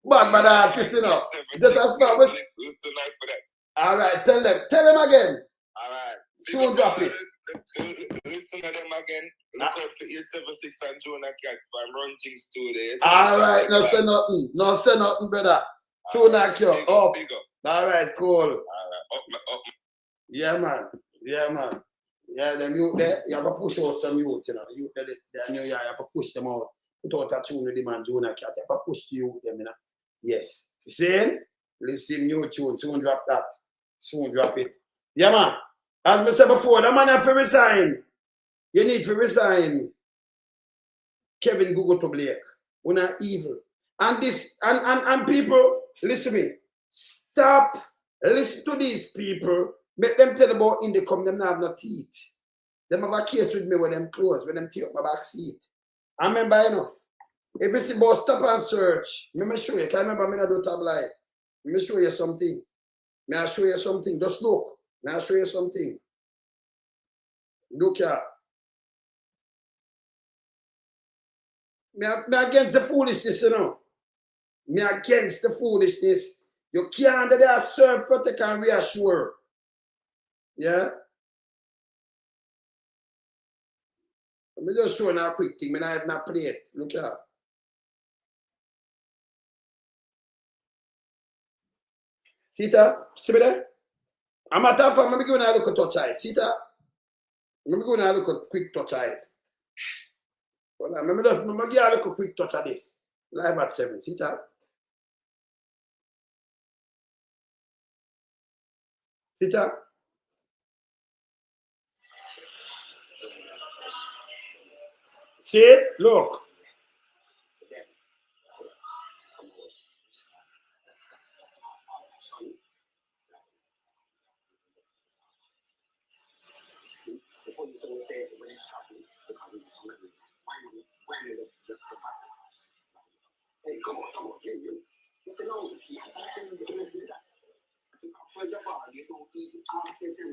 Bad artist, you know. Just as far as... Listen out for that. All right, tell them again. All right. Soon drop it. Listen to them again. Look out for 876 and Jonah Cat for run things today. All right, no say nothing. No say nothing, brother. Soon knock you up. All right, cool. All right, up. Yeah, man. Yeah, them youth there, you have to push out some youth, you know. Youth there, you have to push them out. Put out a tune with the man, Jonah Cat. You have to push the youth them, you know. Yes. You see? Listen, new tune. Soon drop that. Soon drop it. Yeah, man. As I said before, the man have to resign. You need to resign. Kevin Gogoto Blake. We're not evil. And this, and people, listen to me. Stop. Listen to these people. Make them tell about in they come, them not have no teeth. Them have a case with me with them clothes, when them take my back seat. I remember, you know, if it's about stop and search, let me show you. Can I remember me not do tabloid? Let me show you something. May I show you something? Just look. May I show you something? Look here. Me against the foolishness, you know. Me against the foolishness. You can't under there serve, protect, and reassure. Yeah? Let me just show you a quick thing. I have not played it. Look here. See that? See me there? I'm at that I'm going to look at touch it. See that? I'm going to look at quick touch it. Well, I'm going to look at quick touch of this. Live at 7. See that? See that? See? Look. First of all, you don't even ask them to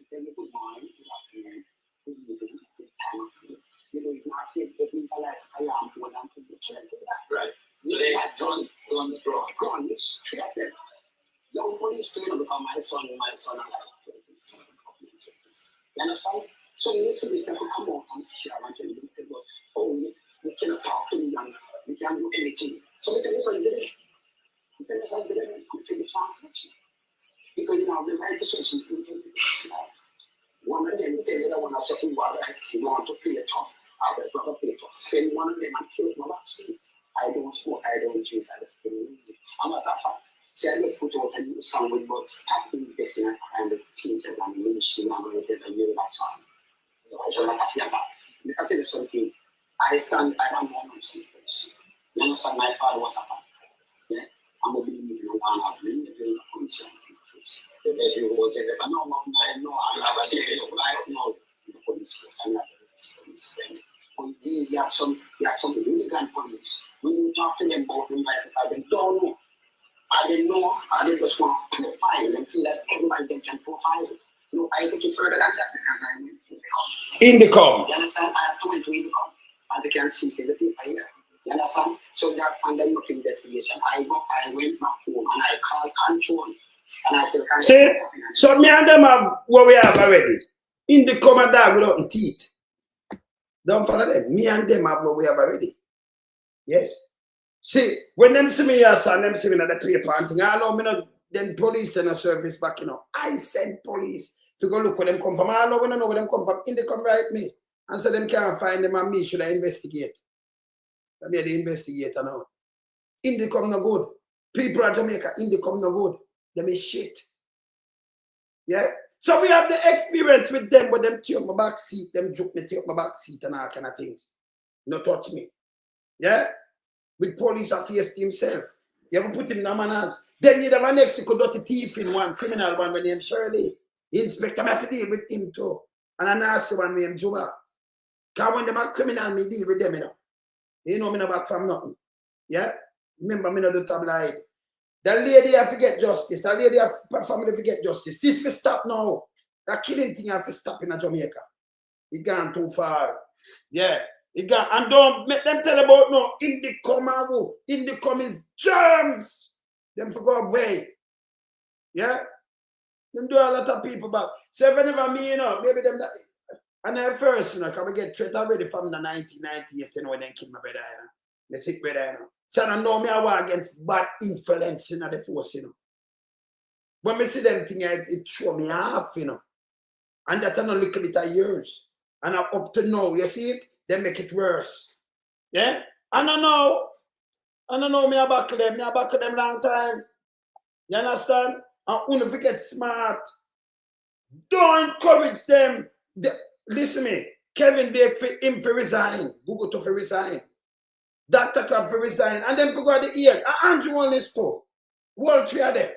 tell me good morning, good afternoon, good evening, good time. You don't even ask them to realize I am more than to be killed. Right. So they had son, guns drawn. Guns, treat them. Young police doing it because my son, and I like to do something. You understand? So you see these people come out and share and tell you, oh, you cannot talk to me and you can't do anything. So we tell you something today. We tell you something today. I'm saying the translation. Because you know, the right decision, one of them tell you that when I say, oh, all right, you want to pay it off, all right, rather pay it off. Send one of them and kill my vaccine. I don't smoke, I don't drink, I just don't use it. I'm not that fact. See, I just put out a new song with about stop investing and kind of things and ministry and whatever you like song. I don't like to feel that. I tell you something, I am more nonsense person. You understand, my father was a pastor. Yeah? I'm a believer in one of them, in the police. The baby was there, but no, I'm not saying it. I don't know the police. I'm not the police. But you have some really gun police. When you talk to them about them, they don't know. I didn't know. I didn't just want to profile and feel that everybody can profile. No, I take it further than that because I went to the Indicom. You understand? I have to went to Indicom. As you can see, the people here. You understand? So that under your investigation, I went back home and I called control. See, so me and them have what we have already. In the common dog without teeth. Don't follow them. Me and them have what we have already. Yes. See, when them see me here, son, them see me in the paper and thing, I know me not them police in a service back, you know. I send police to go look where them come from. I know we don't know where them come from. In the come right me. And so them can't find them and me should I investigate. That be the investigator now. In the come no good. People at Jamaica, in the come no good. Them is shit. Yeah? So we have the experience with them, but them take my back seat, them joke me, take my back seat and all kind of things. No touch me. Yeah? With police affairs himself. You have to put him in the manners. Then you have a next dirty thief in one, criminal one with name Shirley. The inspector I have to deal with him too. And a nasty one named Juba. Because when them are criminal, me deal with them, you know. You know me no back from nothing. Yeah? Remember me no the tabloid. The lady have to get justice. The lady have family to get justice. This will stop now. That killing thing have to stop in Jamaica. It gone too far. Yeah. It gone. And don't make them tell about no Indicom is germs. Them for go away. Yeah. Them do a lot of people back. So whenever me, you know, maybe them that and at first, you know, can we get threat already from the 1998, you know, when they killed my brother, you know. The sick brother, you know. So I know me I war against bad influence in the force, you know. When me see them thing, it throw me off, you know. And that I know little bit of years. And I'm up to now, you see it? They make it worse. Yeah? And I know me I back them long time. You understand? And when you get smart, don't encourage them. Listen me, Kevin Bake for him for resign. Buju to for resign. Dr. Club for resign. And then forgot the ears. Andrew on this too. World three of them.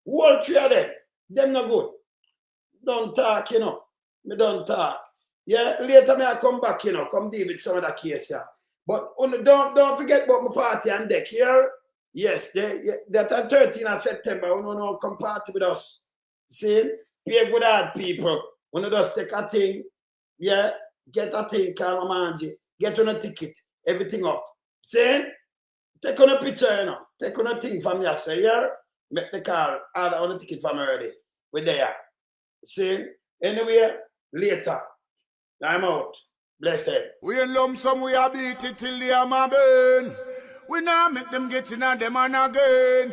World three of them. Them not good. Don't talk, you know. Me don't talk. Yeah, later me I come back, you know. Come deal with some of that case, yeah. But don't forget about my party and deck here. Yes, that on 13th of September, we don't come party with us. See? Pay good hard people. When you just take a thing, yeah, get a thing, call a manji, get on a ticket, everything up. See? Take on a picture, you know. Take on a thing from your say, yeah? Make the call, order on a ticket from already. We're there. See? Anyway, later. I'm out. Blessed. We in lump sum, we a beat it till the hammer burn. We now make them get in on them and again.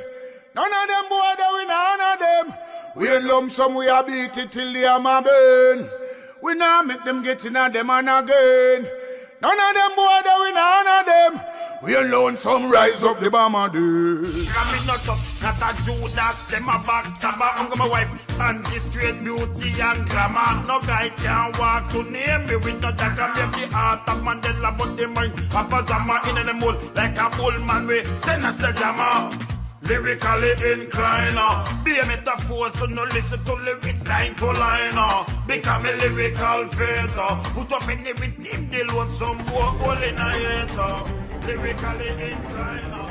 None of them boy, we none of them. We in lump sum, we a beat it till the hammer burn. We now make them get in on them and again. None of them boy, we none of them. We alone some rise up the bomber day. I'm not a Judas, them a backstabber. I'm my wife, and this straight beauty and glamour. No guy can walk to name me with no dagger. Me the heart of Mandela, but the mind of a Zama in the mold. Like a bull man, we send us the jammer. Lyrically inclined, be a metaphor, so no listen to lyrics line to line. Become a lyrical fighter. Put up in the rhythm, they load some more hole in a hater. Lyrically inclined.